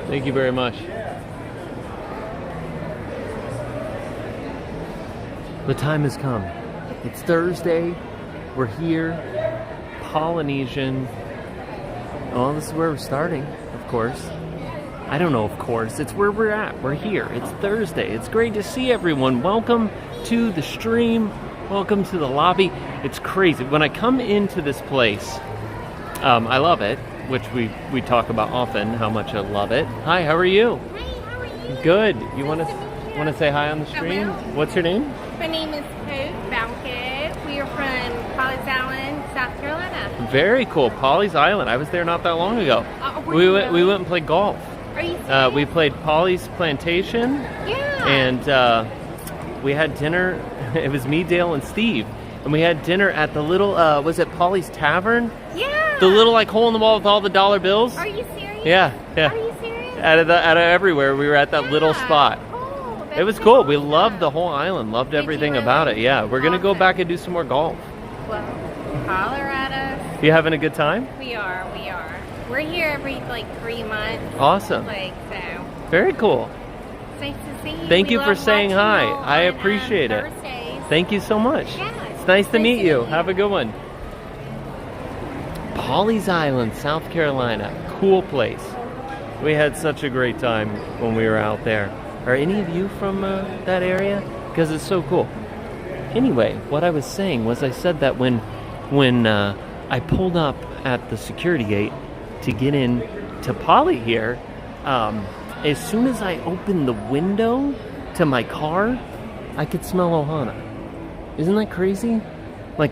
Thank you very much. The time has come. It's Thursday. We're here. Polynesian. Oh, this is where we're starting, of course. I don't know, of course. It's where we're at. We're here. It's Thursday. It's great to see everyone. Welcome to the stream. Welcome to the lobby. It's crazy. When I come into this place, I love it, which we talk about often, how much I love it. Hi, how are you? Hi, how are you? Good. You want to say hi on the stream? What's your name? My name is Cory. We are from Polly's Island, South Carolina. Very cool. Polly's Island. I was there not that long ago. We went and played golf. Are you serious? We played Polly's Plantation. Yeah. And we had dinner. It was me, Dale, and Steve. And we had dinner at the little, was it Polly's Tavern? Yeah. The little hole in the wall with all the dollar bills? Are you serious? Yeah. Are you serious? Out of everywhere. We were at that little spot. Cool. It was cool. We loved the whole island. Loved everything about it. Yeah. We're going to go back and do some more golf. Well, holler at us. You having a good time? We are. We're here every 3 months. Awesome. So. Very cool. It's nice to see you. Thank you for saying hi. I appreciate it. Thursdays. Thank you so much. Yeah, it's nice to meet you. Have a good one. Polly's Island, South Carolina. Cool place. We had such a great time when we were out there. Are any of you from that area? Because it's so cool. Anyway, what I was saying was I said that when I pulled up at the security gate to get in to Polly here, as soon as I opened the window to my car, I could smell Ohana. Isn't that crazy? Like,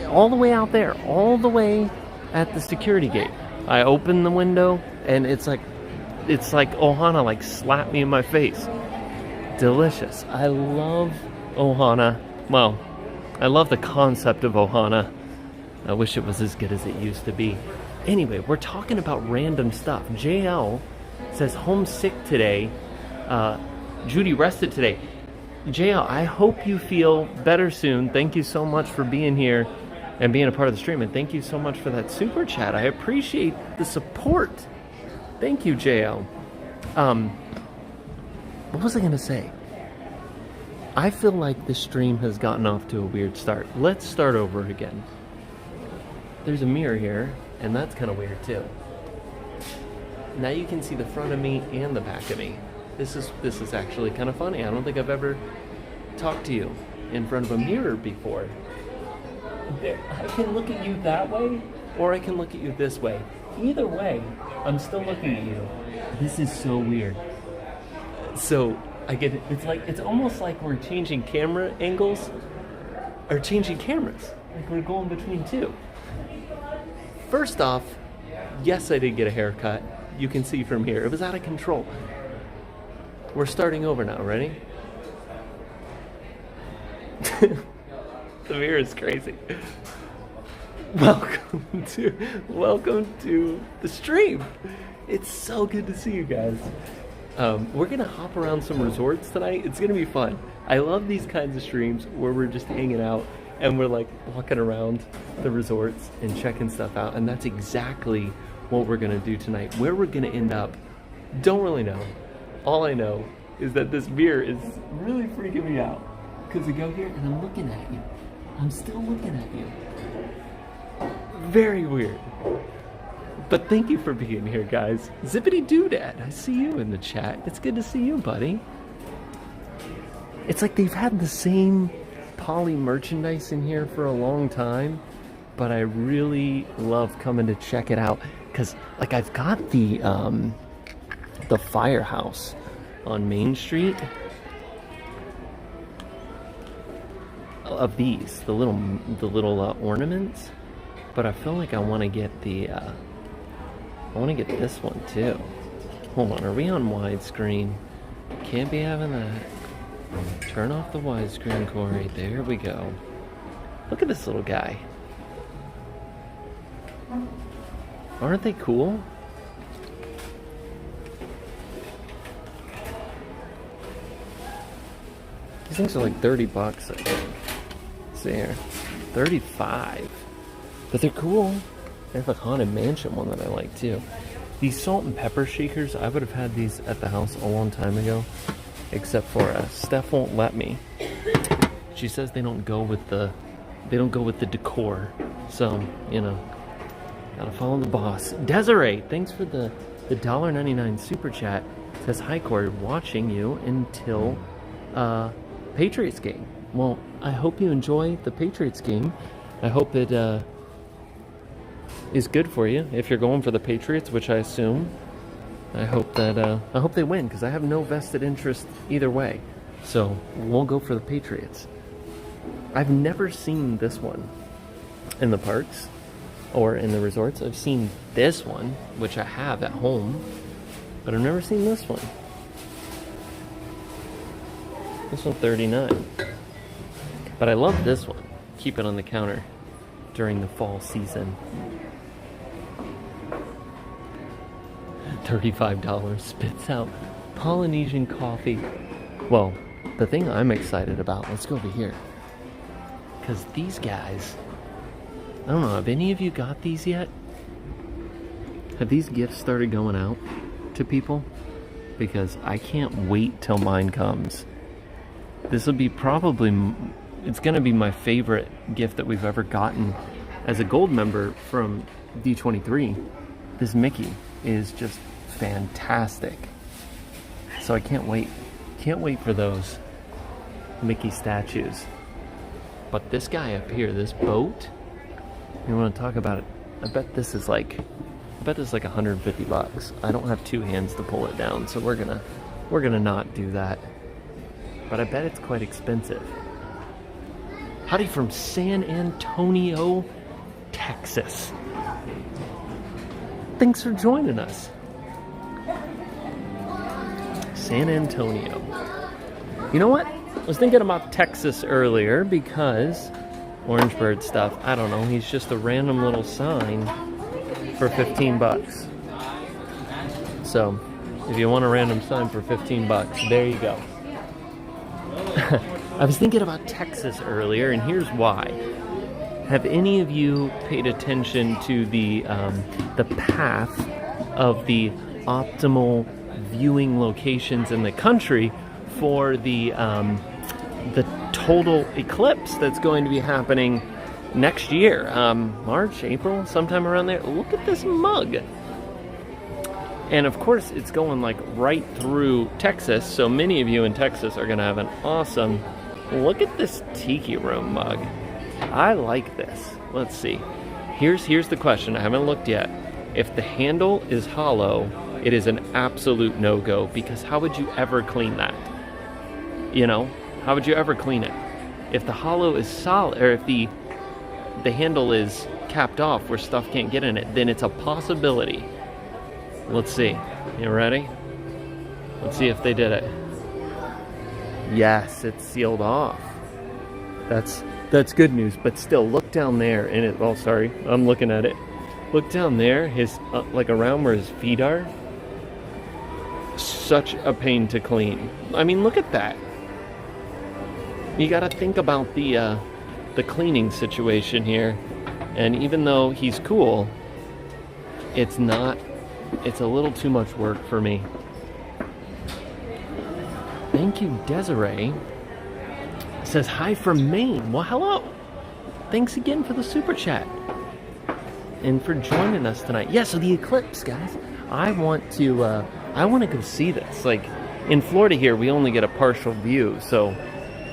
all the way out there, all the way at the security gate. I opened the window, and it's like Ohana slapped me in my face. Delicious. I love Ohana. Well, I love the concept of Ohana. I wish it was as good as it used to be. Anyway, we're talking about random stuff. JL says homesick today. Judy rested today. JL, I hope you feel better soon. Thank you so much for being here and being a part of the stream. And thank you so much for that super chat. I appreciate the support. Thank you, JL. What was I going to say? I feel like the stream has gotten off to a weird start. Let's start over again. There's a mirror here, and that's kind of weird too. Now you can see the front of me and the back of me. This is actually kind of funny. I don't think I've ever talked to you in front of a mirror before. I can look at you that way, or I can look at you this way. Either way, I'm still looking at you. This is so weird. So I get it. It's almost like we're changing camera angles, or changing cameras. Like we're going between two. First off, yes, I did get a haircut. You can see from here. It was out of control. We're starting over now. Ready? The mirror is crazy. Welcome to the stream. It's so good to see you guys. We're gonna hop around some resorts tonight. It's gonna be fun. I love these kinds of streams where we're just hanging out and we're walking around the resorts and checking stuff out, and that's exactly what we're gonna do tonight. Where we're gonna end up, don't really know. All I know is that this mirror is really freaking me out. Because I go here and I'm looking at you. I'm still looking at you. Very weird. But thank you for being here, guys. Zippity Doodad, I see you in the chat. It's good to see you, buddy. It's like they've had the same Polly merchandise in here for a long time, but I really love coming to check it out because, I've got the firehouse on Main Street of these, the little ornaments, but I feel like I want to get this one too. Hold on, are we on widescreen? Can't be having that. Turn off the widescreen, Cory. There we go. Look at this little guy. Aren't they cool? These things are like $30, I think. See here. 35. But they're cool. There's a Haunted Mansion one that I like too. These salt and pepper shakers, I would have had these at the house a long time ago, except for Steph won't let me. She says they don't go with the decor. So, you know, gotta follow the boss. Desiree, thanks for the $1.99 super chat. Says, hi Cory, watching you until Patriots game. Well, I hope you enjoy the Patriots game. I hope it is good for you if you're going for the Patriots, which I assume. I hope they win, because I have no vested interest either way. So we'll go for the Patriots. I've never seen this one in the parks or in the resorts. I've seen this one, which I have at home, but I've never seen this one. This one's $39. But I love this one. Keep it on the counter during the fall season. $35 spits out Polynesian coffee. Well, the thing I'm excited about, let's go over here. Because these guys, I don't know, have any of you got these yet? Have these gifts started going out to people? Because I can't wait till mine comes. This will be probably, it's going to be my favorite gift that we've ever gotten as a gold member from D23. This Mickey is just fantastic. So I can't wait. Can't wait for those Mickey statues. But this guy up here, this boat, you want to talk about it? I bet this is like $150. I don't have two hands to pull it down, so we're gonna not do that. But I bet it's quite expensive. Howdy from San Antonio, Texas. Thanks for joining us. San Antonio. You know what? I was thinking about Texas earlier because Orangebird stuff, I don't know, he's just a random little sign for $15. So, if you want a random sign for $15, there you go. I was thinking about Texas earlier, and here's why. Have any of you paid attention to the path of the optimal viewing locations in the country for the total eclipse that's going to be happening next year? March, April, sometime around there. Look at this mug. And of course, it's going like right through Texas, so many of you in Texas are going to have an awesome... Look at this tiki room mug. I like this. Let's see. Here's the question. I haven't looked yet. If the handle is hollow, it is an absolute no-go, because how would you ever clean that? You know, how would you ever clean it? If the hollow is solid, or if the handle is capped off where stuff can't get in it, then it's a possibility. Let's see. You ready? Let's see if they did it. Yes, it's sealed off. That's good news, but still, look down there and it... Oh, sorry, I'm looking at it. Look down there, his like around where his feet are. Such a pain to clean. I mean, look at that. You got to think about the cleaning situation here. And even though he's cool, it's not. It's a little too much work for me. Thank you, Desiree. It says hi from Maine. Well, hello. Thanks again for the super chat and for joining us tonight. Yeah, so the eclipse, guys. I want to go see this. Like in Florida here, we only get a partial view, so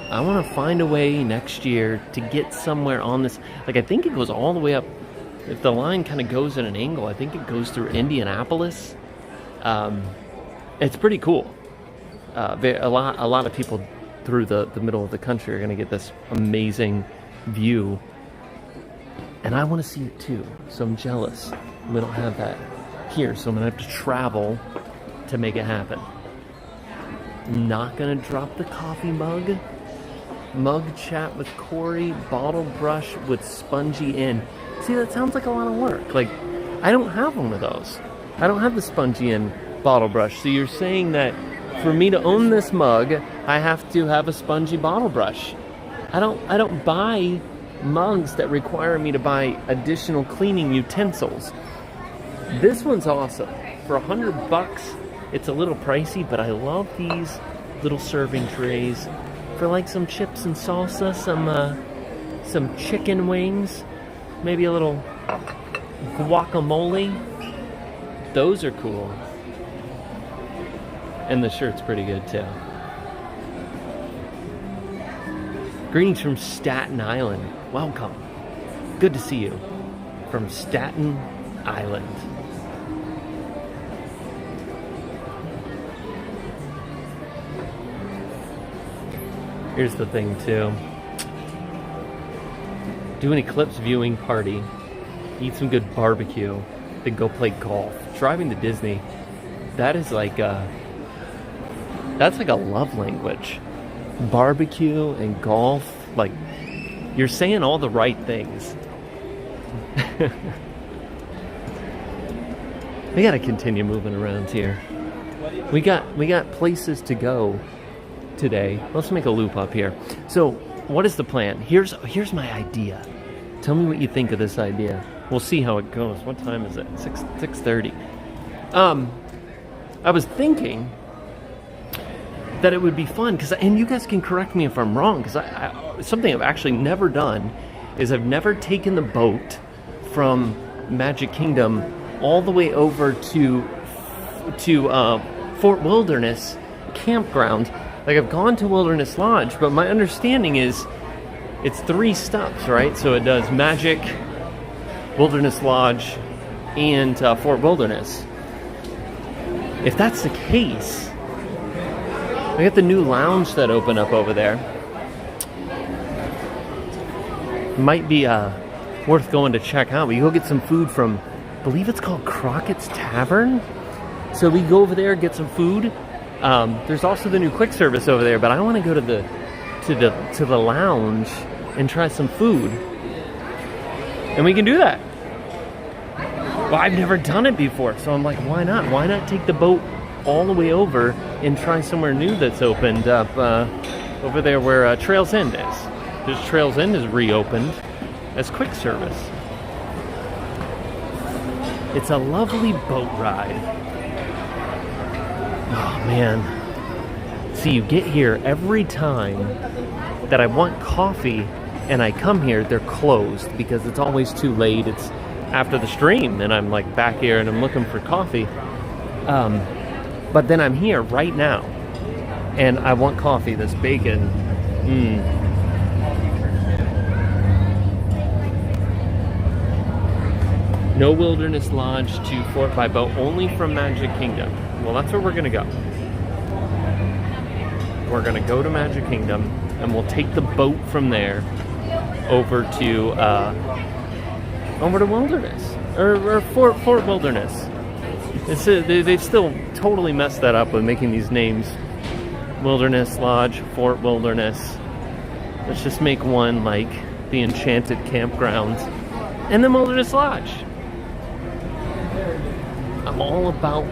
I want to find a way next year to get somewhere on this. Like, I think it goes all the way up. If the line kind of goes at an angle, I think it goes through Indianapolis. It's pretty cool. A lot of people through the middle of the country are going to get this amazing view. And I want to see it too. So I'm jealous. We don't have that here, so I'm going to have to travel to make it happen. Not going to drop the coffee mug. Mug chat with Cory. Bottle brush with spongy end. See, that sounds like a lot of work. Like, I don't have one of those. I don't have the spongy end bottle brush. So you're saying that for me to own this mug, I have to have a spongy bottle brush. I don't buy mugs that require me to buy additional cleaning utensils. This one's awesome. For $100, it's a little pricey, but I love these little serving trays for like some chips and salsa, some chicken wings, maybe a little guacamole. Those are cool. And the shirt's pretty good too. Greetings from Staten Island. Welcome. Good to see you from Staten Island. Here's the thing too. Do an eclipse viewing party, eat some good barbecue, then go play golf. Driving to Disney, that's like a love language. Barbecue and golf, like, you're saying all the right things. We gotta continue moving around here. We got places to go today. Let's make a loop up here. So, what is the plan? Here's my idea. Tell me what you think of this idea. We'll see how it goes. What time is it? 6:30. I was thinking that it would be fun, and you guys can correct me if I'm wrong, because something I've actually never done is I've never taken the boat from Magic Kingdom all the way over to Fort Wilderness Campground. Like, I've gone to Wilderness Lodge, but my understanding is it's 3 stops, right? So it does Magic, Wilderness Lodge, and Fort Wilderness. If that's the case, I got the new lounge that opened up over there. Might be worth going to check out. We go get some food from, I believe it's called Crockett's Tavern. So we go over there, get some food. There's also the new quick service over there, but I want to go to the lounge and try some food. And we can do that. Well, I've never done it before, so I'm like, why not? Why not take the boat all the way over and try somewhere new that's opened up over there where Trails End is. Because Trails End is reopened as quick service. It's a lovely boat ride. Oh man. See, you get here every time that I want coffee and I come here, they're closed because it's always too late. It's after the stream and I'm like back here and I'm looking for coffee. But then I'm here right now, and I want coffee. This bacon. No Wilderness Lodge to Fort by boat, only from Magic Kingdom. Well, that's where we're going to go. We're going to go to Magic Kingdom, and we'll take the boat from there over to Wilderness, or Fort Wilderness. They've still totally messed that up with making these names. Wilderness Lodge, Fort Wilderness. Let's just make one like the Enchanted Campground. And then Wilderness Lodge. I'm all about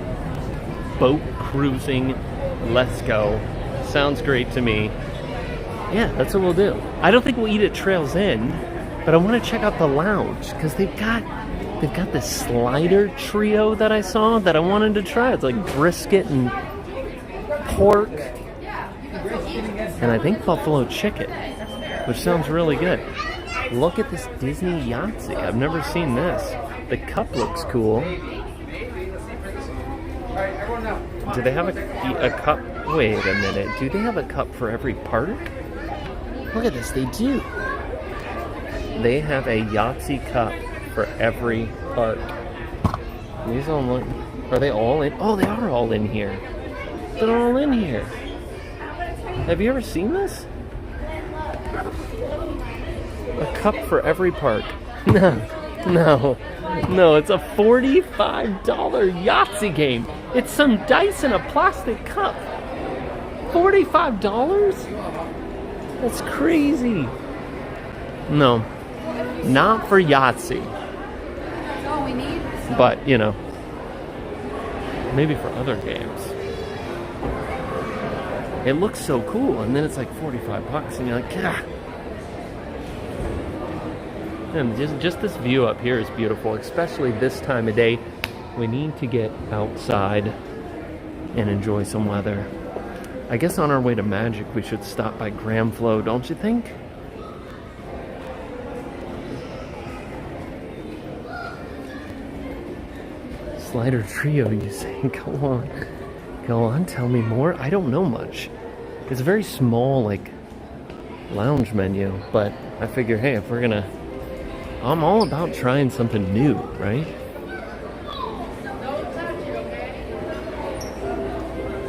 boat cruising. Let's go. Sounds great to me. Yeah, that's what we'll do. I don't think we'll eat at Trails End, but I want to check out the lounge because they've got this slider trio that I saw that I wanted to try. It's like brisket and pork, and I think buffalo chicken, which sounds really good. Look at this Disney Yahtzee. I've never seen this. The cup looks cool. Do they have a cup? Wait a minute. Do they have a cup for every park? Look at this. They do. They have a Yahtzee cup for every park. These all look. Are they all in? Oh, they are all in here. They're all in here. Have you ever seen this? A cup for every park. No. It's a $45 Yahtzee game. It's some dice in a plastic cup. $45? That's crazy. No, not for Yahtzee. That's all we need. But, you know, maybe for other games. It looks so cool, and then it's like $45, and you're like, ah. And just this view up here is beautiful, especially this time of day. We need to get outside and enjoy some weather. I guess on our way to Magic, we should stop by Grand Flow, don't you think? Slider Trio, you say? Go on, tell me more. I don't know much. It's a very small, like, lounge menu, but I figure, hey, if we're gonna... I'm all about trying something new, right?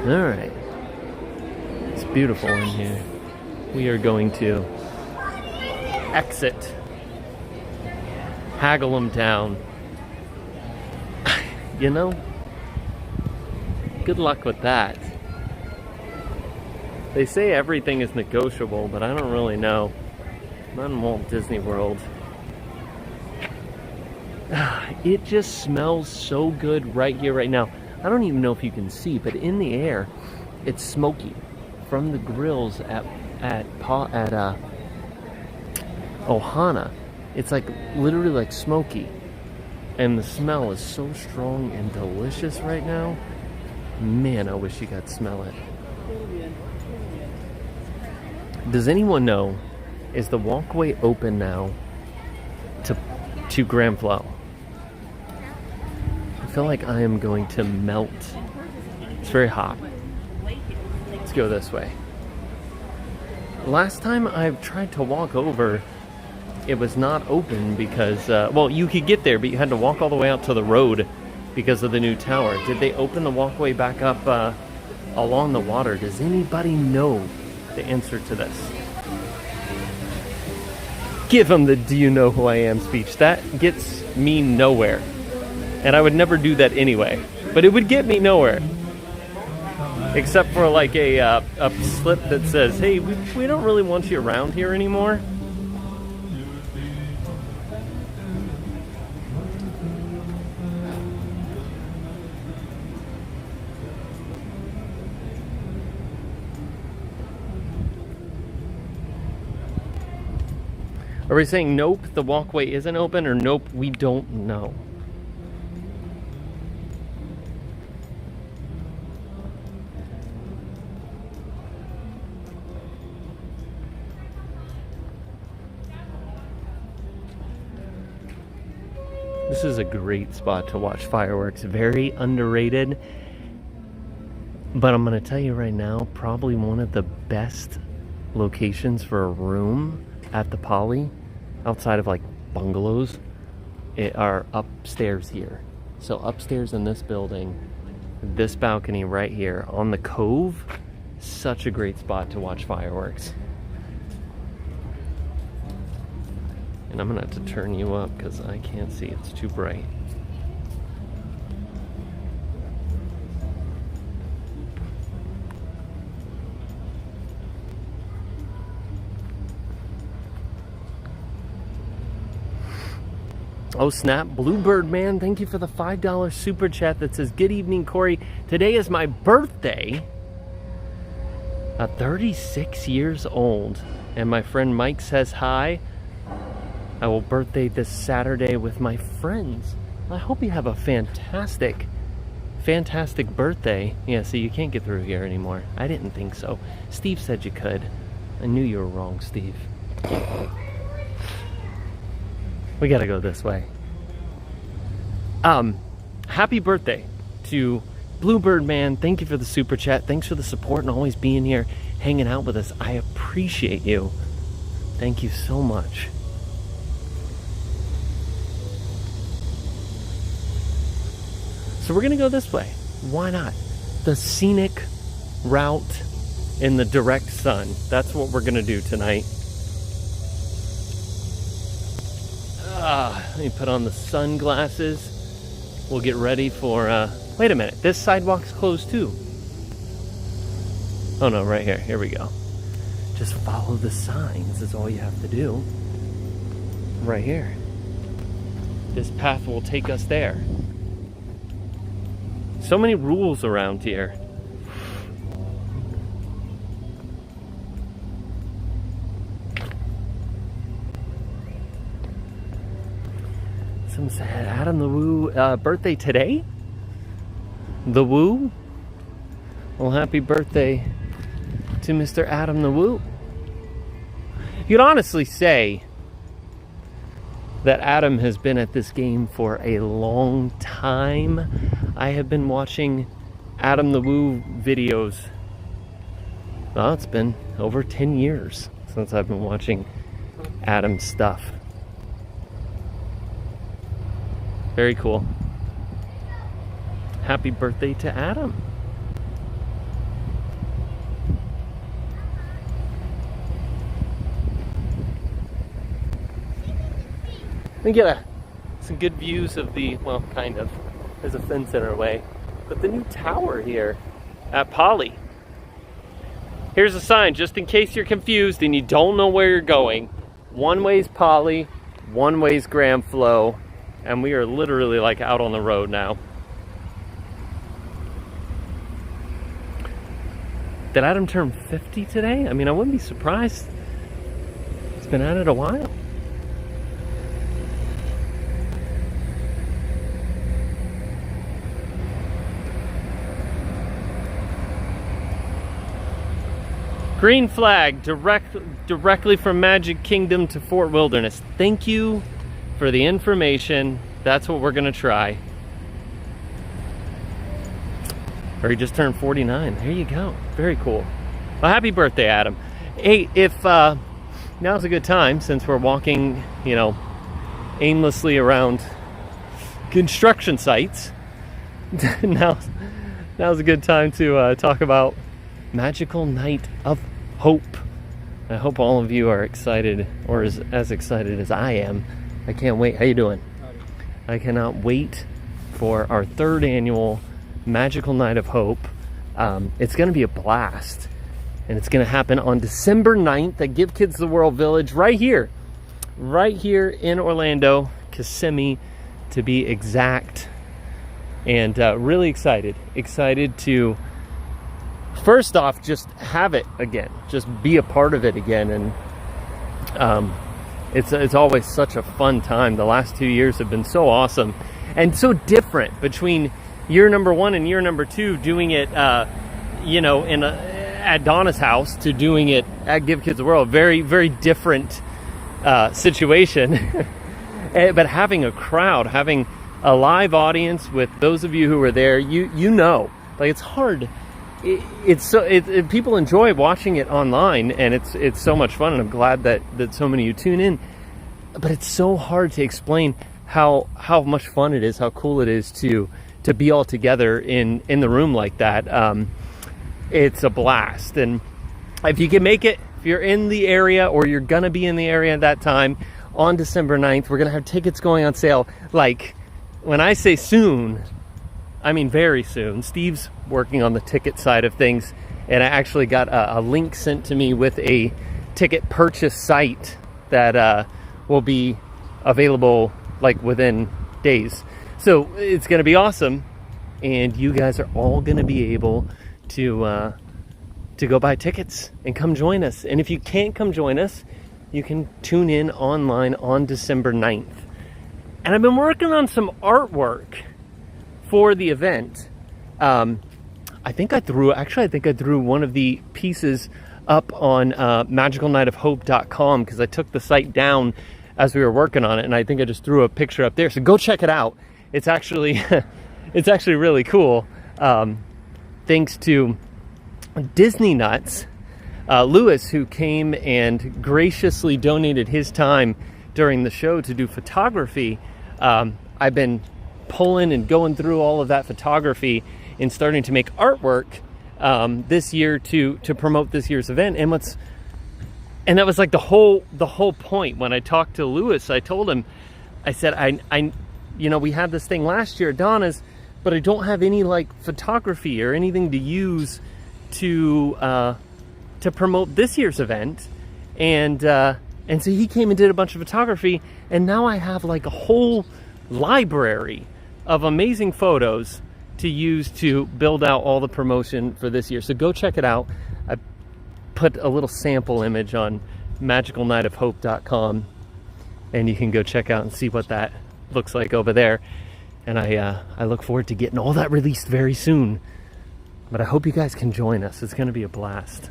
Alright. It's beautiful in here. We are going to exit Hagglem Town. You know, good luck with that. They say everything is negotiable, but I don't really know. Not in Walt Disney World. It just smells so good right here, right now. I don't even know if you can see, but in the air, it's smoky from the grills at Ohana. It's like literally like smoky. And the smell is so strong and delicious right now. Man, I wish you could smell it. Does anyone know, is the walkway open now to Grand Flow? I feel like I am going to melt. It's very hot. Let's go this way. Last time I've tried to walk over, it was not open because, well, you could get there, but you had to walk all the way out to the road because of the new tower. Did they open the walkway back up along the water? Does anybody know the answer to this? Give them the "do you know who I am" speech. That gets me nowhere. And I would never do that anyway. But it would get me nowhere. Except for like a slip that says, hey, we don't really want you around here anymore. Are we saying nope, the walkway isn't open, or nope, we don't know? This is a great spot to watch fireworks. Very underrated. But I'm going to tell you right now, probably one of the best locations for a room at the Poly, outside of like bungalows, are upstairs here. So upstairs in this building, this balcony right here on the cove, such a great spot to watch fireworks. And I'm gonna have to turn you up because I can't see, it's too bright. Oh snap, Bluebird Man, thank you for the $5 super chat that says, good evening, Cory. Today is my birthday. 36 years old. And my friend Mike says hi. I will birthday this Saturday with my friends. I hope you have a fantastic birthday. Yeah, so you can't get through here anymore. I didn't think so. Steve said you could. I knew you were wrong, Steve. We gotta go this way. Happy birthday to Bluebird Man. Thank you for the super chat. Thanks for the support and always being here, hanging out with us. I appreciate you. Thank you so much. So we're gonna go this way. Why not? The scenic route in the direct sun. That's what we're gonna do tonight. Let me put on the sunglasses. We'll get ready for, wait a minute, this sidewalk's closed too. Oh no, right here, here we go. Just follow the signs is all you have to do. Right here. This path will take us there. So many rules around here. Some said Adam the Woo birthday today? the Woo. Well, happy birthday to Mr. Adam the Woo. You'd honestly say that Adam has been at this game for a long time. I have been watching Adam the Woo videos. Well, it's been over 10 years since I've been watching Adam's stuff. Very cool. Happy birthday to Adam. We get some good views of the, well, kind of. There's a fence in our way. But the new tower here at Poly. Here's a sign, just in case you're confused and you don't know where you're going. One way's Poly, one way's Grand Flow, and we are literally like out on the road now. Did Adam turn 50 today? I mean, I wouldn't be surprised. He's been at it a while. Green flag, directly from Magic Kingdom to Fort Wilderness. Thank you for the information. That's what we're gonna try. Or he just turned 49. There you go. Very cool. Well, happy birthday, Adam. Hey, if now's a good time, since we're walking, you know, aimlessly around construction sites. now's a good time to talk about Magical Night of Hope. I hope all of you are excited, or as excited as I am. I can't wait. How you doing? I cannot wait for our 3rd annual Magical Night of Hope. It's going to be a blast, and it's going to happen on December 9th at Give Kids the World Village, right here in Orlando, Kissimmee to be exact. And really excited to, first off, just have it again, just be a part of it again. And it's always such a fun time. The last 2 years have been so awesome and so different between year number 1 and year number 2, doing it at Donna's house to doing it at Give Kids the World. Very, very different situation. But having a crowd, having a live audience with those of you who were there, you know, like, it's hard. People enjoy watching it online, and it's so much fun, and I'm glad that so many of you tune in. But it's so hard to explain how much fun it is, how cool it is to be all together in the room like that. It's a blast, and if you can make it, if you're in the area or you're gonna be in the area at that time on December 9th, we're gonna have tickets going on sale. Like, when I say soon, I mean very soon. Steve's working on the ticket side of things, and I actually got a link sent to me with a ticket purchase site that will be available like within days. So it's going to be awesome, and you guys are all going to be able to go buy tickets and come join us. And if you can't come join us, you can tune in online on December 9th. And I've been working on some artwork for the event. I think I threw one of the pieces up on magicalnightofhope.com, because I took the site down as we were working on it, and I think I just threw a picture up there. So go check it out. It's actually really cool. Thanks to Disney Nuts, Lewis, who came and graciously donated his time during the show to do photography. I've been pulling and going through all of that photography and starting to make artwork this year to promote this year's event. And that was like the whole point. When I talked to Lewis, I told him, I said, I we had this thing last year at Donna's, but I don't have any like photography or anything to use to promote this year's event. And so he came and did a bunch of photography, and now I have like a whole library of amazing photos to use to build out all the promotion for this year. So go check it out. I put a little sample image on magicalnightofhope.com, and you can go check out and see what that looks like over there. And I look forward to getting all that released very soon. But I hope you guys can join us. It's going to be a blast.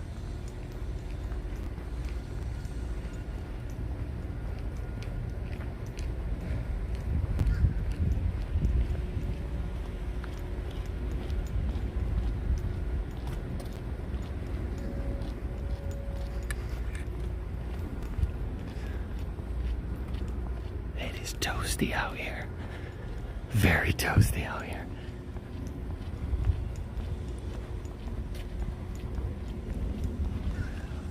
It is toasty out here. Very toasty out here.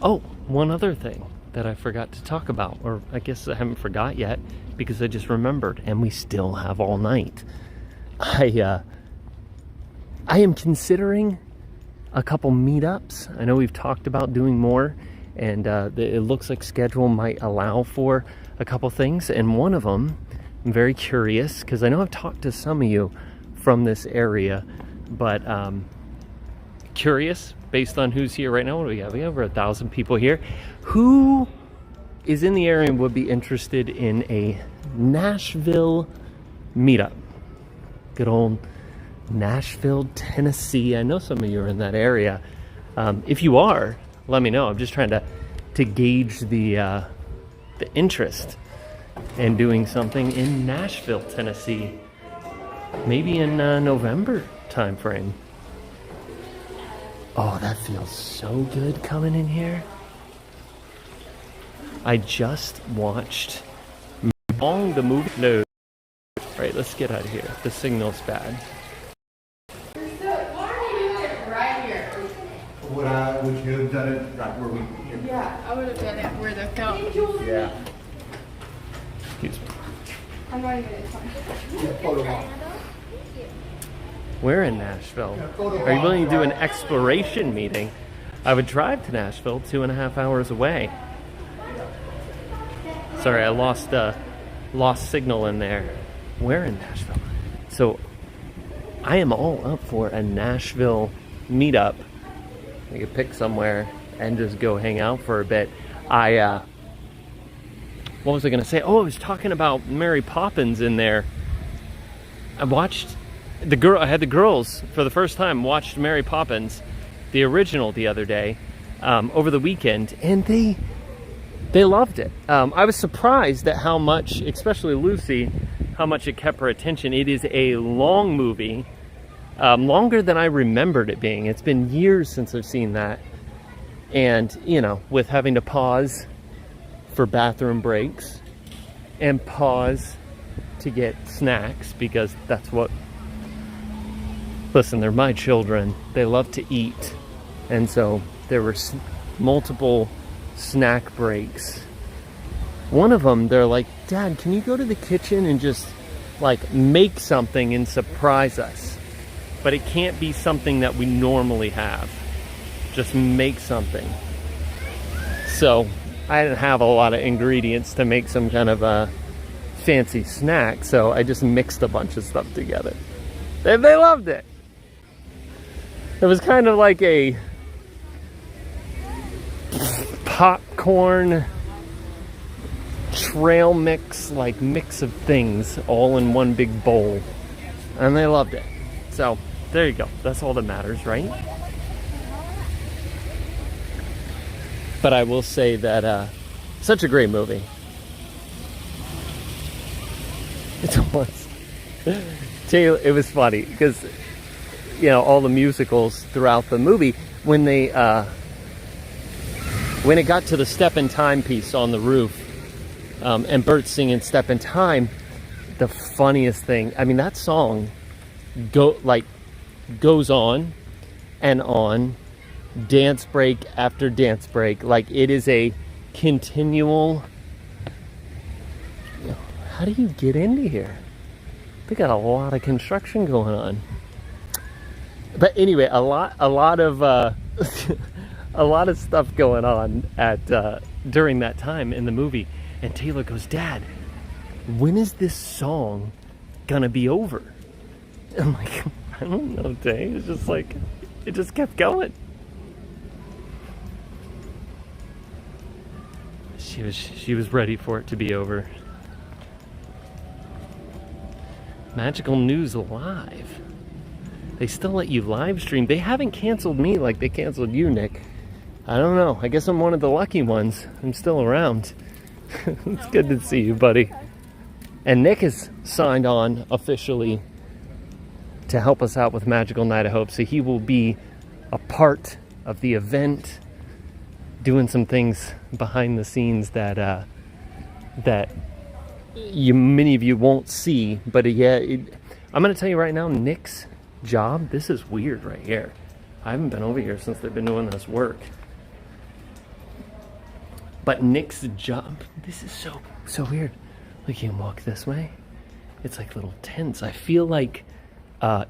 Oh, one other thing that I forgot to talk about, or I guess I haven't forgot yet because I just remembered, and we still have all night. I am considering a couple meetups. I know we've talked about doing more, and it looks like schedule might allow for a couple things, and one of them, I'm very curious because I know I've talked to some of you from this area, but curious based on who's here right now. What do we have? We have over 1,000 people here. Who is in the area and would be interested in a Nashville meetup? Good old Nashville, Tennessee. I know some of you are in that area. If you are, let me know. I'm just trying to gauge the interest in doing something in Nashville, Tennessee. Maybe in November time frame. Oh, that feels so good coming in here. I just watched all the movie. No. Right, let's get out of here. The signal's bad. So, why are you doing it right here? Would you have done it right where we? Yeah, I would have done it where the film. Yeah. Excuse me. I'm not even fine. We're in Nashville. Are you willing to do an exploration meeting? I would drive to Nashville, 2.5 hours away. Sorry, I lost signal in there. We're in Nashville. So I am all up for a Nashville meetup. We could pick somewhere and just go hang out for a bit. What was I going to say? Oh, I was talking about Mary Poppins in there. I had the girls for the first time watched Mary Poppins, the original, the other day, over the weekend, and they loved it. I was surprised at how much, especially Lucy, how much it kept her attention. It is a long movie, longer than I remembered it being. It's been years since I've seen that, and with having to pause for bathroom breaks and pause to get snacks, because that's what. Listen, they're my children. They love to eat. And so there were multiple snack breaks. One of them, they're like, Dad, can you go to the kitchen and just make something and surprise us? But it can't be something that we normally have. Just make something. So I didn't have a lot of ingredients to make some kind of a fancy snack. So I just mixed a bunch of stuff together. They loved it. It was kind of like a popcorn trail mix, mix of things all in one big bowl. And they loved it. So, there you go. That's all that matters, right? But I will say that such a great movie. It was funny because all the musicals throughout the movie, when it got to the Step in Time piece on the roof, and Bert singing Step in Time, the funniest thing, I mean, that song goes on and on, dance break after dance break. It is a continual. How do you get into here? They got a lot of construction going on. But anyway, a lot of a lot of stuff going on during that time in the movie. And Taylor goes, Dad, when is this song gonna be over? I'm like, I don't know, Tay. It's just it just kept going. She was ready for it to be over. Magical News Live. They still let you live stream. They haven't canceled me like they canceled you, Nick. I don't know. I guess I'm one of the lucky ones. I'm still around. It's good to see you, buddy. And Nick has signed on officially to help us out with Magical Night of Hope. So he will be a part of the event, doing some things behind the scenes that many of you won't see. But I'm going to tell you right now, Nick's job, this is weird right here. I haven't been over here since they've been doing this work. But Nick's job, this is so weird. Look, you can walk this way. It's like little tents. I feel like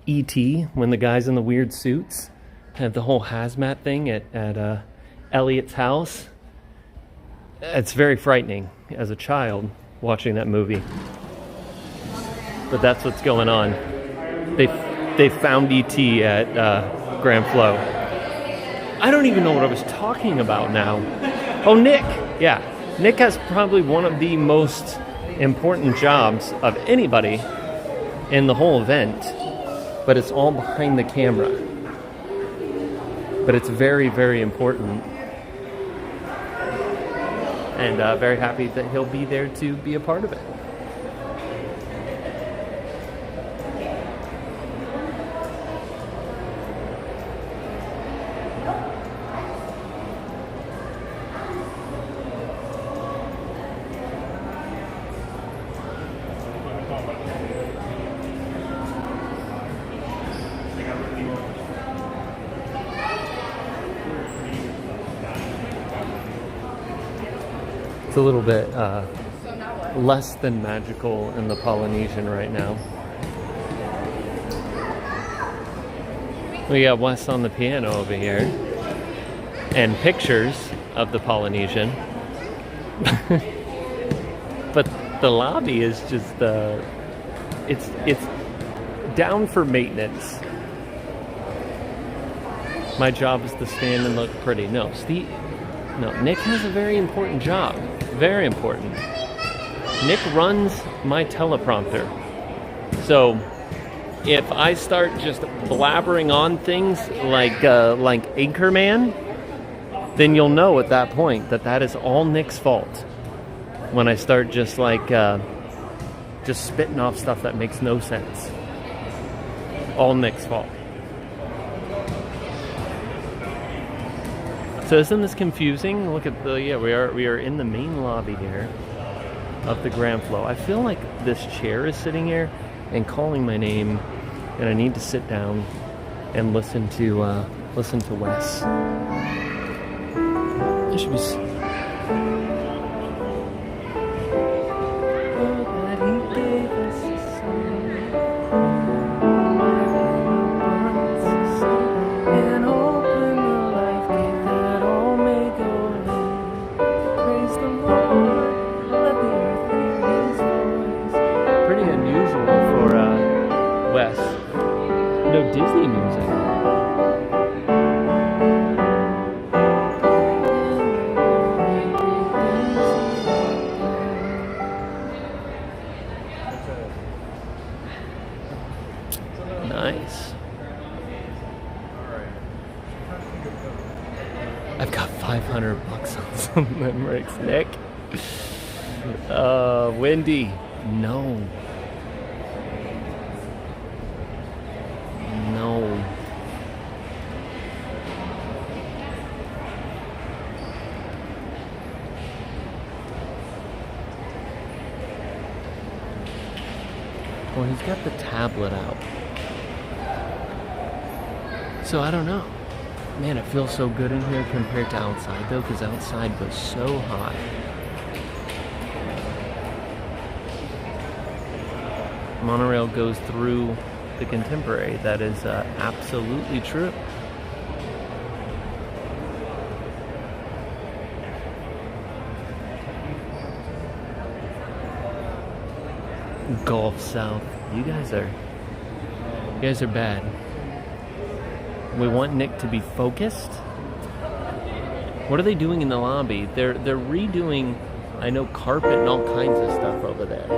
E.T. when the guys in the weird suits have the whole hazmat thing at Elliot's house. It's very frightening as a child watching that movie. But that's what's going on. They found E.T. at Grand Flow. I don't even know what I was talking about now. Oh, Nick. Yeah. Nick has probably one of the most important jobs of anybody in the whole event. But it's all behind the camera. But it's very, very important. And very happy that he'll be there to be a part of it. It's a little bit less than magical in the Polynesian right now. We got Wes on the piano over here and pictures of the Polynesian. But the lobby is just it's down for maintenance. My job is to stand and look pretty. No, Nick has a very important job. Very important. Nick runs my teleprompter. So if I start just blabbering on things like Anchorman, then you'll know at that point that is all Nick's fault. When I start just spitting off stuff that makes no sense. All Nick's fault. So isn't this confusing? Look at we are in the main lobby here of the Grand Flow. I feel like this chair is sitting here and calling my name, and I need to sit down and listen to Wes. I should be. Disney music. Nice. I've got $500 on some limericks, Nick. Wendy, no. Well, he's got the tablet out. So I don't know. Man, it feels so good in here compared to outside though, because outside was so hot. Monorail goes through the Contemporary. That is absolutely true. Gulf South. You guys are bad. We want Nick to be focused. What are they doing in the lobby? They're redoing, I know, carpet and all kinds of stuff over there.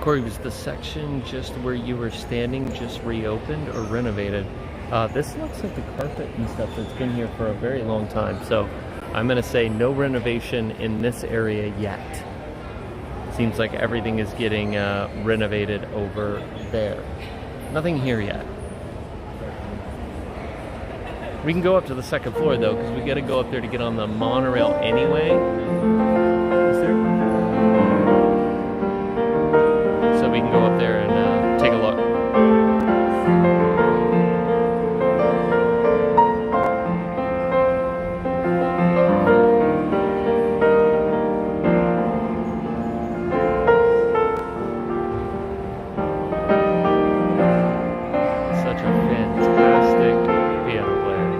Cory, was the section just where you were standing just reopened or renovated? This looks like the carpet and stuff that's been here for a very long time. So I'm going to say no renovation in this area yet. Seems like everything is getting renovated over there. Nothing here yet. We can go up to the second floor though, because we got to go up there to get on the monorail anyway. Is there? So we can go up there and take a look. Such a fantastic piano player.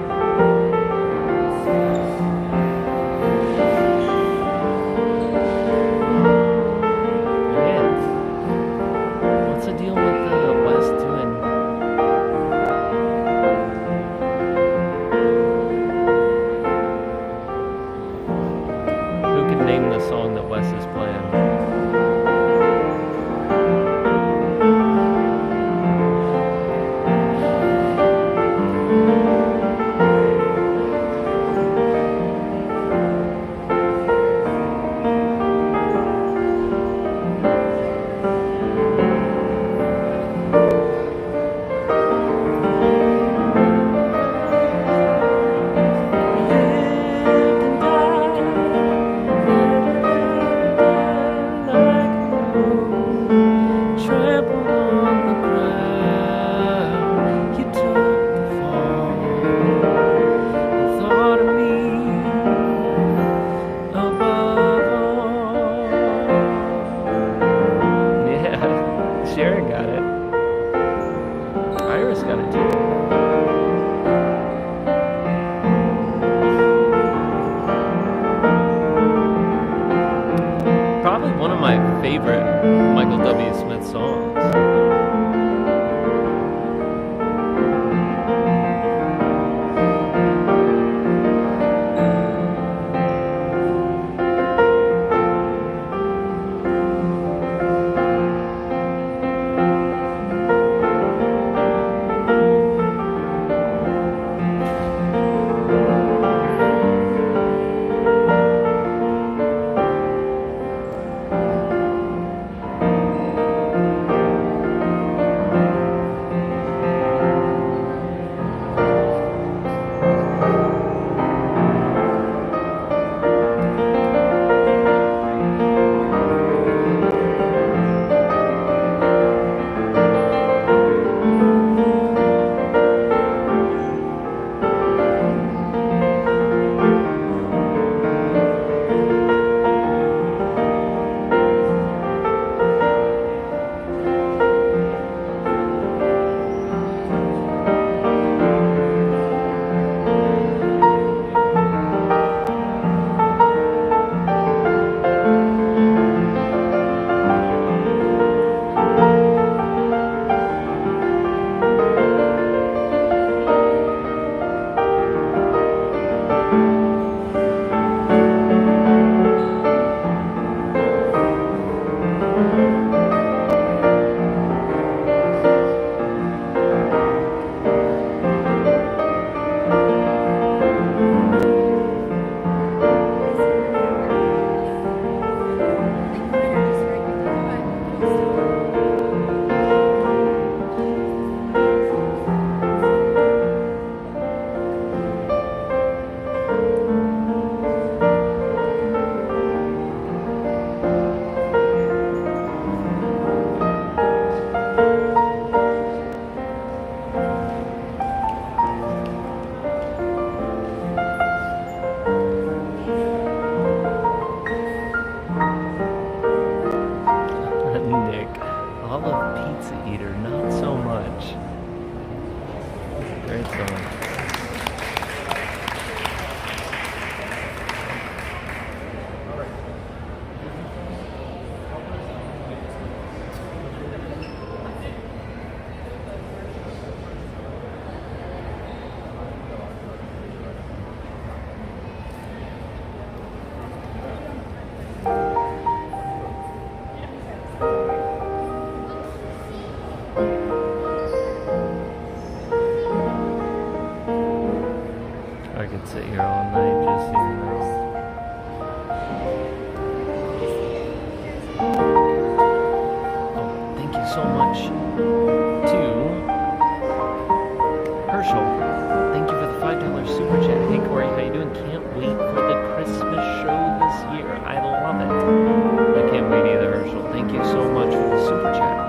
I could sit here all night just hearing this. Oh, thank you so much to Herschel. Thank you for the $5 super chat. Hey Cory, how you doing? Can't wait for the Christmas show this year. I love it. I can't wait either, Herschel. Thank you so much for the super chat.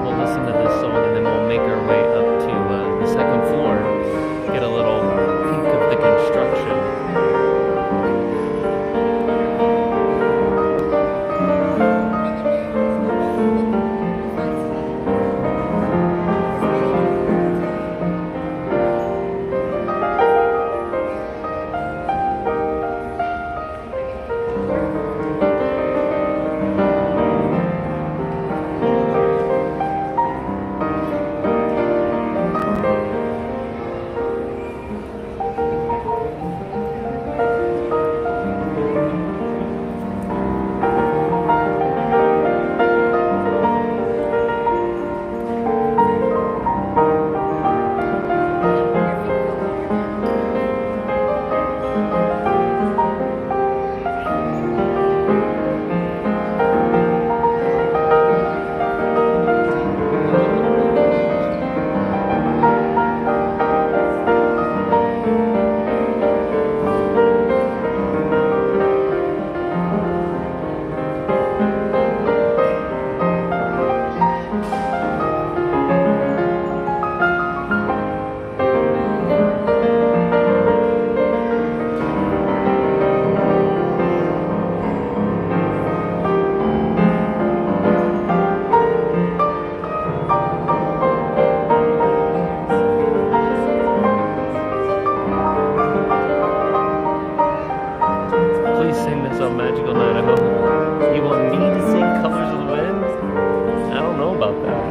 We'll listen to this song and then we'll make our way up to the second floor, get a little peek of the construction. Please sing this on Magical Night. I hope you want me to sing Colors of the Wind? I don't know about that.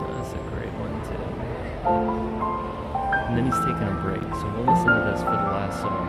That's a great one too. And then he's taking a break, so we'll listen to this for the last song.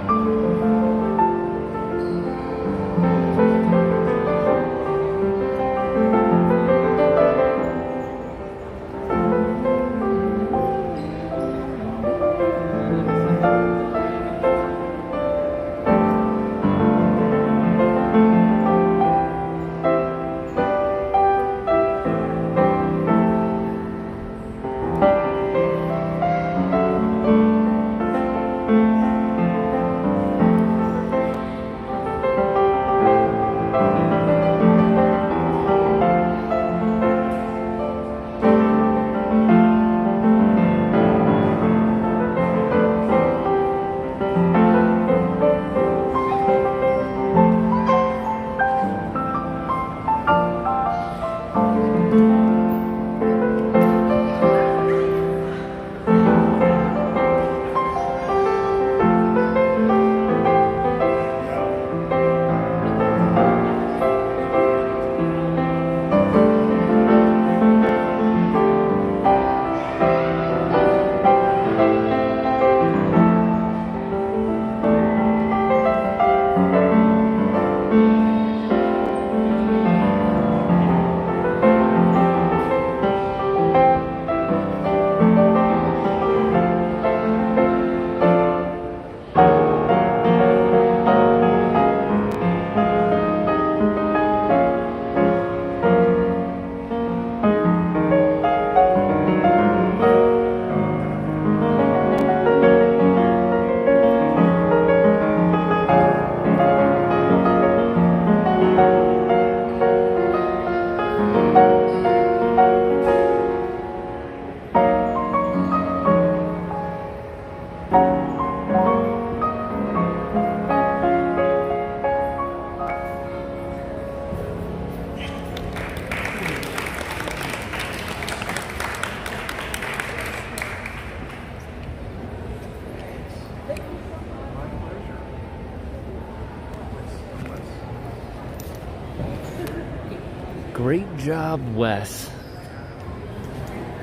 Great job, Wes.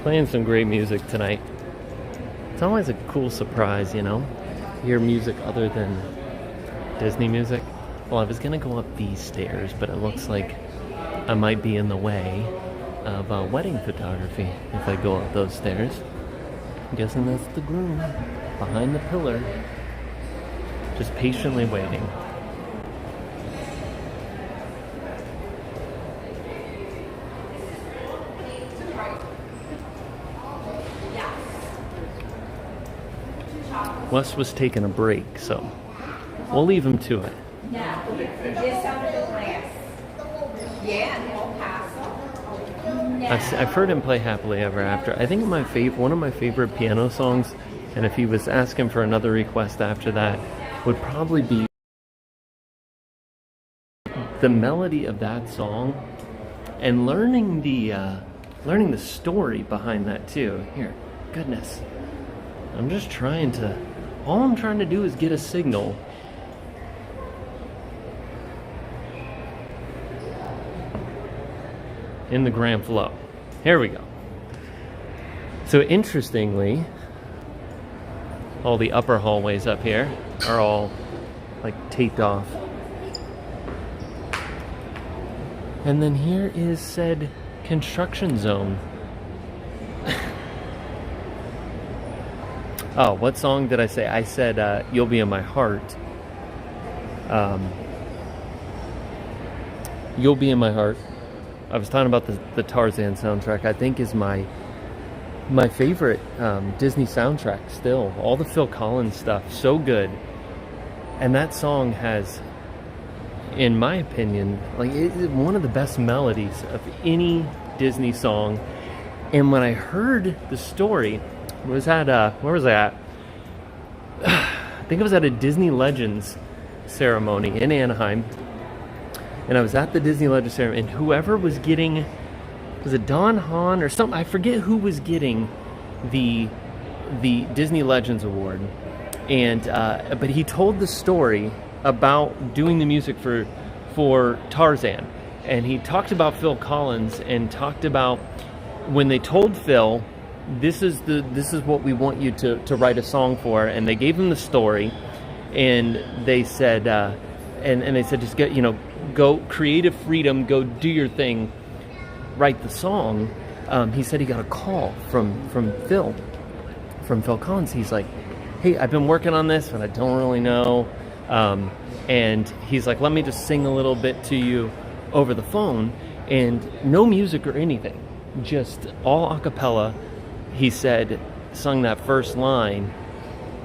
Playing some great music tonight. It's always a cool surprise, you know? Hear music other than Disney music. Well, I was gonna go up these stairs, but it looks like I might be in the way of wedding photography if I go up those stairs. I'm guessing that's the groom behind the pillar, just patiently waiting. Wes was taking a break, so we'll leave him to it. Yeah, this under the glass. Yeah, and El Paso. I've heard him play Happily Ever After. I think one of my favorite piano songs, and if he was asking for another request after that, would probably be the melody of that song and learning the story behind that too. Here, goodness. All I'm trying to do is get a signal. In the Grand Flow. Here we go. So interestingly, all the upper hallways up here are all like taped off. And then here is said construction zone. Oh, what song did I say? I said, You'll Be in My Heart. You'll Be in My Heart. I was talking about the Tarzan soundtrack. I think is my favorite Disney soundtrack still. All the Phil Collins stuff, so good. And that song has, in my opinion, like one of the best melodies of any Disney song. And when I heard the story, where was I at? I think it was at a Disney Legends ceremony in Anaheim. And I was at the Disney Legends ceremony, and whoever was getting, was it Don Hahn or something? I forget who was getting the Disney Legends Award. And but he told the story about doing the music for Tarzan. And he talked about Phil Collins and talked about when they told Phil, this is what we want you to write a song for, and they gave him the story, and they said and they said just go creative freedom, go do your thing, write the song. He said he got a call from Phil Collins. He's like, hey, I've been working on this, but I don't really know. And he's like, let me just sing a little bit to you over the phone, and no music or anything, just all a cappella. He said, sung that first line,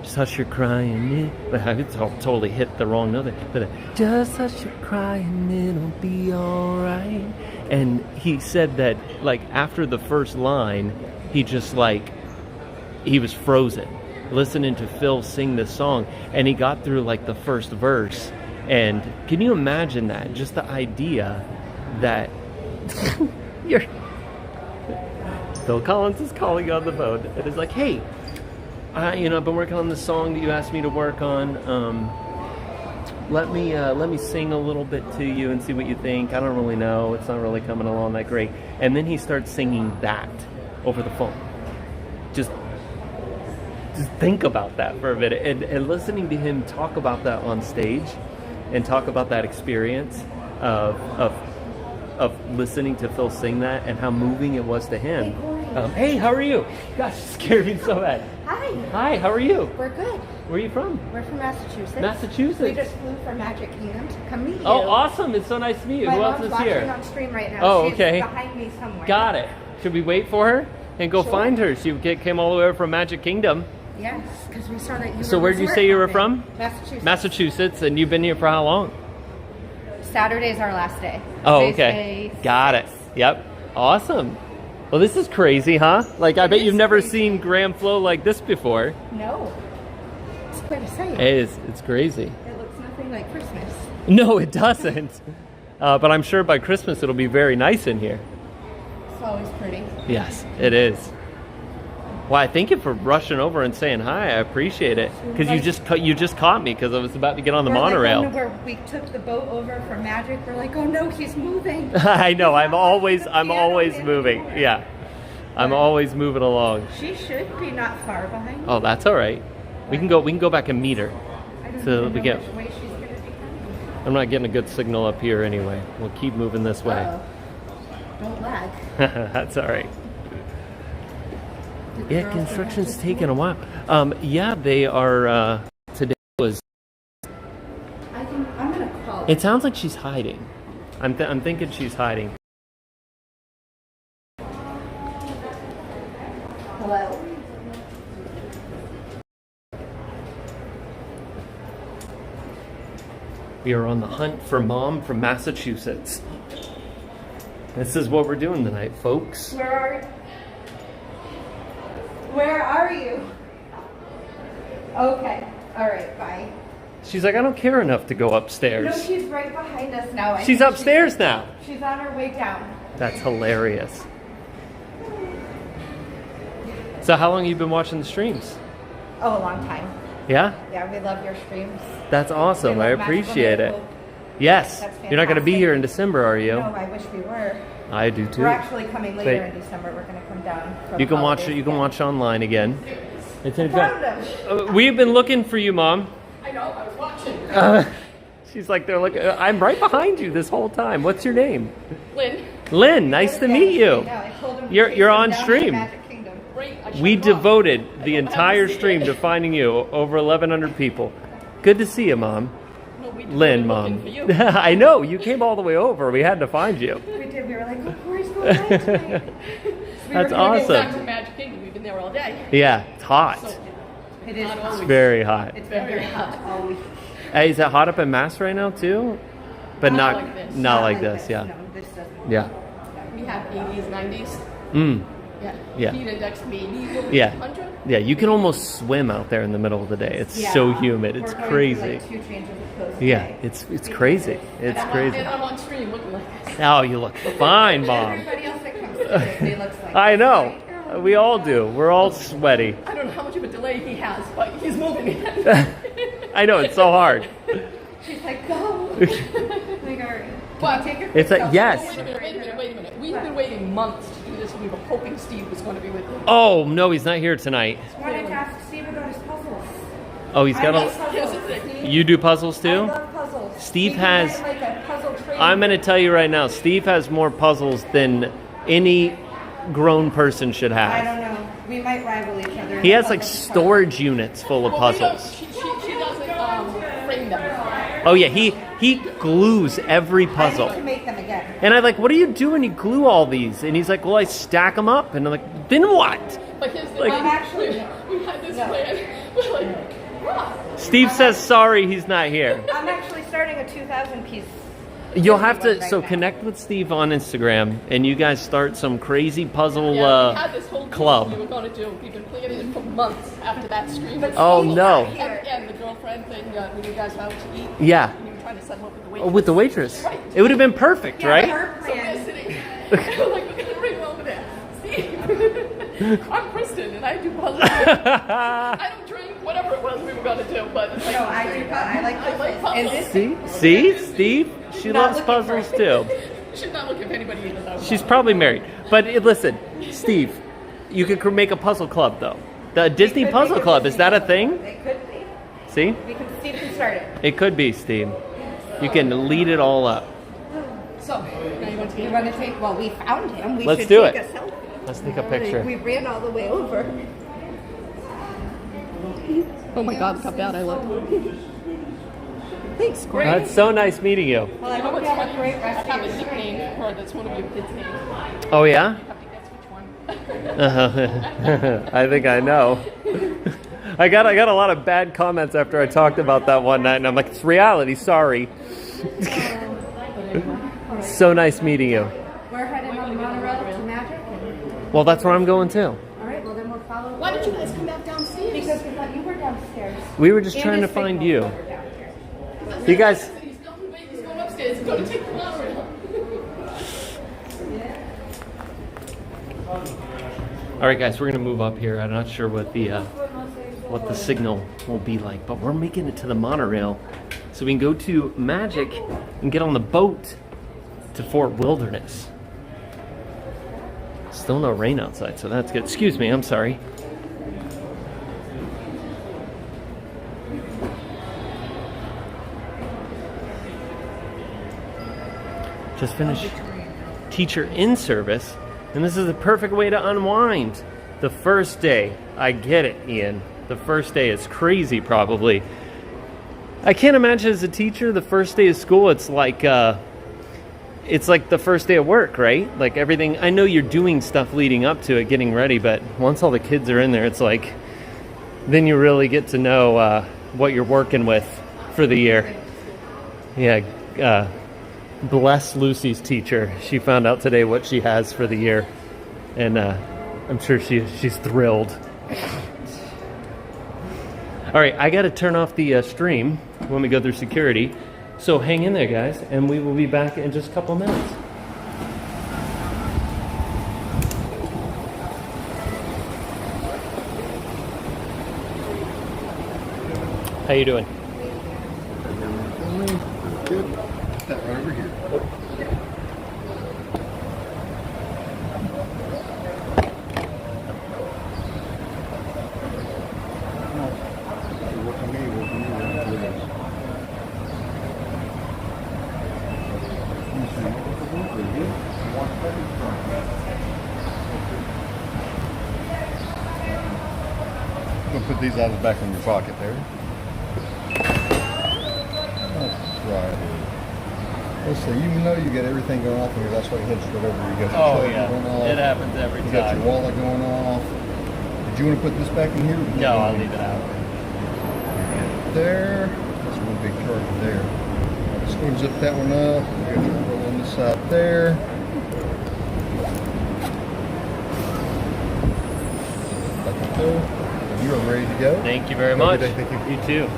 just hush your crying, but I totally hit the wrong note. But just hush your crying, it'll be alright. And he said that, like, after the first line, he was frozen, listening to Phil sing this song, and he got through like the first verse. And can you imagine that? Just the idea that Phil Collins is calling you on the phone and is like, hey, I've been working on this song that you asked me to work on. Let me sing a little bit to you and see what you think. I don't really know. It's not really coming along that great. And then he starts singing that over the phone. Just think about that for a minute. And listening to him talk about that on stage and talk about that experience of listening to Phil sing that and how moving it was to him. Hey, how are you? Gosh, it scared me so bad. Hi. Hi, how are you? We're good. Where are you from? We're from Massachusetts. Massachusetts. We just flew from Magic Kingdom to come meet you. Oh, awesome. It's so nice to meet you. My Who mom's else is watching here? on stream right now. Oh, She's okay. behind me somewhere. Got it. Should we wait for her and go Sure. find her? She came all the way from Magic Kingdom. Yes, because we saw that you So were where did you resort say you were hopping. from? Massachusetts. Massachusetts, and you've been here for how long? Saturday's our last day. Oh, Today's okay. day Got it. 6. Yep. Awesome. Well, this is crazy, huh? Like, I It bet is you've never crazy. seen Grand Flow like this before. No. It's quite a sight. It's crazy. It looks nothing like Christmas. No, it doesn't. But I'm sure by Christmas it'll be very nice in here. It's always pretty. Yes, it is. Well, thank you for rushing over and saying hi. I appreciate it. Because you just caught me because I was about to get on the monorail. Like, where we took the boat over for Magic, we're like, oh no, he's moving. I know. I'm always moving. Yeah, I'm always moving along. She should be not far behind. Oh, that's all right. We can go back and meet her. I don't So even we know get. which way she's gonna be coming. I'm not getting a good signal up here anyway. We'll keep moving this way. Uh-oh. Don't lag. That's all right. Yeah, construction's taking a while. Yeah, they are. Today was. I'm gonna call. It sounds like she's hiding. I'm thinking she's hiding. Hello. We are on the hunt for Mom from Massachusetts. This is what we're doing tonight, folks. Where are you? Okay. All right. Bye. She's like, I don't care enough to go No, upstairs. she's right behind us now. She's upstairs now. She's on her way down. That's hilarious. So how long have you been watching the streams? Oh, a long time. Yeah? Yeah, we love your streams. That's awesome. We I love appreciate it. Magical Yes. That's You're not going to be fantastic. here in December, are you? No, I wish we were. I do too. We're actually coming later Wait. in December. We're going to come down. For You the can watch holidays it. You can again. watch online again. It's in Found fact. him. We've been looking for you, Mom. I know, I was watching. She's like, they're looking. I'm right behind you this whole time. What's your name? Lynn, Lynn. Nice to meet you. Yeah, I told him to You're chase you're him on down to stream. Magic Kingdom. great. I shut We it off. devoted I the don't entire have to see stream it. to finding you. Over 1,100 people. Good to see you, Mom. No, we Lynn, devoted Mom. looking for you. I know. You came all the way over. We had to find you. We did. We were like, oh, Cory's going live tonight. We That's were We're going awesome. back to Magic Kingdom. We've been there all day. Yeah, it's hot. So, It is Not hot. always. Very hot. It's been very hot all week. Hey, is it hot up in Mass right now too? But Not not like this. not like this. Yeah. No, this doesn't. Yeah. we have 80s, 90s. Mm. Yeah. Yeah. Heat index maybe Yeah. 100. Yeah. You can almost swim out there in the middle of the day. It's Yeah. so humid. It's We're going crazy. through, like, 2 changes of clothes Yeah. today. It's crazy. It's crazy. And I'm on stream looking like this. Oh, you look fine, Mom. Everybody else that comes today looks like I this, know. right? We all do. We're all sweaty. I don't know how much of a delay he has, but he's moving. I know. It's so hard. She's like, go. like, all right. But Take your It's like, selfie. yes. Wait a minute. We've been waiting months to do this. We were hoping Steve was going to be with you. Oh no, he's not here tonight. Wanted to ask Steve about his puzzles. Oh, he's got I love a. Here's the puzzles. thing. You do puzzles I too? love puzzles. Steve We can has- get, like a puzzle training. I'm going to tell you right now, Steve has more puzzles than any grown person should I have. don't know. We might rival each other. He in has like puzzles. storage units full of Well, we don't- puzzles. She doesn't frame them. Oh yeah, he glues every I need puzzle. to make them again. And I'm like, what do you do when you glue all these? And he's like, well, I stack them up. And I'm like, then what? But here's the Like- thing. I'm actually- we had this No. plan. We're like, wow. Steve says sorry, he's not here. I'm actually starting a 2,000 piece. You'll have to, Right so now. connect with Steve on Instagram and you guys start some crazy puzzle Yeah, we had this whole deal club. we were going to do. We've been planning it for months after that stream. Oh Steve's no. not here. And the girlfriend thing, when you guys were out to eat. Yeah. And you were trying to set him up with the Oh, waitress. with the waitress. Right. It would have been perfect, Yeah, right? her So we're plan. sitting, we're like, we're gonna bring him over there. Steve, I'm Kristen and I do puzzles. I don't drink, whatever it was we were gonna do, but it's like, No, I do. I like I like puzzles. And puzzles. this See, Steve? She Not loves looking for puzzles it. too. Should not look if anybody even knows. She's probably married. But listen, Steve, you could make a puzzle club though. The Disney could Puzzle make a Club, is Disney that a puzzle thing? club. It could be. See? Steve can start it. It could be, Steve. You can lead it all up. So, now you want to You get want to take? Well, we found him. We Let's should do take it. a selfie. Let's take a picture. We ran all the way over. Oh my god, look how bad I look. Thanks, Cory. That's so nice meeting you. Well, I You know hope what's you have funny? a great I rest have of a your nickname trip. for her that's one of your kids' names. Oh yeah? You have to guess which one. I think I know. I got a lot of bad comments after I talked about that one night, and I'm like, it's reality. Sorry. So nice meeting you. We're heading on the monorail to Magic. And, Well, that's where I'm going too. all right. Well, then we'll follow. Why did you guys come back downstairs? Because we thought you were downstairs. We were just And trying to his find signal you. over downstairs. You guys. He's going upstairs. He's going to take the monorail. All right, guys, we're gonna move up here. I'm not sure what the signal will be like, but we're making it to the monorail so we can go to Magic and get on the boat to Fort Wilderness. Still no rain outside, so that's good. Excuse me, I'm sorry. Just finished teacher in service, and this is the perfect way to unwind. The first day, I get it, Ian. The first day is crazy, probably. I can't imagine as a teacher, the first day of school, it's like the first day of work, right? Like everything, I know you're doing stuff leading up to it, getting ready, but once all the kids are in there, it's like, then you really get to know what you're working with for the year. Yeah, bless Lucy's teacher. She found out today what she has for the year, and I'm sure she's thrilled. All right, I got to turn off the stream when we go through security, so hang in there, guys, and we will be back in just a couple of minutes. How you doing? Good. That right over here. Gonna put these items back in your pocket there. That's right. Let's see, you know you got everything going off in here. That's why you head straight over. You got your cell going off. It happens every You got your wallet going off. Did you want to put this back in here? No, I'll leave it out. There. That's one big charger there. Just going to zip that one up. We got your roll on this side there. You are ready to go. Thank you very Have a much. good day. Thank you. You too.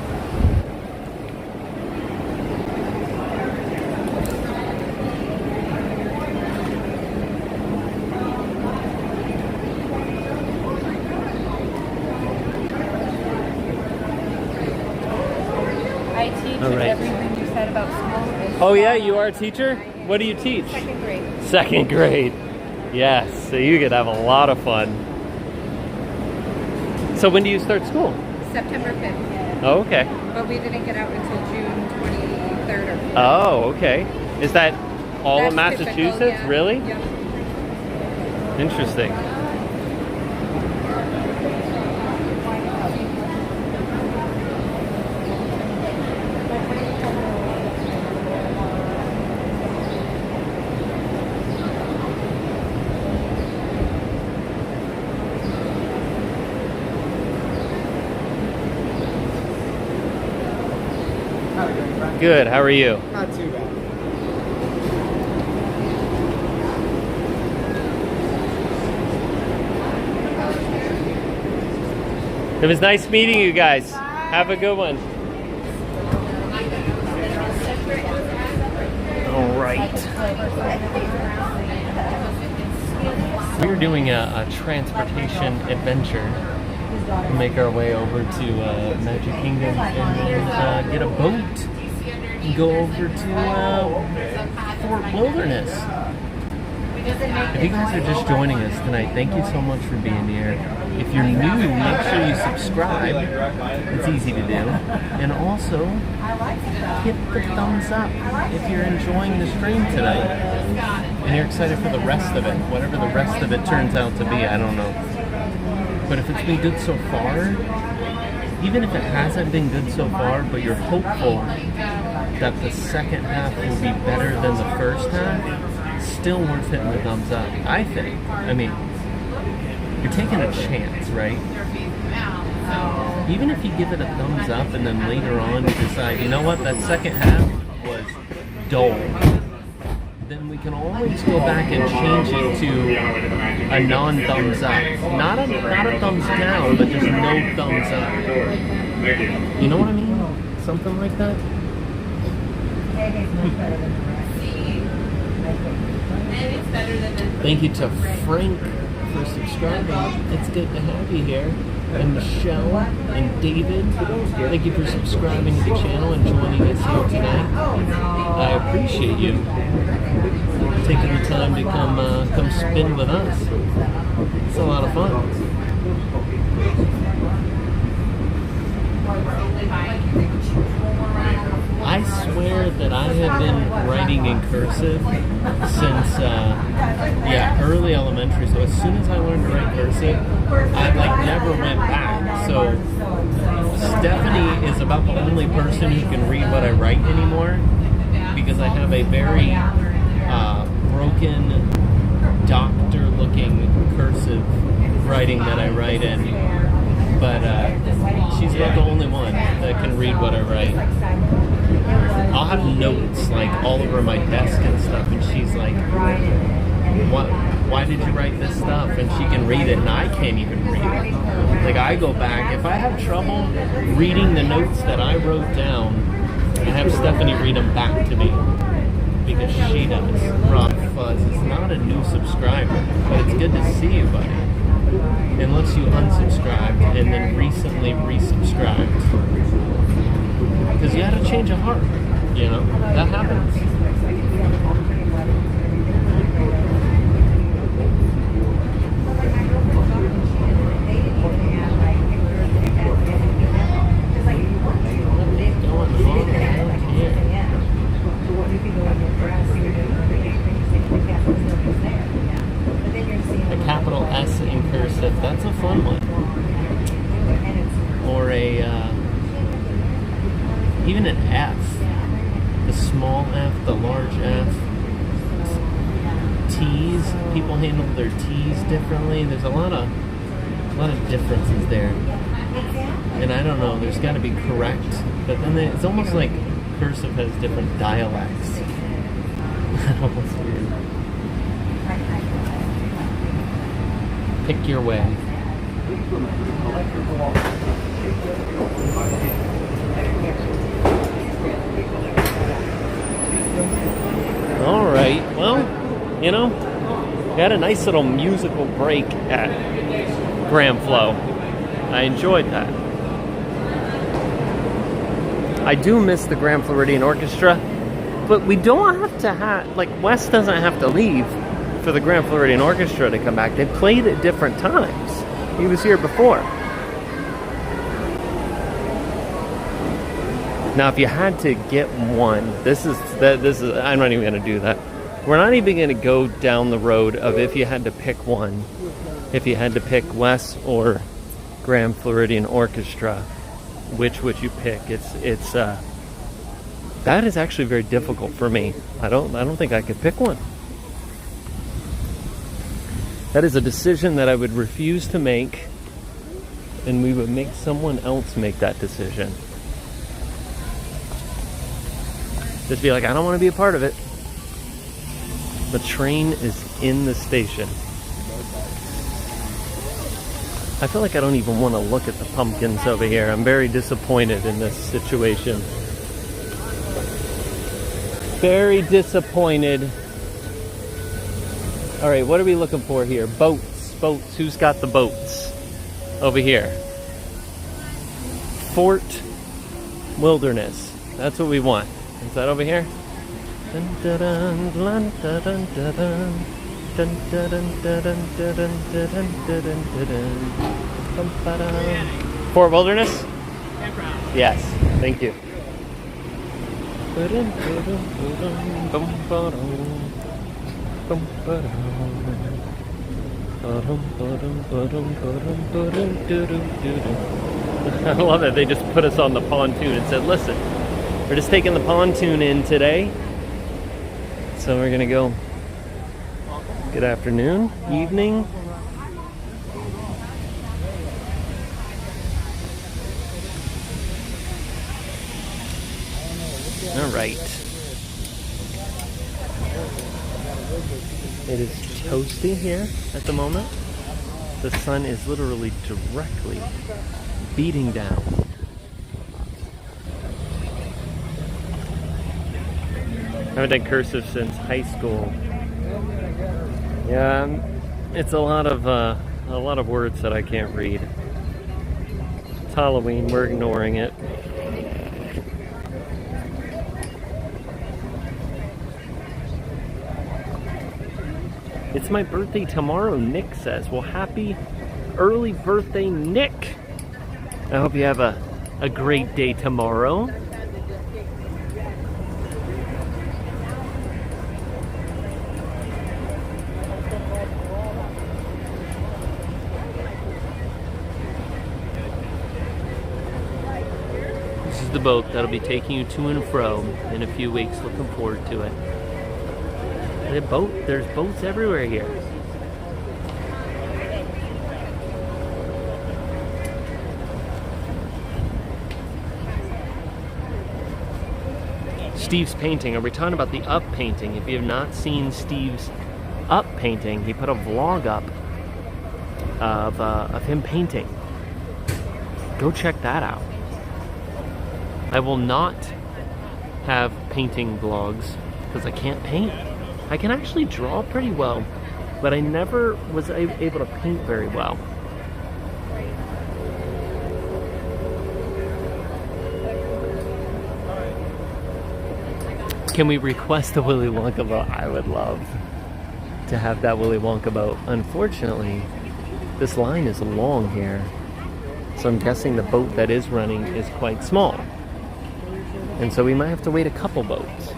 I teach All right. everything you said about school. Is Oh yeah, you are a teacher? What do you teach? second grade. Second grade. Yes, so you could have a lot of fun. So when do you start school? September 5th. Oh, okay. But we didn't get out until June 23rd or 4th. Oh, okay. Is that all of That's Massachusetts? typical, yeah. Really? Yep. Interesting. Good, how are you? Not too bad. It was nice meeting you guys. Have a good one. All right. We're doing a transportation adventure. We'll make our way over to Magic Kingdom and get a boat and go over to Fort Wilderness. If you guys are just joining us tonight, thank you so much for being here. If you're new, make sure you subscribe. It's easy to do. And also, hit the thumbs up if you're enjoying the stream tonight. And you're excited for the rest of it. Whatever the rest of it turns out to be, I don't know. But if it's been good so far, even if it hasn't been good so far, but you're hopeful that the second half will be better than the first half, still worth hitting the thumbs up, I think. I mean, you're taking a chance, right? Even if you give it a thumbs up and then later on you decide, you know what, that second half was dull, then we can always go back and change it to a non-thumbs up. Not a thumbs down, but just no thumbs up. You know what I mean? Something like that? Thank you to Frank for subscribing. It's good to have you here. And Michelle and David, thank you for subscribing to the channel and joining us here today. I appreciate you taking the time to come spin with us. It's a lot of fun. I swear that I have been writing in cursive since early elementary. So as soon as I learned to write cursive, I never went back. So Stephanie is about the only person who can read what I write anymore, because I have a very broken doctor-looking cursive writing that I write in. But she's not the only one that can read what I write. I'll have notes all over my desk and stuff, and she's like, why did you write this stuff? And she can read it, and I can't even read it. I go back, if I have trouble reading the notes that I wrote down, I have Stephanie read them back to me, because she does. Rob Fuzz is not a new subscriber, but it's good to see you, buddy. Unless you unsubscribed and then recently resubscribed. Because you had a change of heart, that happens. A capital S in cursive, that's a fun one. Or even an F. The small F, the large F. T's, people handle their T's differently. There's a lot of differences there. And I don't know, there's got to be correct. But then it's almost like cursive has different dialects. That's almost weird. Pick your way. All right, well, got a nice little musical break at Grand Flo. I enjoyed that. I do miss the Grand Floridian Orchestra, but we don't have to Wes doesn't have to leave for the Grand Floridian Orchestra to come back. They played at different times. He was here before. Now, if you had to get one, this is I'm not even going to do that. We're not even going to go down the road of if you had to pick one. If you had to pick Wes or Grand Floridian Orchestra, which would you pick? It's that is actually very difficult for me. I don't think I could pick one. That is a decision that I would refuse to make, and we would make someone else make that decision. Just be like, I don't want to be a part of it. The train is in the station. I feel like I don't even want to look at the pumpkins over here. I'm very disappointed in this situation. Very disappointed. All right, what are we looking for here? Boats. Who's got the boats? Over here. Fort Wilderness. That's what we want. Is that over here? Fort Wilderness? Yes, thank you. I love it. They just put us on the pontoon and said, listen, we're just taking the pontoon in today. So we're going to go. Good afternoon, evening. All right. It is toasty here at the moment. The sun is literally directly beating down. I haven't done cursive since high school. Yeah, It's a lot of words that I can't read. It's Halloween, we're ignoring it. It's my birthday tomorrow, Nick says. Well, happy early birthday, Nick. I hope you have a great day tomorrow. This is the boat that'll be taking you to and fro in a few weeks. Looking forward to it. There's boats everywhere here. Steve's painting. Are we talking about the Up painting? If you have not seen Steve's Up painting, he put a vlog up of him painting. Go check that out. I will not have painting vlogs because I can't paint. I can actually draw pretty well, but I never was able to paint very well. Can we request a Willy Wonka boat? I would love to have that Willy Wonka boat. Unfortunately, this line is long here, so I'm guessing the boat that is running is quite small. And so we might have to wait a couple boats.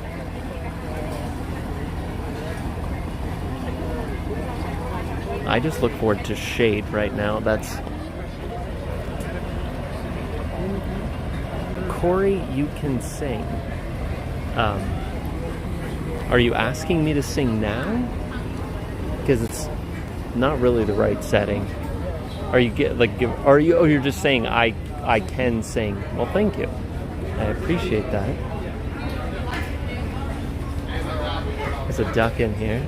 I just look forward to shade right now. That's Cory, you can sing. Are you asking me to sing now? Because it's not really the right setting. Are you oh, you're just saying I can sing. Well, thank you. I appreciate that. There's a duck in here.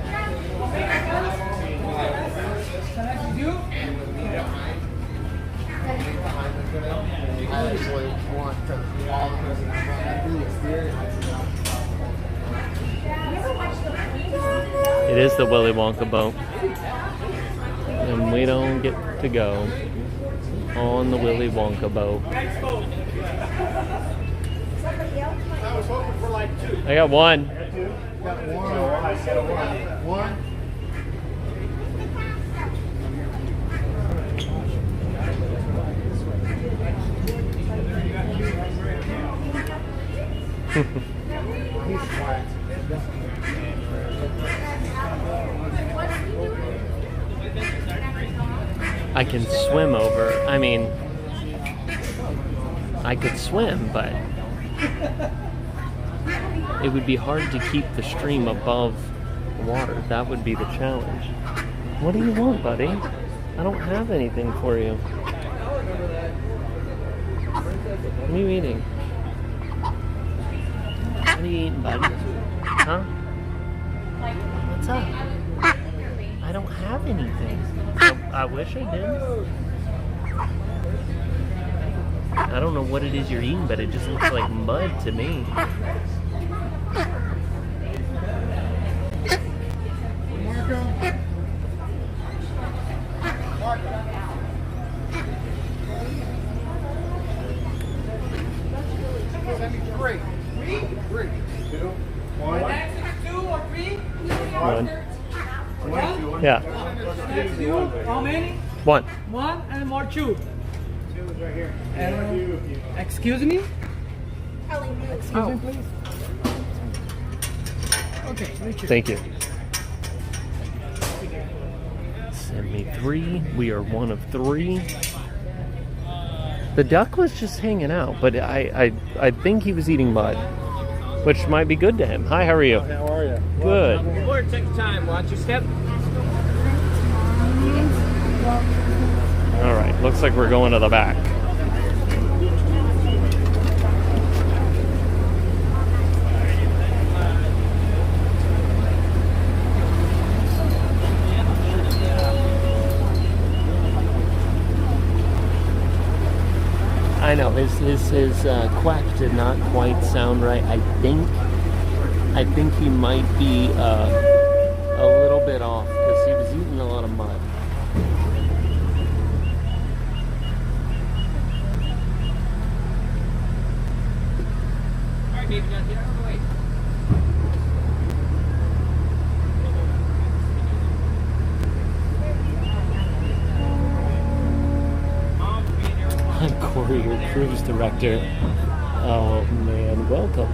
It is the Willy Wonka boat, and we don't get to go on the Willy Wonka boat. I got one. One. I can swim over. I mean, I could swim, but it would be hard to keep the stream above the water. That would be the challenge. What do you want, buddy? I don't have anything for you. What are you eating? What are you eating, buddy? Huh? What's up? I don't have anything. I wish I did. I don't know what it is you're eating, but it just looks like mud to me. One. Yeah. How many? One. One and more two. Two is right here. Excuse me? Excuse me, please. Okay, thank you. Send me 3. We are one of 3. The duck was just hanging out, but I think he was eating mud, which might be good to him. Hi, how are you? How are you? Good. Lord, take time. Watch your step. All right, looks like we're going to the back. I know his quack did not quite sound right. I think he might be a little bit off because he was eating a lot of mud. Alright, baby, now get out of the way. I'm Cory, your cruise director. Oh man, welcome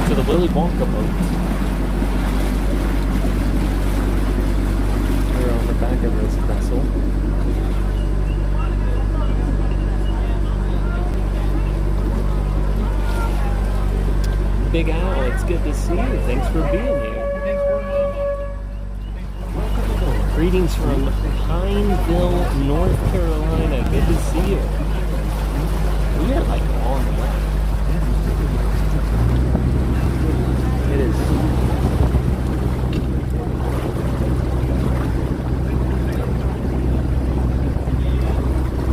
to the Willy Wonka boat. We're on the back of this vessel. Big Al, it's good to see you. Thanks for being here. Greetings from Pineville, North Carolina. Good to see you. We are like on the way. It is.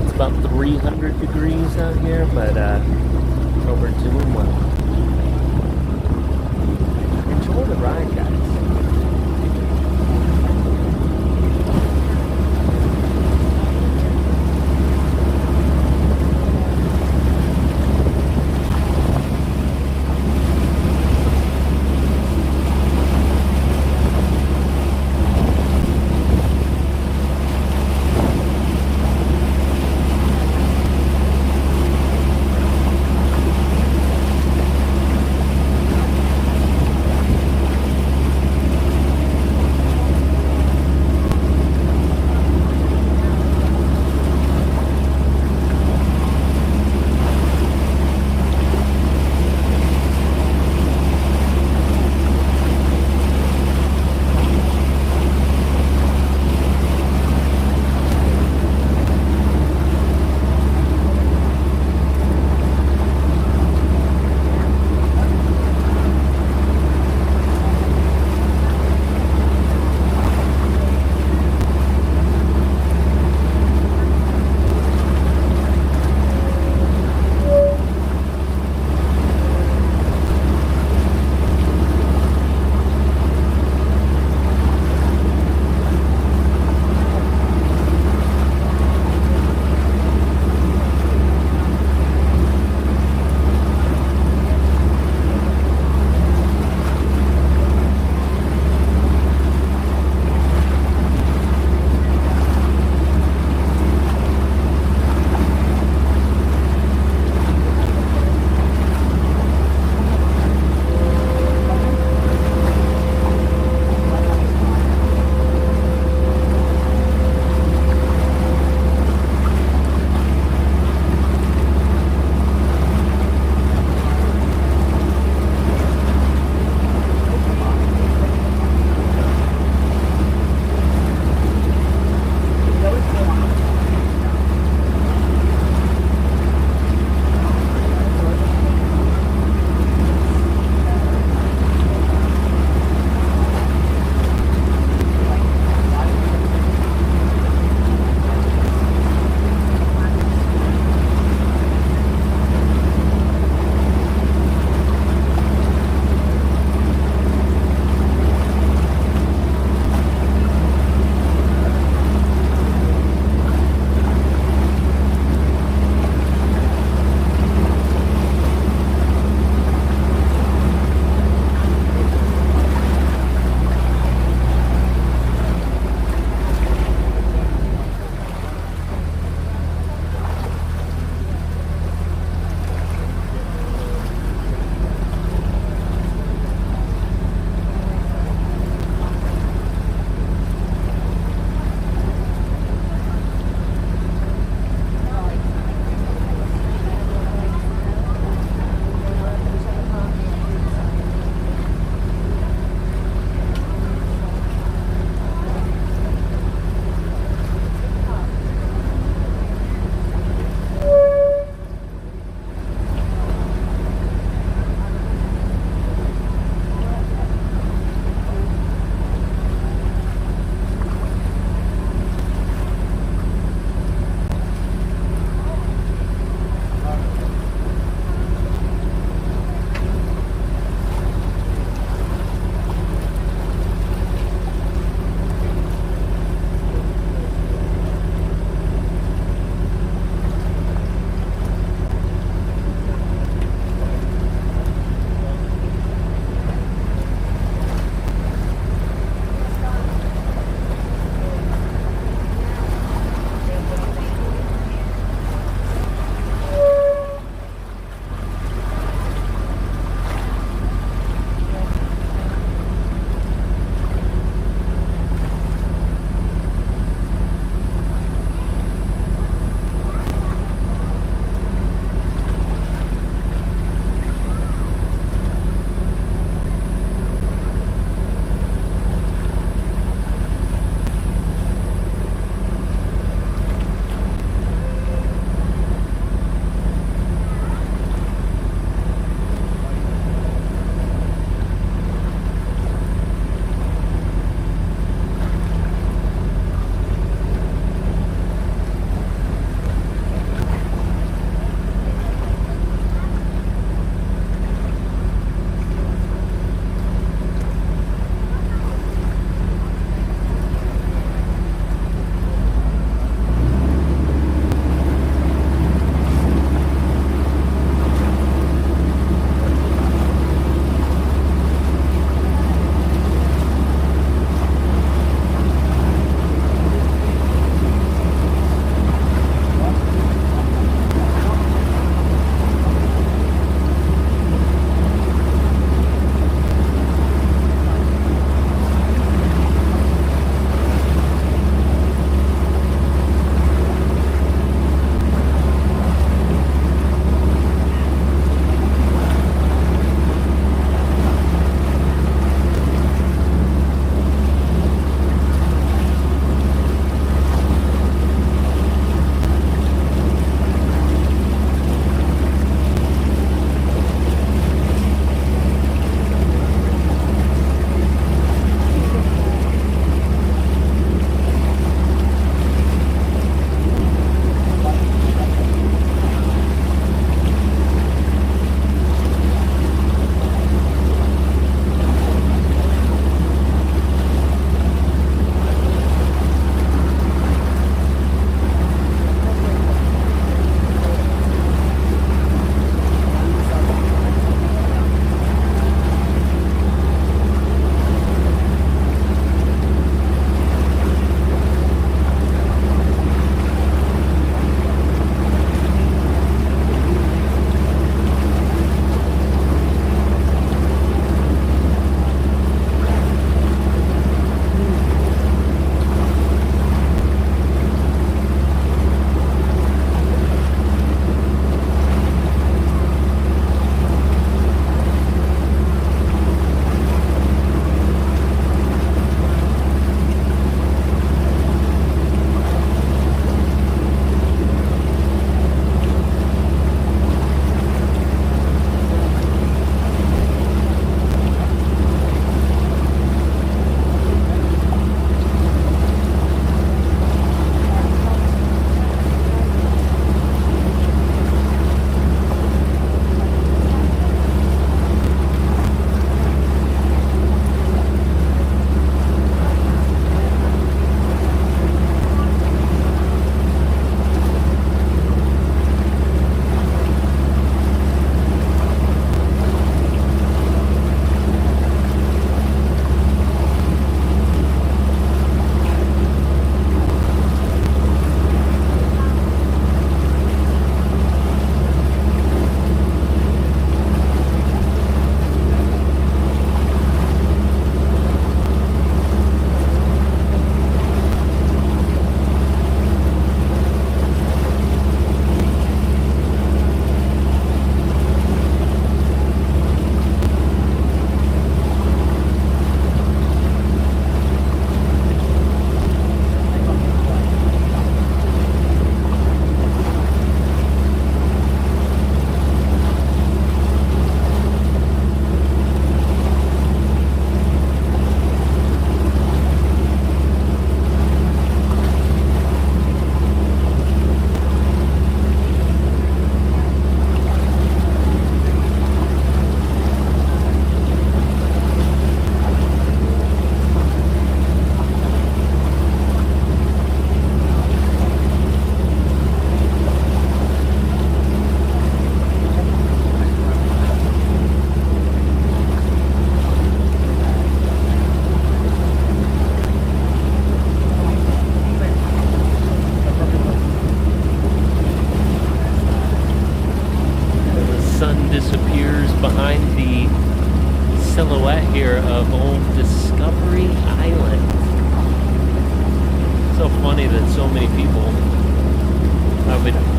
It's about 300 degrees out here, but we're doing well. Enjoy the ride, guys.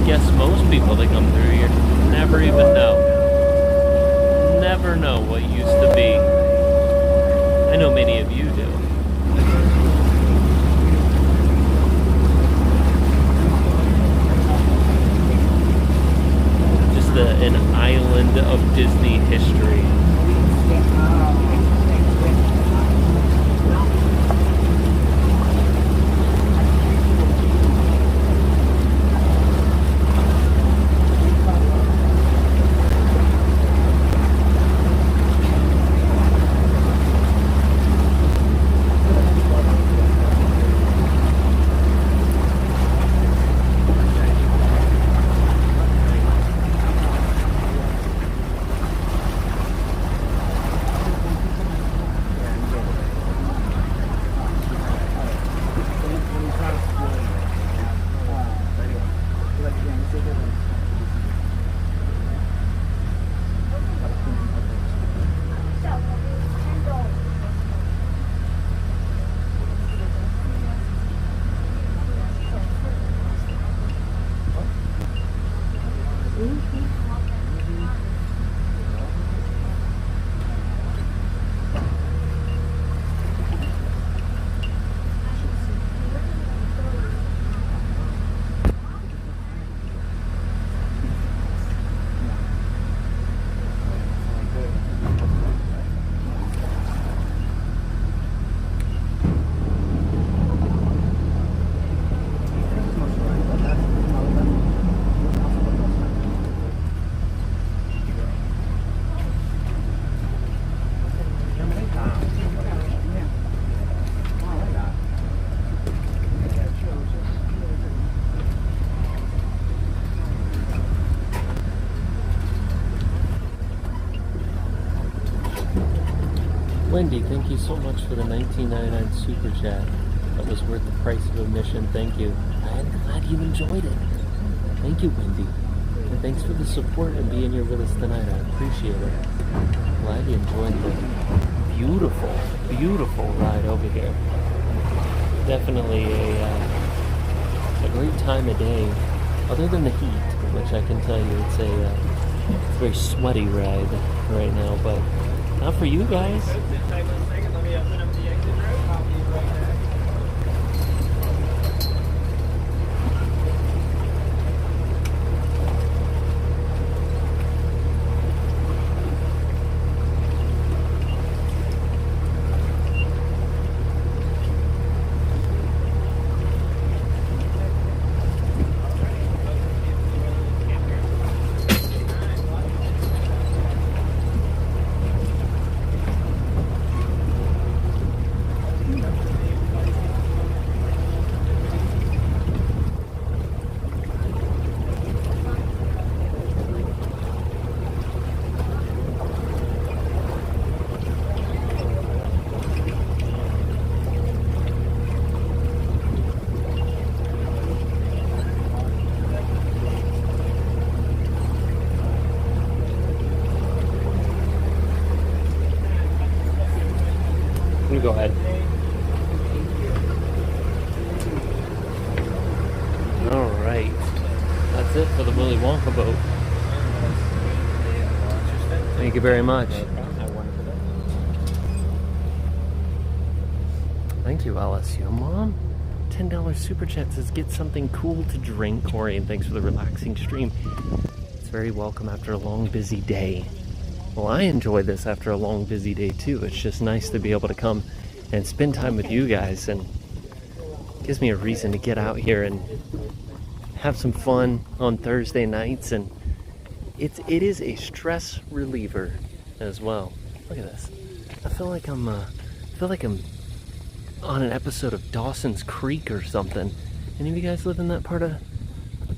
guess most people that come through here never even know. Never know what used to be. I know many of you do. Just an island of Disney history. Wendy, thank you so much for the $19.99 super chat. That was worth the price of admission. Thank you. I'm glad you enjoyed it. Thank you, Wendy. And thanks for the support and being here with us tonight. I appreciate it. Glad you enjoyed the beautiful, beautiful ride over here. Definitely a great time of day. Other than the heat, which I can tell you it's a very sweaty ride right now, but not for you guys. Go ahead. All right. That's it for the Willy Wonka boat. Thank you very much. Thank you, LSU. Mom, $10 super chat says get something cool to drink. Cory, and thanks for the relaxing stream. It's very welcome after a long, busy day. Well, I enjoy this after a long, busy day, too. It's just nice to be able to come and spend time with you guys, and gives me a reason to get out here and have some fun on Thursday nights, and it is a stress reliever as well. Look at this. I feel like I'm on an episode of Dawson's Creek or something. Any of you guys live in that part of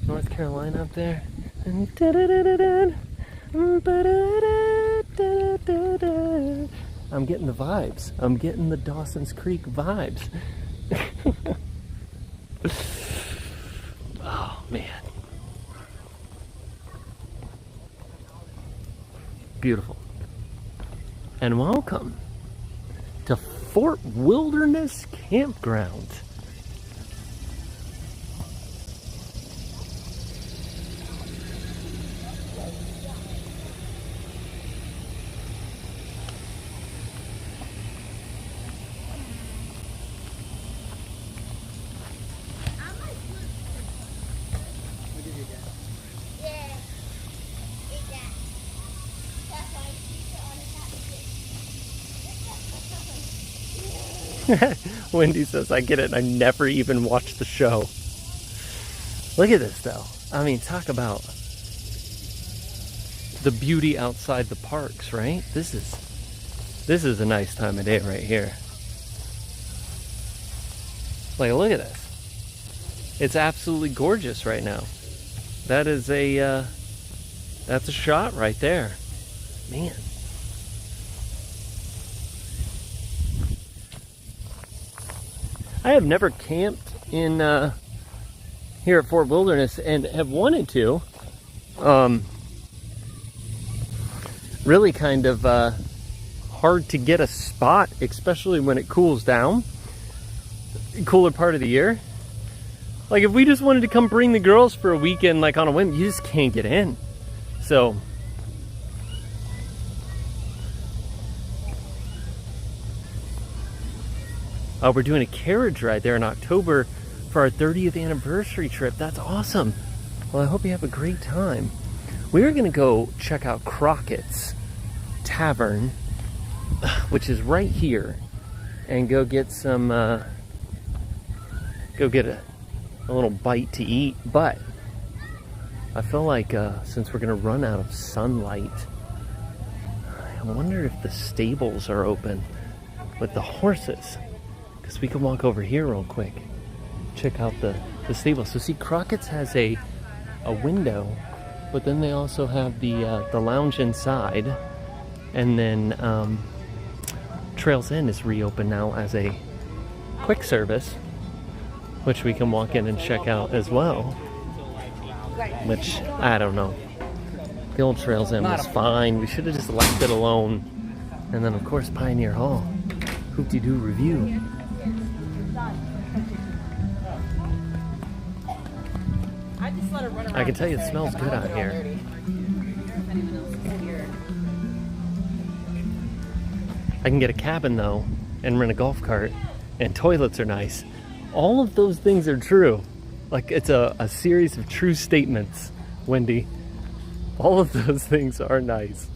North Carolina up there? I'm getting the vibes. I'm getting the Dawson's Creek vibes. Oh, man. Beautiful. And welcome to Fort Wilderness Campground. Wendy says, I get it. I never even watched the show. Look at this, though. I mean, talk about the beauty outside the parks, right? This is a nice time of day right here. Like, look at this. It's absolutely gorgeous right now. That is that's a shot right there. Man. I have never camped in here at Fort Wilderness and have wanted to. Really kind of hard to get a spot, especially when it cools down. Cooler part of the year. Like if we just wanted to come bring the girls for a weekend, like on a whim, you just can't get in. So we're doing a carriage ride there in October for our 30th anniversary trip. That's awesome. Well, I hope you have a great time. We are going to go check out Crockett's Tavern, which is right here, and go get some, go get a little bite to eat. But I feel like since we're going to run out of sunlight, I wonder if the stables are open with the horses. Because we can walk over here real quick, check out the stable. So see, Crockett's has a window, but then they also have the lounge inside, and then Trails End is reopened now as a quick service, which we can walk in and check out as well. Which I don't know. The old Trails End was fine. We should have just left it alone. And then of course Pioneer Hall, Hoop-de-doo review. I can tell you it smells good out here. I can get a cabin though, and rent a golf cart, and toilets are nice. All of those things are true. Like it's a series of true statements, Wendy. All of those things are nice.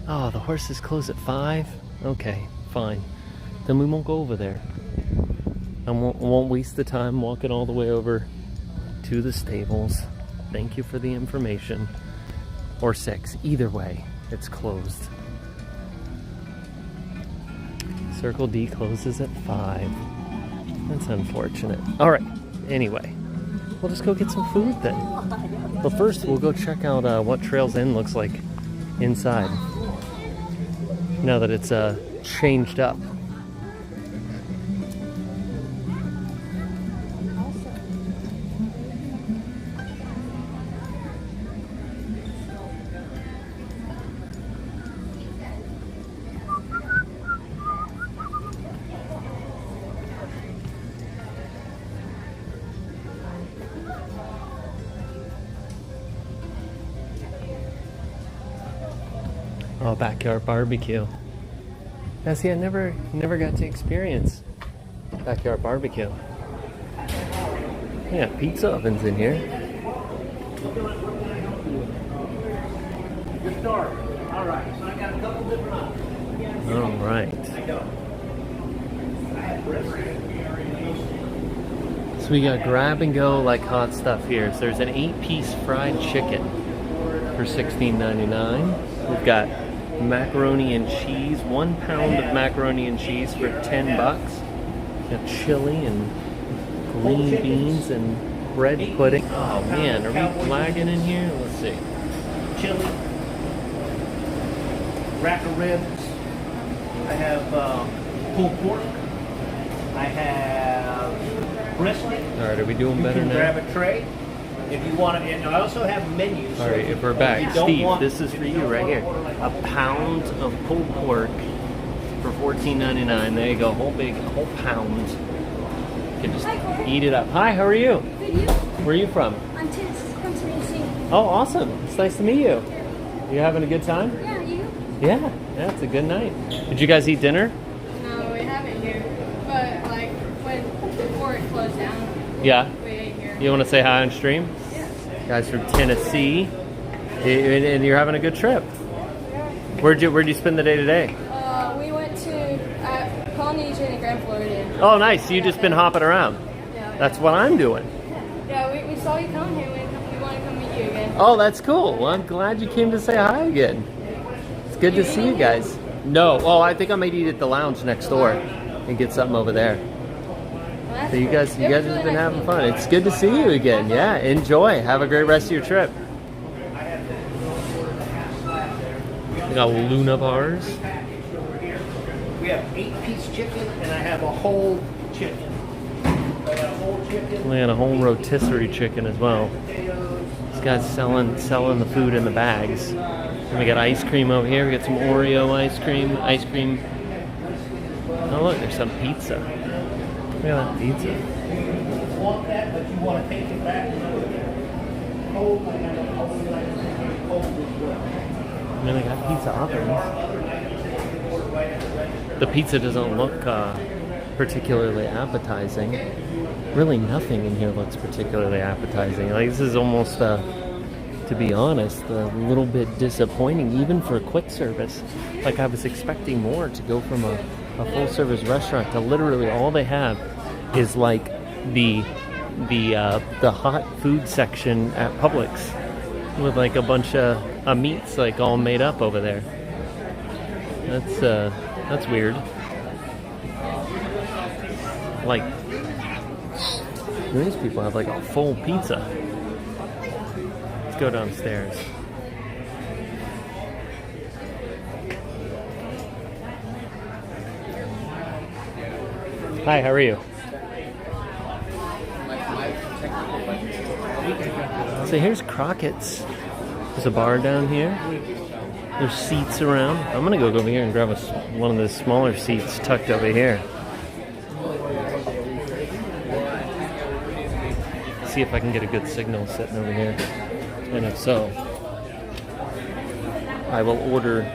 Oh, the horses close at 5? Okay, fine. Then we won't go over there. I won't waste the time walking all the way over to the stables. Thank you for the information. Or 6. Either way, it's closed. Circle D closes at 5. That's unfortunate. Alright, anyway. We'll just go get some food then. But first, we'll go check out what Trails End looks like inside. Now that it's changed up. Oh, backyard barbecue. Now see, I never got to experience backyard barbecue. Yeah, pizza ovens in here. Good start. All right, so I got a couple different options. All right. So we got grab and go like hot stuff here. So there's an 8-piece fried chicken for $16.99. We've got macaroni and cheese, 1 pound of macaroni and cheese for $10. Got chili and green beans and bread pudding. Oh man, are we lagging in here? Let's see. Chili, rack of ribs. I have pulled pork. I have brisket. All right, are we doing better You can now? grab a tray if you want to. And I also have menus. All right, if we're back, Steve, this is for you right here. A pound of pulled pork for $14.99. There you go, whole pound. You can just eat it up. Hi, how are you? Good, you? Where are you from? I'm from Tennessee. Oh, awesome. It's nice to meet you. You having a good time? Yeah, you? Yeah, it's a good night. Did you guys eat dinner? No, we haven't here. But like before it closed down, Yeah. we ate here. You want to say hi on stream? Yes. Guys from Tennessee. And you're having a good trip. Where'd you spend the day today? We went to Polynesian and Grand Oh, nice. You just been hopping around. Yeah. That's what I'm doing. Yeah, we saw you come here. We want to come meet you again. Oh, that's cool. Well, I'm glad you came to say hi again. It's good to see you guys. No. Oh, I think I might eat at the lounge next door and get something over there. Well, So you guys have been having fun. It's good to see you again. Yeah, enjoy. Have a great rest of your trip. We got Luna bars. We have 8-piece chicken, and I have a whole chicken. I got a whole chicken. We got a whole rotisserie chicken as well. This guy's selling the food in the bags. And we got ice cream over here. We got some Oreo ice cream. Oh look, there's some pizza. Look at that pizza. You want that, but you want to take it back cold. I mean, they got pizza ovens. The pizza doesn't look particularly appetizing. Really nothing in here looks particularly appetizing. Like, this is almost, to be honest, a little bit disappointing, even for quick service. Like, I was expecting more to go from a full service restaurant to literally all they have is like the hot food section at Publix with like a bunch of meats like all made up over there. That's weird. Like, these people have like a full pizza. Let's go downstairs. Hi, how are you? So here's Crockett's. There's a bar down here. There's seats around. I'm gonna go over here and grab one of the smaller seats tucked over here. See if I can get a good signal sitting over here. And if so, I will order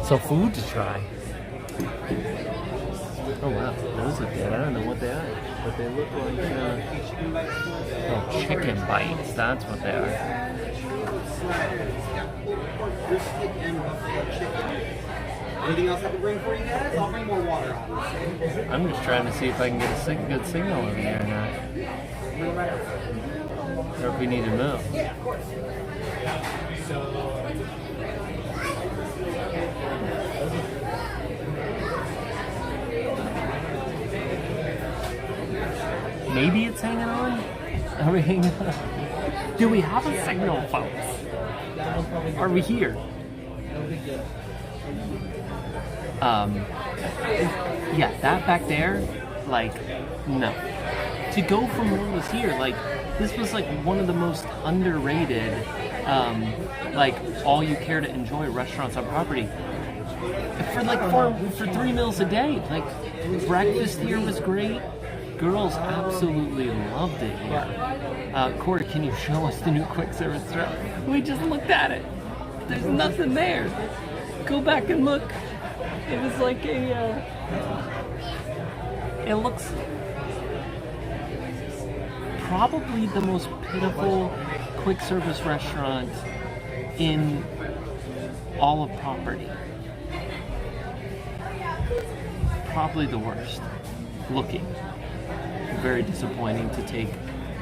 some food to try. Oh wow, those are good. I don't know what they are, but they look like chicken bites. That's what they are. Anything else I can bring for you guys? I'll bring more water. I'm just trying to see if I can get a good signal over here or not. Or if we need to move. Yeah, of course. Maybe it's hanging on? Are we hanging on? Do we have a signal, folks? Are we here? Yeah, that back there, like, no. To go from what was here, like, this was like one of the most underrated, like, all you care to enjoy restaurants on property. For 3 meals a day. Like, breakfast here was great. Girls absolutely loved it here. Cory, can you show us the new quick service restaurant? We just looked at it. There's nothing there. Go back and look. It was like it looks probably the most pitiful quick service restaurant in all of property. Probably the worst looking. Very disappointing to take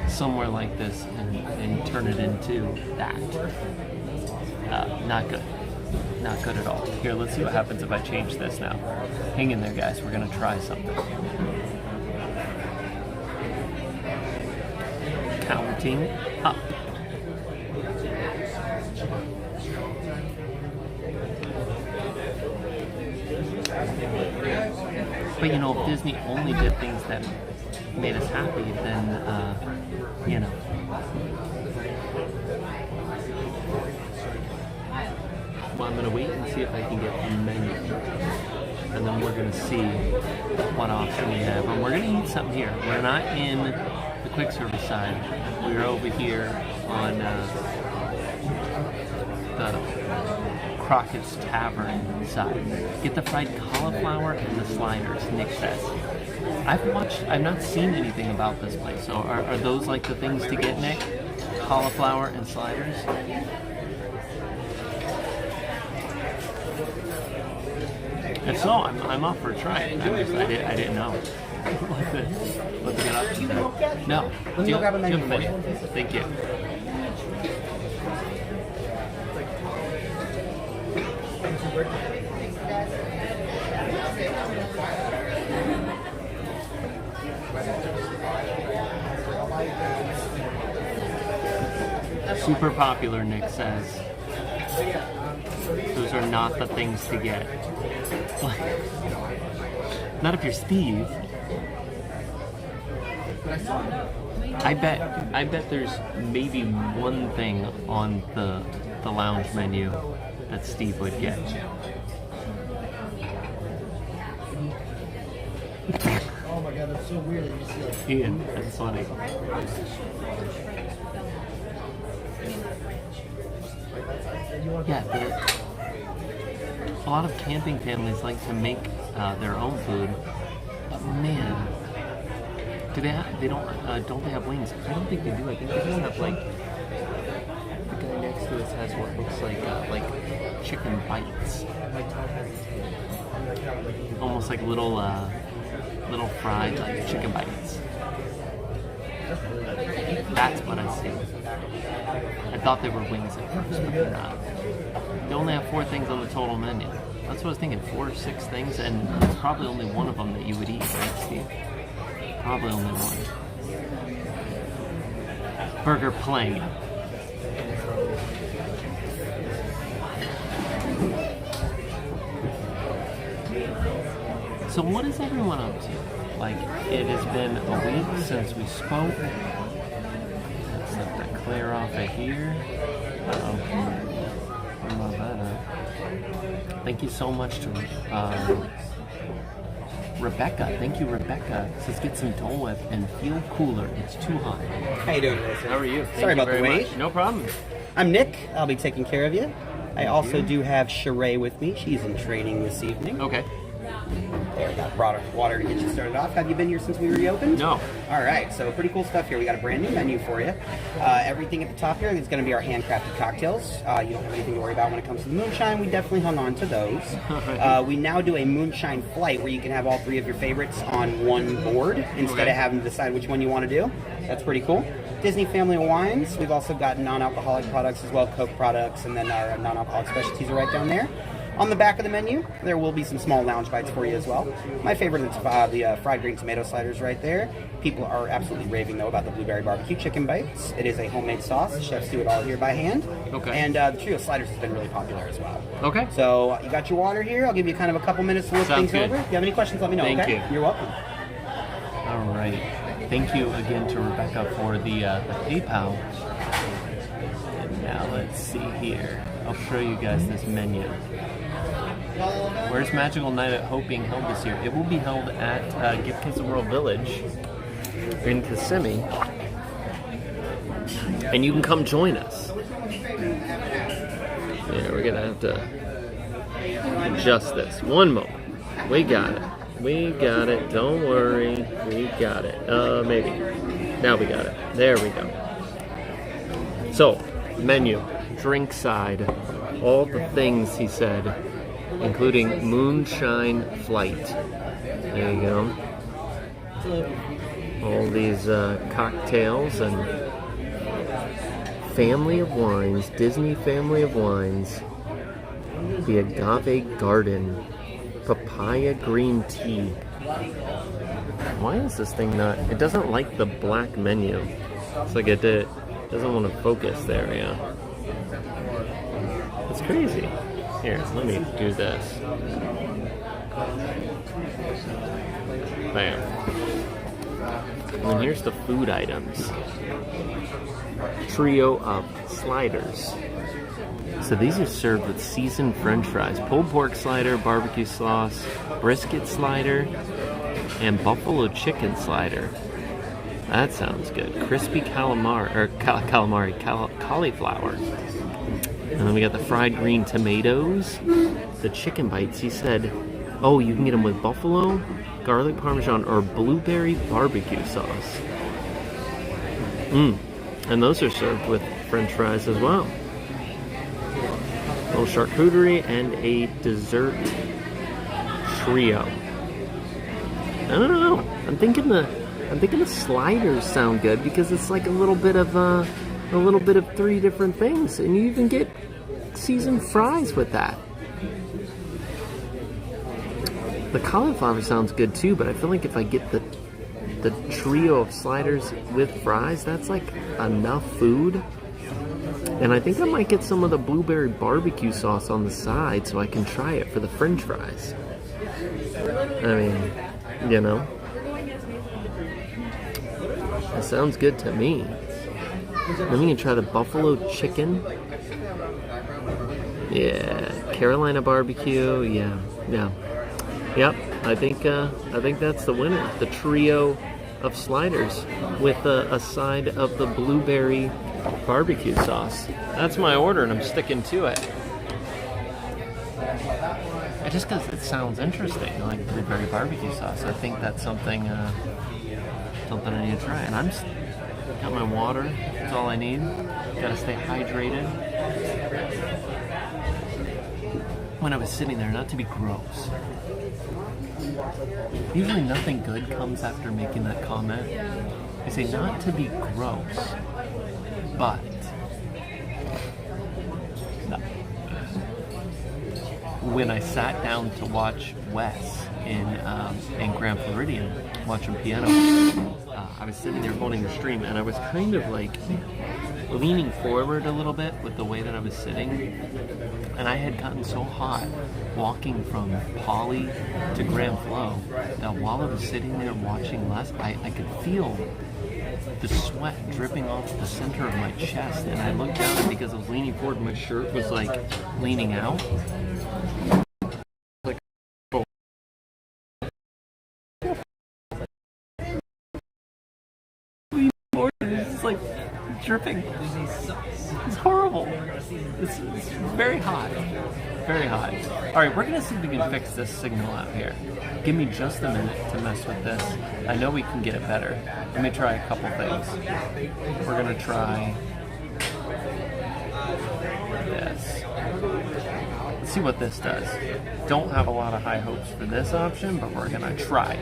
somewhere like this and turn it into that. Not good. Not good at all. Here, let's see what happens if I change this now. Hang in there, guys. We're going to try something. Counting up. But you know, if Disney only did things that made us happy, then, you know. Well, I'm going to wait and see if I can get the menu. And then we're going to see what option we have. And we're going to eat something here. We're not in the quick service side. We're over here on the Crockett's Tavern side. Get the fried cauliflower and the sliders, Nick says. I've not seen anything about this place. So are those like the things to get, Nick? Cauliflower and sliders? If so, I'm up for trying. I didn't know. Let's get up to that. No. Let me go grab a menu for you. Thank you. Super popular, Nick says. Those are not the things to get. Not if you're Steve. I bet there's maybe one thing on the lounge menu that Steve would get. Oh my god, that's so weird that you see like Ian, that's funny. Yeah, a lot of camping families like to make their own food. But man, don't they have wings? I don't think they do. I think they just have like the guy next to us has what looks like chicken bites, almost like little fried like chicken bites. That's what I see. I thought they were wings at first, but they're not. They only have 4 things on the total menu. That's what I was thinking, 4 or 6 things, and there's probably only one of them that you would eat, right, Steve? Probably only one. Burger plain. So what is everyone up to? Like, it has been a week since we spoke. Let's let that clear off of here. Love that up. Thank you so much to Rebecca. Thank you, Rebecca. Says get some Dole Whip and feel cooler. It's too hot. How you doing today, sir? How are you? Sorry about the wait. Much. No problem. I'm Nick. I'll be taking care of you. I also do have Sheree with me. She's in training this evening. Okay. There, we got brought water to get you started off. Have you been here since we reopened? No. All right, so pretty cool stuff here. We got a brand new menu for you. Everything at the top here is going to be our handcrafted cocktails. You don't have anything to worry about when it comes to the moonshine. We definitely hung on to those. We now do a moonshine flight where you can have all 3 of your favorites on one board instead of having to decide which one you want to do. That's pretty cool. Disney family of wines. We've also got non-alcoholic products as well, Coke products, and then our non-alcoholic specialties are right down there. On the back of the menu, there will be some small lounge bites for you as well. My favorite is the fried green tomato sliders right there. People are absolutely raving, though, about the blueberry barbecue chicken bites. It is a homemade sauce. Chefs do it all here by hand. Okay. And the trio sliders has been really popular as well. Okay. So you got your water here. I'll give you kind of a couple minutes to look Sounds things good. over. If you have any questions, let me know, Thank okay? you. You're welcome. All right. Thank you again to Rebecca for the PayPal. And now let's see here. I'll show you guys this menu. Where's Magical Night at Hope being held this year? It will be held at Gift Kids World Village in Kissimmee. And you can come join us. Yeah, we're going to have to adjust this. One moment. We got it. We got it. Don't worry. We got it. Maybe. Now we got it. There we go. So, menu. Drink side. All the things he said, including Moonshine Flight. There you go. All these cocktails and family of wines, Disney family of wines, the Agave Garden, papaya green tea. Why is this thing not, it doesn't like the black menu. It's like it doesn't want to focus there, yeah. It's crazy. Here, let me do this. Bam. And then here's the food items. Trio of sliders. So these are served with seasoned french fries, pulled pork slider, barbecue sauce, brisket slider, and buffalo chicken slider. That sounds good. Crispy cauliflower. And then we got the fried green tomatoes, the chicken bites. He said, oh, you can get them with buffalo, garlic parmesan, or blueberry barbecue sauce. And those are served with french fries as well. A little charcuterie and a dessert trio. I don't know. I'm thinking the sliders sound good because it's like a little bit of 3 different things, and you even get seasoned fries with that. The cauliflower sounds good too, but I feel like if I get the trio of sliders with fries, that's like enough food. And I think I might get some of the blueberry barbecue sauce on the side so I can try it for the french fries. I mean, you know, it sounds good to me. Then we can try the buffalo chicken. Yeah, Carolina barbecue. Yeah. Yep. I think that's the winner. The trio of sliders with a side of the blueberry barbecue sauce. That's my order, and I'm sticking to it. Just because it sounds interesting, like blueberry barbecue sauce. I think that's something I need to try. And got my water. That's all I need. Gotta stay hydrated. When I was sitting there, not to be gross. Usually nothing good comes after making that comment. I say not to be gross, but no. When I sat down to watch Wes in Grand Floridian watching piano, I was sitting there holding the stream, and I was kind of like leaning forward a little bit with the way that I was sitting, and I had gotten so hot walking from Poly to Grand Flow that while I was sitting there watching Les, I could feel the sweat dripping off the center of my chest, and I looked down, and because I was leaning forward, my shirt was like leaning out. Like, oh. It's like dripping. It's horrible. It's very hot. Very hot. Alright, we're going to see if we can fix this signal out here. Give me just a minute to mess with this. I know we can get it better. Let me try a couple things. We're going to try this. Let's see what this does. Don't have a lot of high hopes for this option, but we're going to try.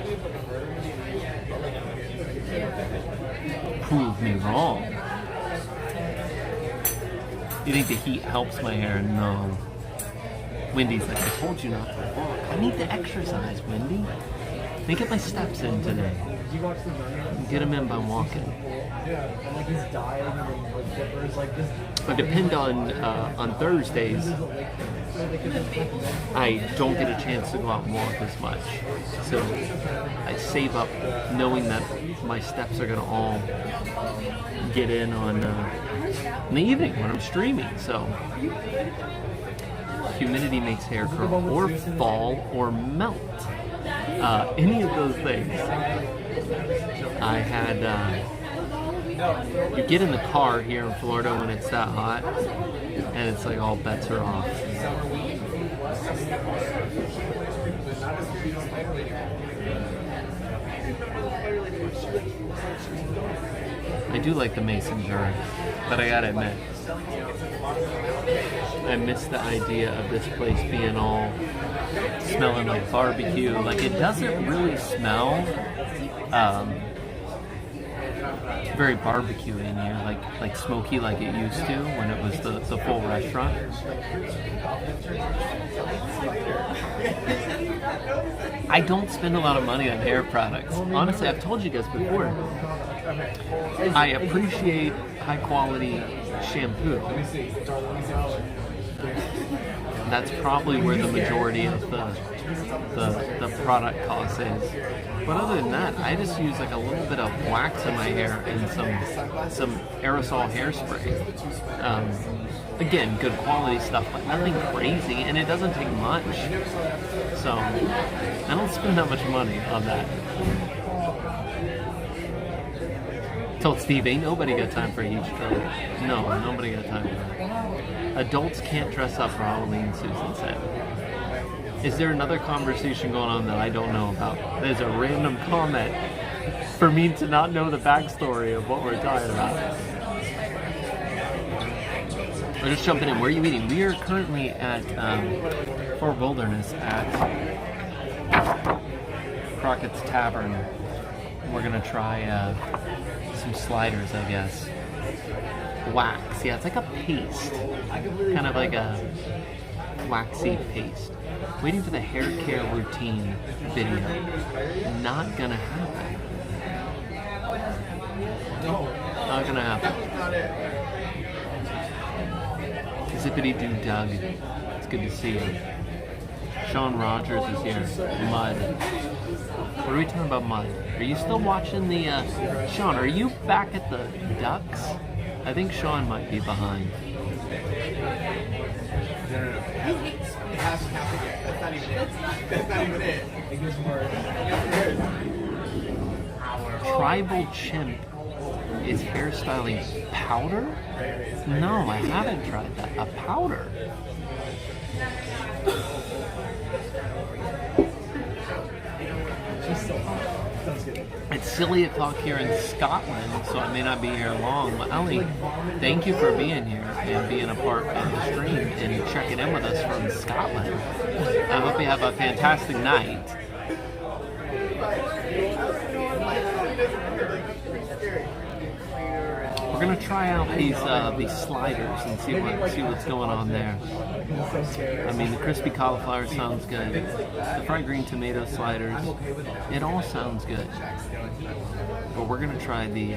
Prove me wrong. You think the heat helps my hair? No. Wendy's like, I told you not to walk. I need to exercise, Wendy. Let me get my steps in today. Get them in by walking. I depend on Thursdays. I don't get a chance to go out and walk as much. So I save up knowing that my steps are going to all get in on in the evening when I'm streaming. So humidity makes hair curl or fall or melt. Any of those things. I had you get in the car here in Florida when it's that hot, and it's like all bets are off. I do like the mason jar, but I gotta admit, I miss the idea of this place being all smelling like barbecue. Like, it doesn't really smell very barbecue in here, like smoky like it used to when it was the full restaurant. I don't spend a lot of money on hair products. Honestly, I've told you guys before, I appreciate high quality shampoo. That's probably where the majority of the product cost is. But other than that, I just use like a little bit of wax in my hair and some aerosol hairspray. Again, good quality stuff, but nothing crazy, and it doesn't take much. So I don't spend that much money on that. Told Steve, ain't nobody got time for a huge coat. No, nobody got time for that. Adults can't dress up for Halloween, Susan said. Is there another conversation going on that I don't know about? There's a random comment for me to not know the backstory of what we're talking about. We're just jumping in. Where are you eating? We are currently at Fort Wilderness at Crockett's Tavern. We're gonna try some sliders, I guess. Wax, yeah, it's like a paste. Kind of like a waxy paste. Waiting for the hair care routine video. Not gonna happen. Not gonna happen. Zippity doo Doug. It's good to see you. Sean Rogers is here. Mud. What are we talking about, Mud? Are you still watching the, Sean, are you back at the Ducks? I think Sean might be behind. Tribal Chimp is hairstyling powder? No, I haven't tried that. A powder? It's silly o'clock here in Scotland, so I may not be here long. But Ali, thank you for being here and being a part of the stream and checking in with us from Scotland. I hope you have a fantastic night. We're gonna try out these sliders and see what's going on there. I mean, the crispy cauliflower sounds good. The fried green tomato sliders, it all sounds good. But we're gonna try the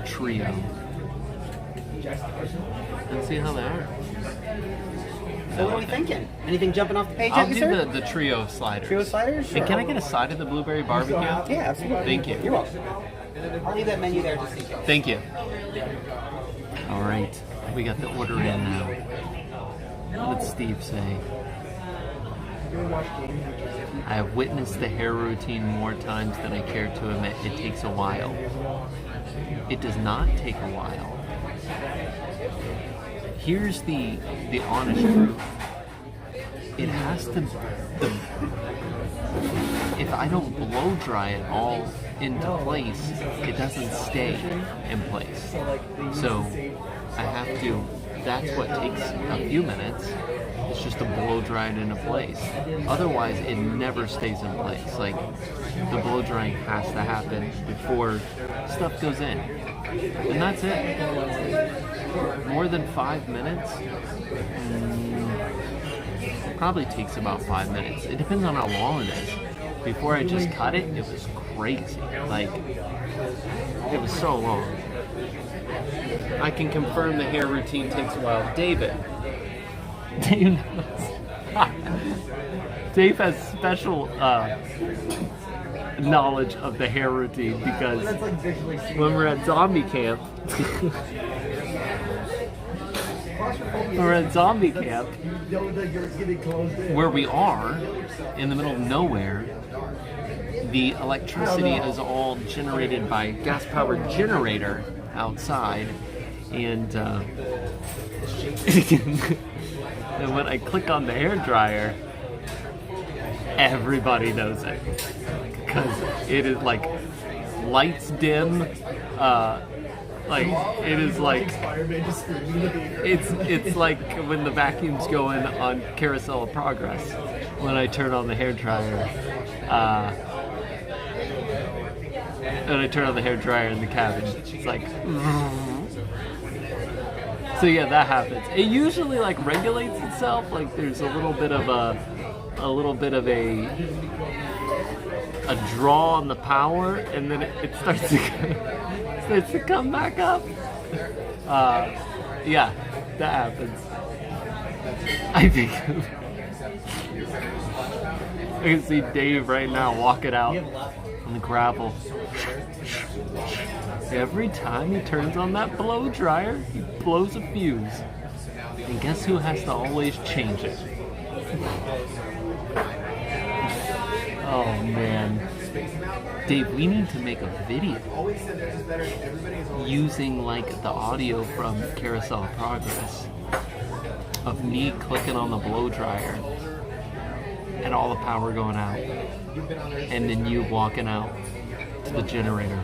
trio and see how they are. So what are we thinking? Anything jumping off the page? I'll do the trio of sliders. Trio of sliders? Sure. And can I get a side of the blueberry barbecue? Yeah, absolutely. Thank you. You're welcome. I'll leave that menu there just in case. Thank you. All right, we got the order in now. What did Steve say? I have witnessed the hair routine more times than I care to admit. It takes a while. It does not take a while. Here's the honest truth. It has to. If I don't blow dry it all into place, it doesn't stay in place. So I have to. That's what takes a few minutes. It's just to blow dry it into place. Otherwise, it never stays in place. Like, the blow drying has to happen before stuff goes in. And that's it. More than 5 minutes? Probably takes about 5 minutes. It depends on how long it is. Before I just cut it, it was crazy. Like, it was so long. I can confirm the hair routine takes a while. David. Dave has special knowledge of the hair routine because when we're at zombie camp, where we are in the middle of nowhere, the electricity is all generated by gas-powered generator outside, and and when I click on the hair dryer, everybody knows it because it is like lights dim. Like it is like it's like when the vacuum's going on Carousel of Progress. When I turn on the hair dryer, and I turn on the hair dryer in the cabin, it's like. So yeah, that happens. It usually like regulates itself. Like there's a little bit of a draw on the power, and then it starts to come back up. Yeah, that happens. I think I can see Dave right now walking out on the gravel. Every time he turns on that blow dryer, he blows a fuse. And guess who has to always change it? Oh man. Dave, we need to make a video using like the audio from Carousel of Progress of me clicking on the blow dryer and all the power going out, and then you walking out to the generator.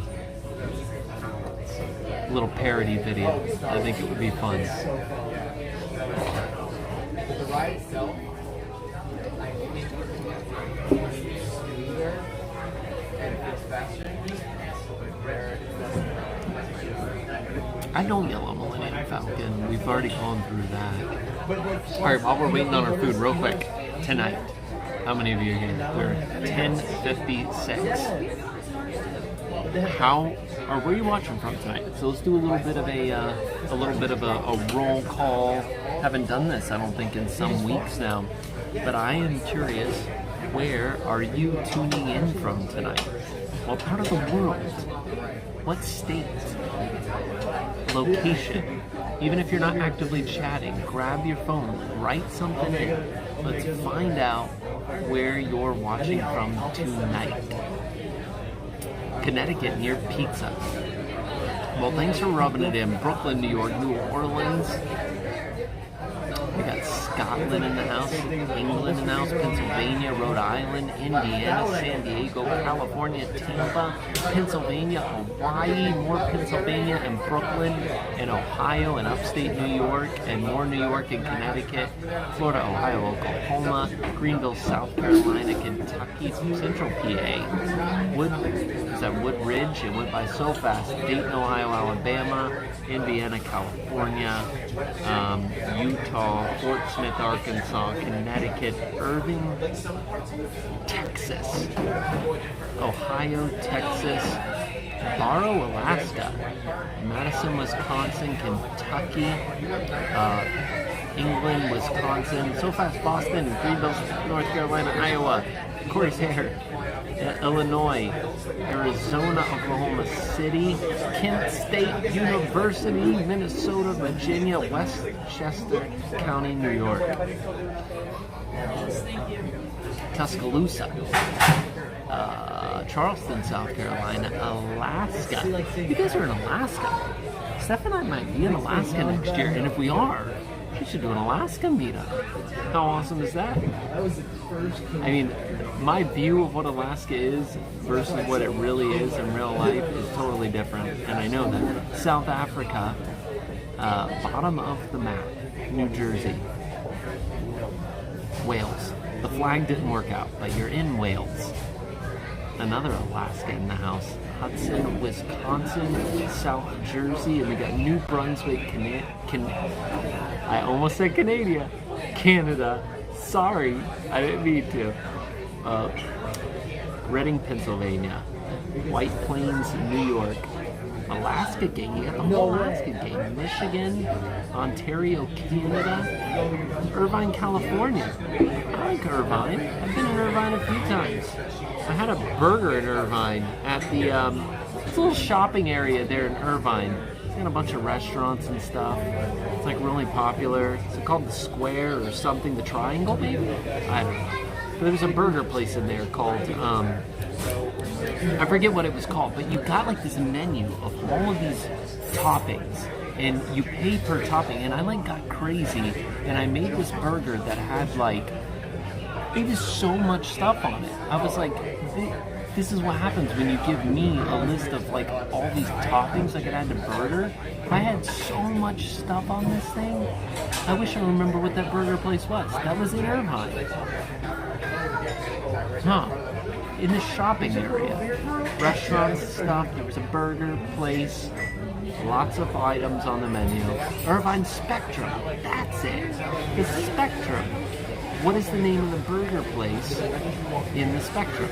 A little parody video. I think it would be fun. I don't yell at Millennium Falcon. We've already gone through that. Alright, while we're waiting on our food, real quick, tonight, how many of you are here? We're 10:56. Where are you watching from tonight? So let's do a little bit of a roll call. Haven't done this, I don't think, in some weeks now. But I am curious, where are you tuning in from tonight? What part of the world? What state? Location? Even if you're not actively chatting, grab your phone, write something in. Let's find out where you're watching from tonight. Connecticut, near pizza. Well, thanks for rubbing it in. Brooklyn, New York, New Orleans. We got Scotland in the house, England in the house, Pennsylvania, Rhode Island, Indiana, San Diego, California, Tampa, Pennsylvania, Hawaii, more Pennsylvania, and Brooklyn, and Ohio, and upstate New York, and more New York and Connecticut, Florida, Ohio, Oklahoma, Greenville, South Carolina, Kentucky, Central PA, Woodridge, it went by so fast, Dayton, Ohio, Alabama, Indiana, California, Utah, Fort Smith, Arkansas, Connecticut, Irving, Texas, Ohio, Texas, Barrow, Alaska, Madison, Wisconsin, Kentucky, England, Wisconsin, so fast, Boston, Greenville, North Carolina, Iowa, Cory's hair, Illinois, Arizona, Oklahoma City, Kent State University, Minnesota, Virginia, Westchester County, New York, Tuscaloosa, Charleston, South Carolina, Alaska. You guys are in Alaska. Steph and I might be in Alaska next year, and if we are, we should do an Alaska meetup. How awesome is that? I mean, my view of what Alaska is versus what it really is in real life is totally different. And I know that. South Africa, bottom of the map, New Jersey, Wales. The flag didn't work out, but you're in Wales. Another Alaska in the house. Hudson, Wisconsin, South Jersey, and we got New Brunswick, I almost said Canada. Canada. Sorry, I didn't mean to. Reading, Pennsylvania. White Plains, New York. Alaska gang. You got the whole Alaska gang. Michigan, Ontario, Canada. Irvine, California. I like Irvine. I've been in Irvine a few times. I had a burger in Irvine at the it's a little shopping area there in Irvine. It's got a bunch of restaurants and stuff. It's like really popular. Is it called the Square or something? The Triangle, maybe? I don't know. But there was a burger place in there called I forget what it was called, but you got like this menu of all of these toppings, and you pay per topping. And I like got crazy, and I made this burger that had like maybe so much stuff on it. I was like, this is what happens when you give me a list of like all these toppings I could add to burger. I had so much stuff on this thing. I wish I remember what that burger place was. That was in Irvine. Huh. In the shopping area. Restaurants, stuff, there was a burger place. Lots of items on the menu. Irvine Spectrum. That's it. The Spectrum. What is the name of the burger place in the Spectrum?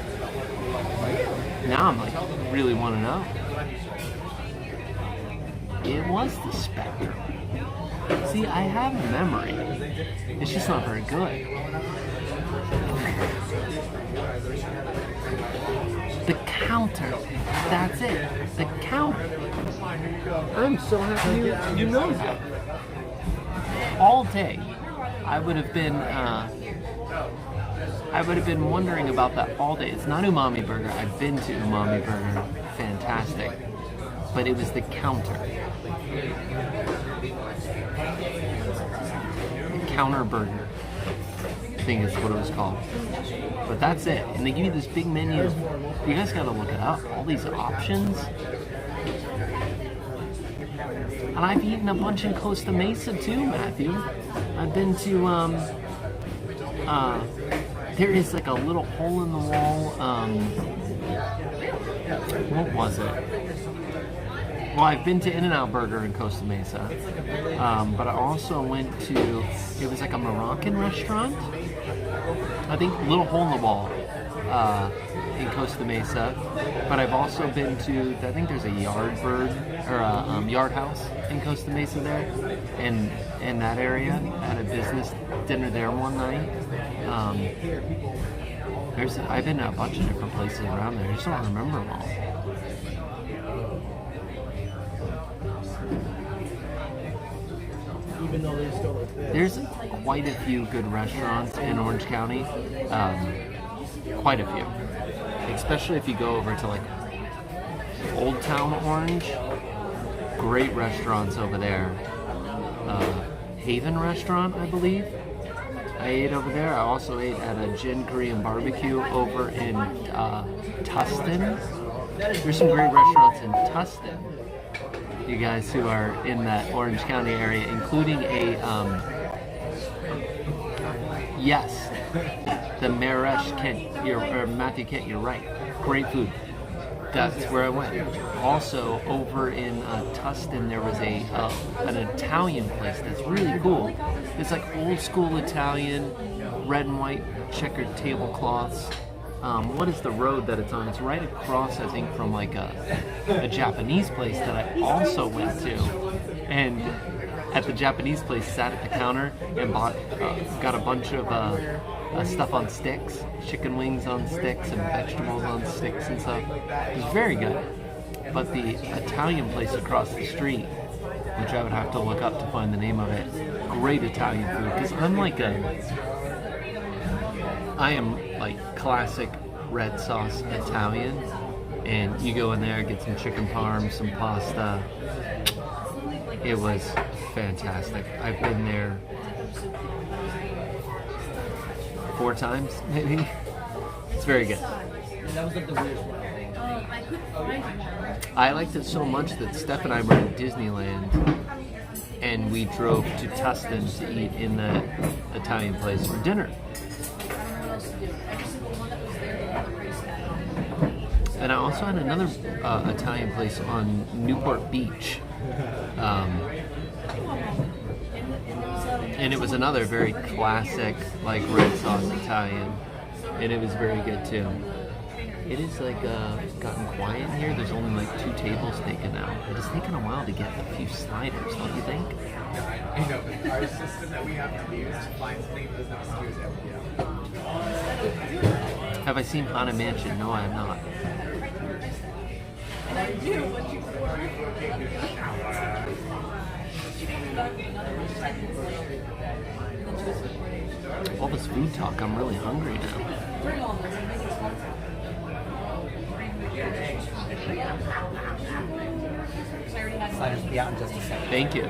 Now I'm like, really want to know. It was the Spectrum. See, I have a memory. It's just not very good. The Counter. That's it. The Counter. I'm so happy you know that. All day, I would have been wondering about that all day. It's not Umami Burger. I've been to Umami Burger. Fantastic. But it was the Counter. Counter Burger. I think is what it was called. But that's it. And they give you this big menu. You guys gotta look it up. All these options. And I've eaten a bunch in Costa Mesa too, Matthew. I've been to there is like a little hole in the wall What was it? Well, I've been to In-N-Out Burger in Costa Mesa, but I also went to, it was like a Moroccan restaurant, I think, Little Hole in the Wall in Costa Mesa. But I've also been to, I think there's a Yardbird or a Yard House in Costa Mesa there, and in that area. I had a business dinner there one night. I've been to a bunch of different places around there. I just don't remember them all. There's quite a few good restaurants in Orange County. Quite a few. Especially if you go over to like Old Town Orange. Great restaurants over there. Haven Restaurant, I believe. I ate over there. I also ate at a Gin Korean barbecue over in Tustin. There's some great restaurants in Tustin. You guys who are in that Orange County area, including a yes, the Maresh Kent, or Matthew Kent, you're right. Great food. That's where I went. Also, over in Tustin, there was an Italian place that's really cool. It's like old school Italian, red and white checkered tablecloths. What is the road that it's on? It's right across, I think, from like a Japanese place that I also went to. And at the Japanese place, sat at the counter and got a bunch of stuff on sticks, chicken wings on sticks and vegetables on sticks and stuff. It was very good. But the Italian place across the street, which I would have to look up to find the name of it, great Italian food. Because I am like classic red sauce Italian, and you go in there, get some chicken parm, some pasta. It was fantastic. I've been there 4 times, maybe. It's very good. That was like the weirdest one. I liked it so much that Steph and I were in Disneyland, and we drove to Tustin to eat in the Italian place for dinner. And I also had another Italian place on Newport Beach. And it was another very classic, like, red sauce Italian. And it was very good, too. It is, like, gotten quiet here. There's only, like, 2 tables taken out. It has taken a while to get a few sliders, don't you think? I know, but our system that we have to use to find things does not excuse everything. Have I seen Haunted Mansion? No, I have not. All this food talk, I'm really hungry now. Sliders will be out in just a second. Thank you.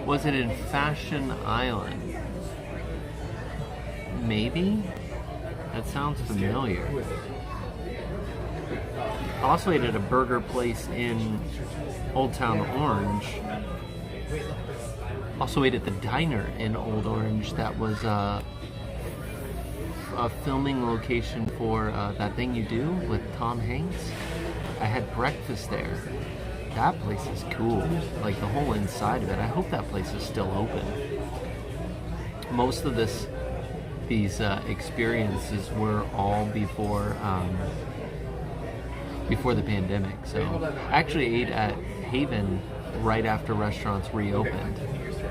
Was it in Fashion Island? Maybe? That sounds familiar. I also ate at a burger place in Old Town Orange. Also ate at the diner in Old Orange that was a filming location for That Thing You Do with Tom Hanks. I had breakfast there. That place is cool. Like the whole inside of it. I hope that place is still open. Most of these experiences were all before the pandemic. So I actually ate at Haven right after restaurants reopened,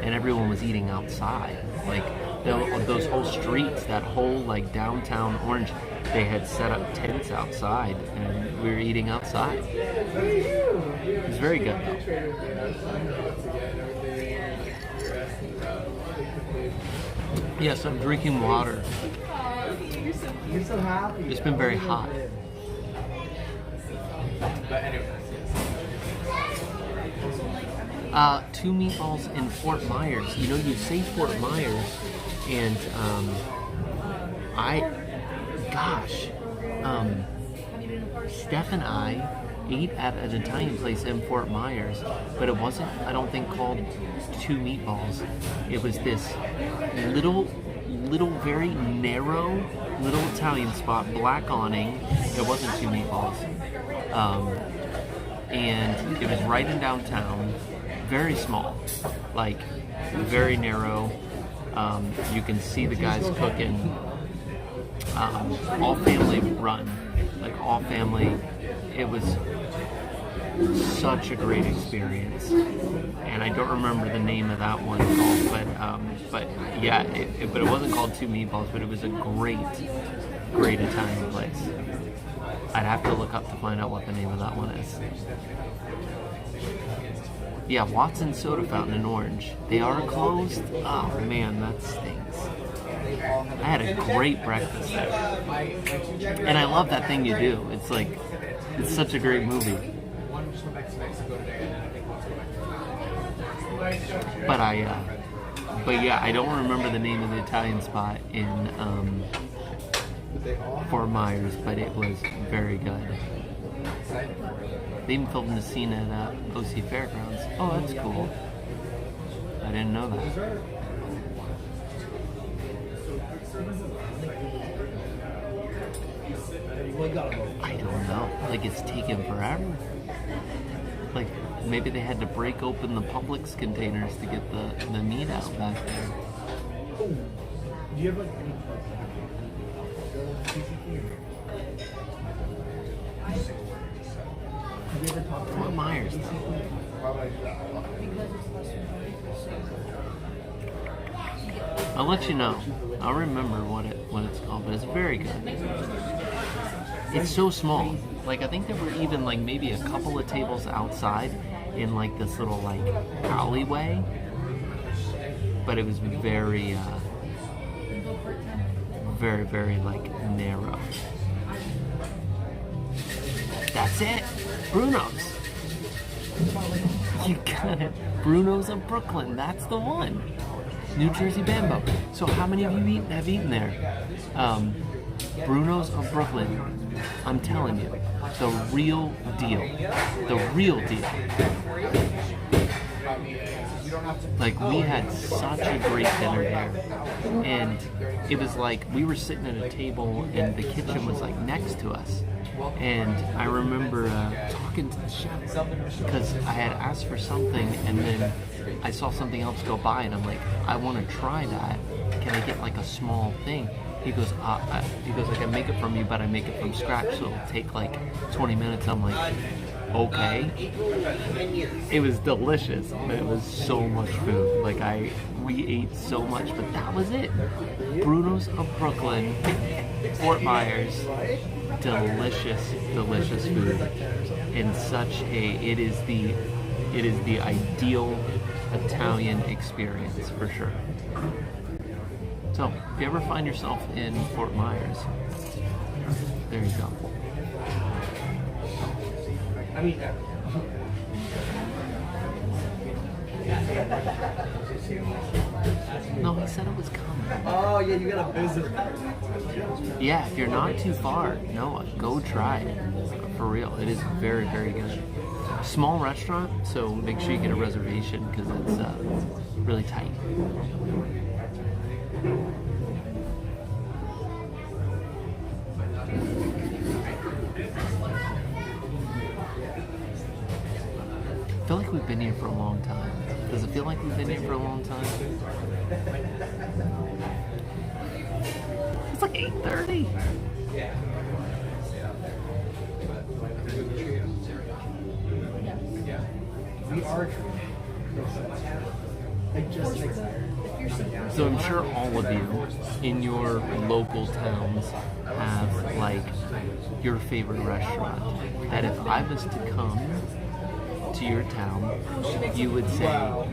and everyone was eating outside. Like those whole streets, that whole like downtown Orange, they had set up tents outside, and we were eating outside. It was very good though. Yes, I'm drinking water. You're so happy. It's been very hot. But anyway, 2 meatballs in Fort Myers. You know, you say Fort Myers, and Steph and I ate at an Italian place in Fort Myers, but it wasn't, I don't think, called Two Meatballs. It was this little, very narrow, little Italian spot, black awning. It wasn't Two Meatballs. And it was right in downtown, very small, like very narrow. You can see the guys cooking. All family run, like all family. It was such a great experience, and I don't remember the name of that one called, but yeah, but it wasn't called Two Meatballs, but it was a great Italian place. I'd have to look up to find out what the name of that one is. Yeah, Watson's Soda Fountain in Orange. They are closed? Oh man, that stinks. I had a great breakfast there. And I love that thing you do. It's like, it's such a great movie. But yeah, I don't remember the name of the Italian spot in Fort Myers, but it was very good. They even filmed the scene at OC Fairgrounds. Oh, that's cool. I didn't know that. I don't know. Like, it's taken forever. Like, maybe they had to break open the Publix containers to get the meat out back there. Do you have like any Fort Myers. I'll let you know. I'll remember what it's called, but it's very good. It's so small. Like, I think there were even like maybe a couple of tables outside in like this little like alleyway, but it was very very like narrow. That's it. Bruno's. You got it. Bruno's of Brooklyn. That's the one. New Jersey Bambo. So how many of you have eaten there? Bruno's of Brooklyn. I'm telling you, the real deal. The real deal. Like, we had such a great dinner there, and it was like we were sitting at a table and the kitchen was like next to us. And I remember talking to the chef because I had asked for something, and then I saw something else go by, and I'm like, I want to try that. Can I get like a small thing? He goes, I can make it from you, but I make it from scratch, so it'll take like 20 minutes. I'm like, okay. It was delicious, but it was so much food. Like, we ate so much, but that was it. Bruno's of Brooklyn, Fort Myers, delicious food. In such it is the ideal Italian experience for sure. So, if you ever find yourself in Fort Myers, there you go. I mean, No, he said it was coming. oh yeah, you gotta visit. Yeah, if you're not too far, Noah, go try it. For real, it is very, very good. Small restaurant, so make sure you get a reservation because it's really tight. I feel like we've been here for a long time. Does it feel like we've been here for a long time? It's like 8:30. We are true. I just excited. So I'm sure all of you in your local towns have like your favorite restaurant that if I was to come to your town, you would say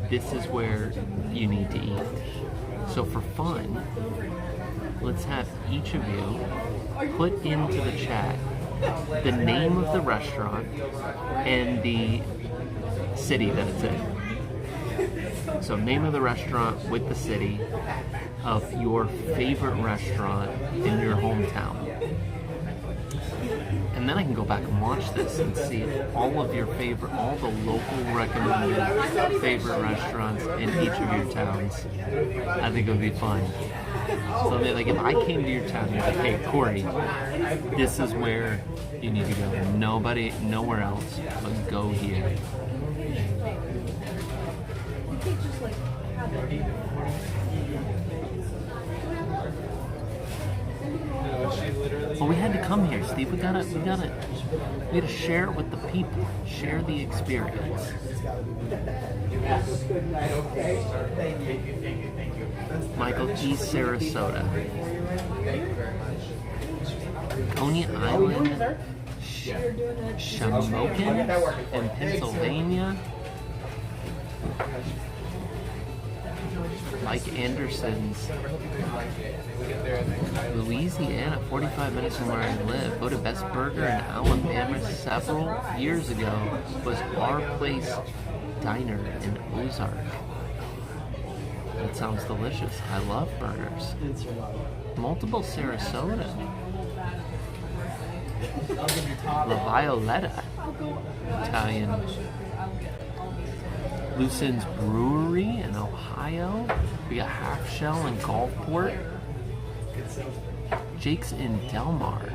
this is where you need to eat. So for fun, let's have each of you put into the chat the name of the restaurant and the city that it's in. So name of the restaurant with the city of your favorite restaurant in your hometown. And then I can go back and watch this and see all of your favorite, all the local recommended favorite restaurants in each of your towns. I think it would be fun. So like if I came to your town and you're like, hey Cory, this is where you need to go. Nowhere else, but go here. Well, we had to come here, Steve. We had to share it with the people, share the experience. Michael, East Sarasota, Coney Island, Shamokin in Pennsylvania. Mike Anderson's Louisiana, 45 minutes from where I live. Voted best burger in Alabama several years ago was Our Place Diner in Ozark. That sounds delicious. I love burgers. Multiple Sarasota. La Violetta, Italian. Lucin's Brewery in Ohio. We got Half Shell in Gulfport. Jake's in Delmar.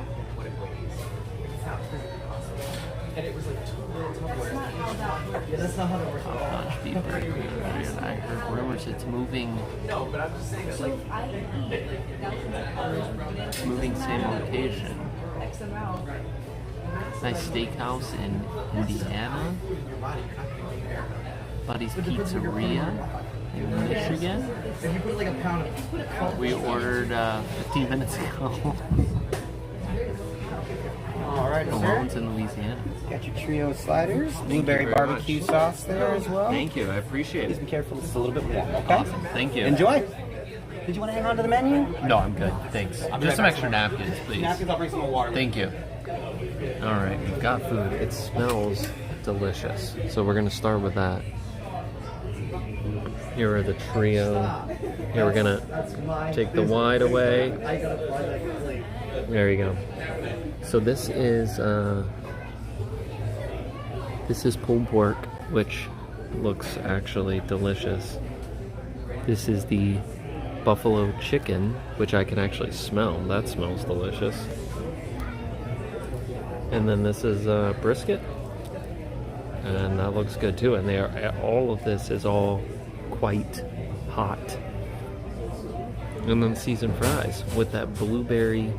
Top-notch beef burger. I heard rumors it's moving. Moving same location. Nice steakhouse in Indiana. Buddy's Pizzeria in Michigan. We ordered 15 minutes ago. Alright, Malone's in Louisiana. Got your trio sliders, blueberry barbecue sauce there as well. Thank you, I appreciate Please it. be careful, it's a little bit warm, okay? Awesome, thank you. Enjoy. Did you want to hang on to the menu? No, I'm good, thanks. Just some extra napkins, please. Napkins, I'll bring some more water. Thank you. Alright, we've got food. It smells delicious. So we're gonna start with that. Here are the trio. Here we're gonna take the wide away. There you go. So this is pulled pork, which looks actually delicious. This is the buffalo chicken, which I can actually smell. That smells delicious. And then this is brisket, and that looks good too. And all of this is all quite hot. And then seasoned fries with that blueberry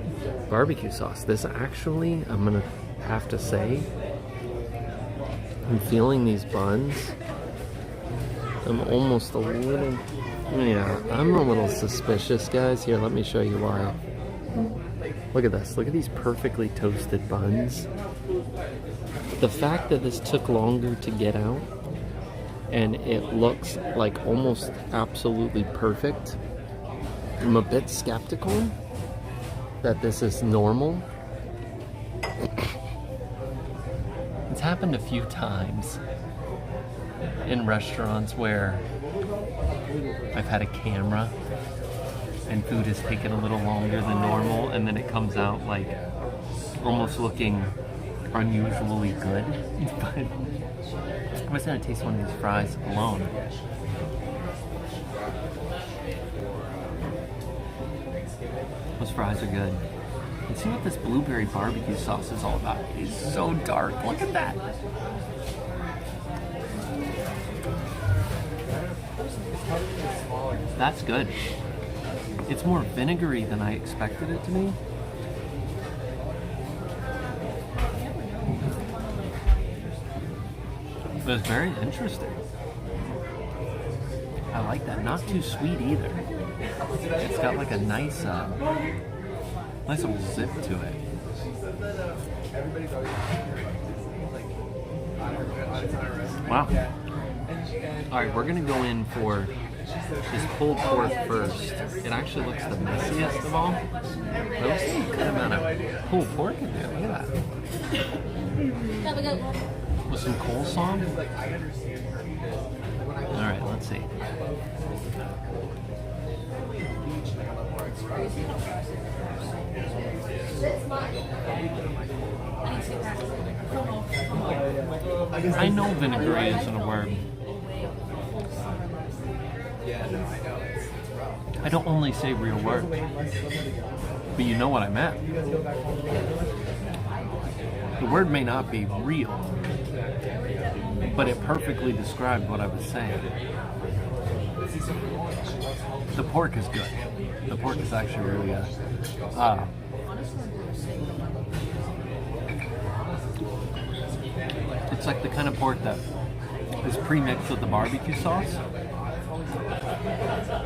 barbecue sauce. This actually, I'm gonna have to say, I'm feeling these buns. I'm almost a little, I'm a little suspicious, guys. Here, let me show you why. Look at this. Look at these perfectly toasted buns. The fact that this took longer to get out and it looks like almost absolutely perfect, I'm a bit skeptical that this is normal. It's happened a few times in restaurants where I've had a camera and food has taken a little longer than normal, and then it comes out like almost looking unusually good. But I'm just gonna taste one of these fries alone. Those fries are good. Let's see what this blueberry barbecue sauce is all about. It's so dark. Look at that. That's good. It's more vinegary than I expected it to be. But it's very interesting. I like that. Not too sweet either. It's got like a nice little zip to it. Wow. Alright, we're gonna go in for this pulled pork first. It actually looks the messiest of all. But looks like a good amount of pulled pork in there. Look at that. With some coleslaw. Alright, let's see. I know vinegary isn't a word. Yeah, no, I know. It's rough. I don't only say real words, but you know what I meant. The word may not be real, but it perfectly described what I was saying. The pork is good. The pork is actually really good. It's like the kind of pork that is pre-mixed with the barbecue sauce.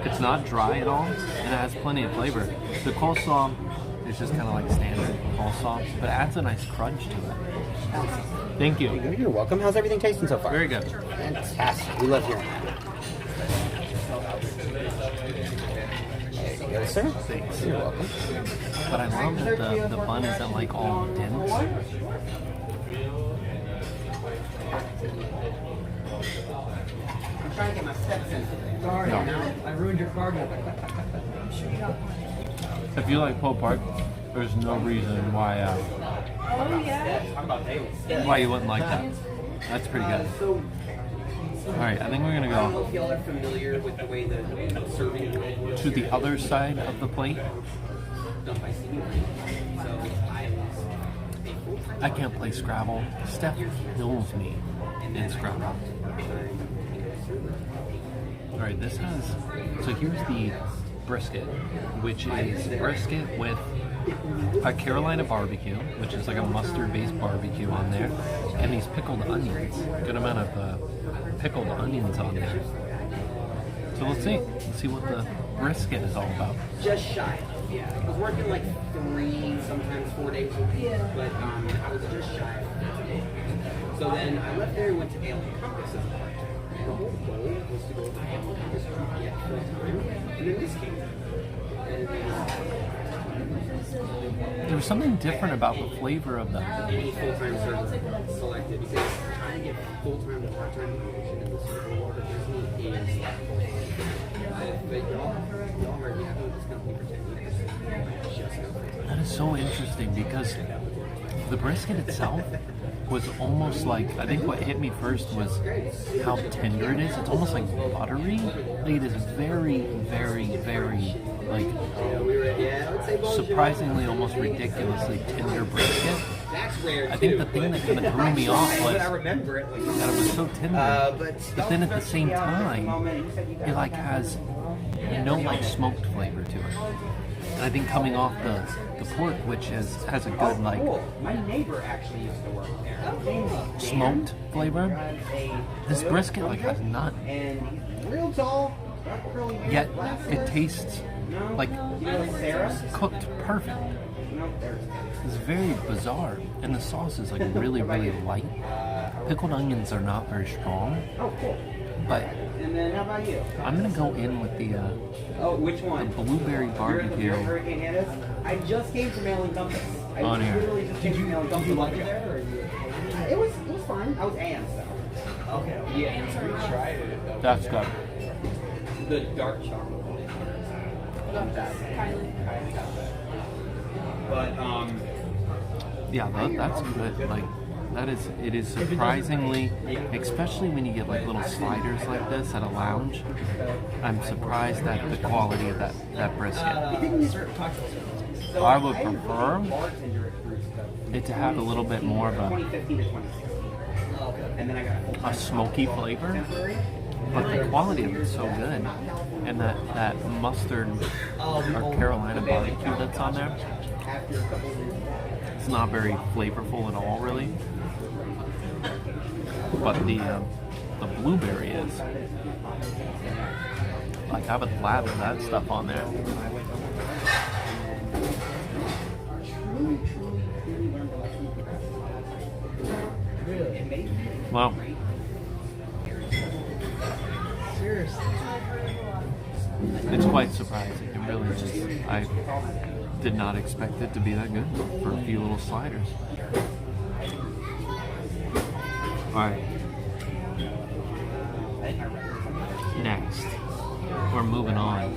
It's not dry at all, and it has plenty of flavor. The coleslaw is just kind of like standard coleslaw, but it adds a nice crunch to it. Thank you. You're welcome. How's everything tasting so far? Very good. Fantastic. We love hearing that. There you go, sir. Thanks. You're welcome. But I love that the bun isn't like all dense. I'm trying to get my steps in today. Sorry, I ruined your cardio. If you like pulled pork, there's no reason why Oh, yeah. why you wouldn't like that. That's pretty good. All right, I think we're gonna I don't know go if y'all are familiar with the way the serving world to the other side of the plate. done by Stevie. So I can't play Scrabble. Steph kills me in Scrabble. All right, this has, so here's the brisket, which is brisket with a Carolina barbecue, which is like a mustard-based barbecue on there, and these pickled onions. Good amount of pickled onions on there. So let's see what the brisket is all about. just shy. Yeah, I was working like 3, sometimes 4 days a week, but I was just shy of 50. So then I left there and went to Alien Compass as a part-time. The whole goal was to go to Alien Compass to get full-time, and then this came. And There was something different about the flavor of them. any full-time server selected because trying to get full-time to part-time promotion in the server world of Disney is but y'all already have known this company for 10 years. Just go full-time. That is so interesting because the brisket itself was almost like, I think what hit me first was how tender it is. It's almost like buttery. Like it is very, very, very, like, surprisingly almost ridiculously tender brisket. That's rare. I think the thing that kind of threw me off was I remember it. that it was so tender, but then at the same time, it like has no like smoked flavor to it. And I think coming off the pork, which has a good like My neighbor actually used to work there. smoked flavor, this brisket like has none. And he's real tall. curly hair, Yet glasses. it tastes like Sarah? cooked perfect. No, there's It's very bizarre, and the sauce is like really, really light. Pickled onions are not very strong, Oh, cool. but And then how about you? I'm gonna go in with the Oh, which one? blueberry barbecue. You're Hurricane Hannah's? I just came from Alien Compass. I On here. literally just came from Alien Compass. Did you like it there? Or it was fine. I was Anne's though. Okay. Yeah. We tried it. That's good. The dark chocolate. But Yeah, that's good. Like that is, it is surprisingly, especially when you get like little sliders like this at a lounge. I'm surprised at the quality of that brisket. I would prefer it to have a little bit more of 2015 to 2016. And then I got a smoky flavor, but the quality of it's so good, and that mustard or Carolina barbecue that's on there, it's not very flavorful at all, really. But the blueberry is. Like I would lather that stuff on there. Wow. It's quite surprising. It really is. I did not expect it to be that good for a few little sliders. Alright. Next. We're moving on.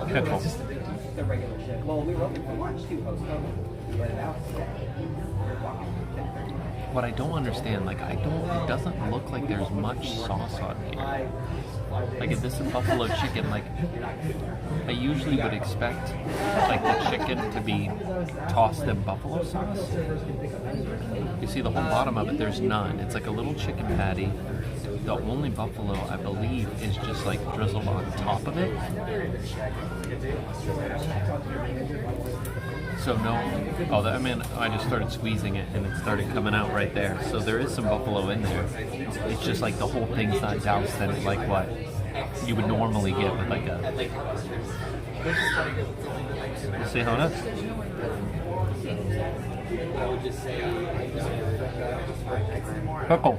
Pickle. the regular shift. Well, we were open for lunch too, post-COVID. What I don't understand, like it doesn't look like there's much sauce on here. Like if this is buffalo chicken, like I usually would expect like the chicken to be tossed in buffalo sauce. You see the whole bottom of it, there's none. It's like a little chicken patty. The only buffalo, I believe, is just like drizzled on top of it. So no, I mean, I just started squeezing it and it started coming out right there. So there is some buffalo in there. It's just like the whole thing's not doused in it like what you would normally get with like a... See how it is? Pickle.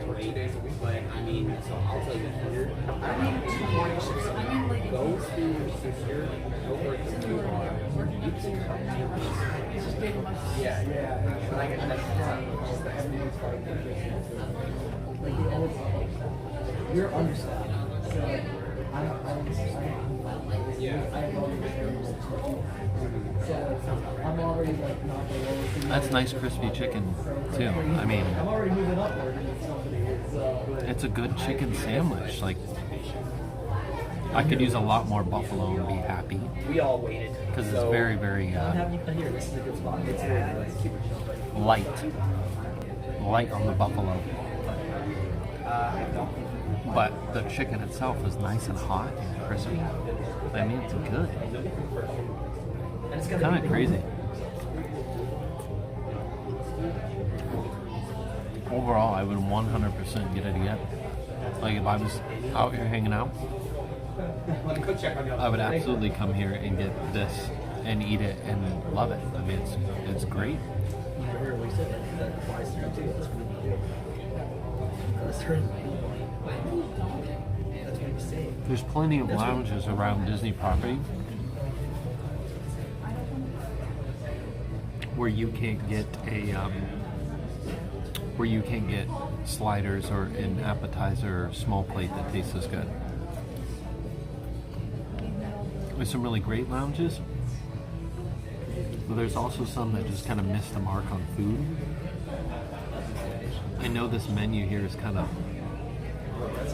You're understaffed. That's nice crispy chicken too. I mean, it's a good chicken sandwich. Like, I could use a lot more buffalo and be happy. We all waited because it's very, very light on the buffalo. But the chicken itself is nice and hot and crispy. I mean, it's good. It's kind of crazy. Overall, I would 100% get it again. Like if I was out here hanging out, I would absolutely come here and get this and eat it and love it. I mean, it's great. There's plenty of lounges around Disney property where you can't get sliders or an appetizer or small plate that tastes as good. There's some really great lounges, but there's also some that just kind of miss the mark on food. I know this menu here is kind of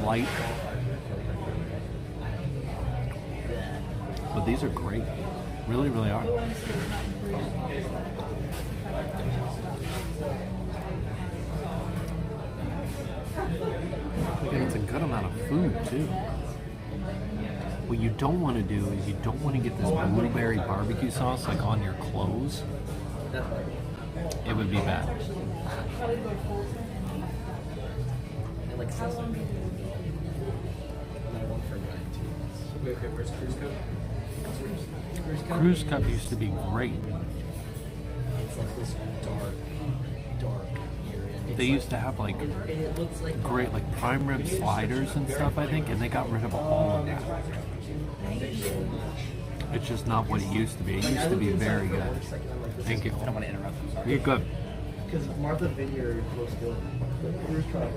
light, but these are great. Really, really are. Again, it's a good amount of food too. What you don't want to do is you don't want to get this blueberry barbecue sauce like on your clothes. It would be bad. Cruise Cup used to be great. They used to have like great like prime rib sliders and stuff, I think, and they got rid of all of that. It's just not what it used to be. It used to be very good. Thank you. I don't want to interrupt. You're good. Because Martha Vineyard looks good. Cruise Cup.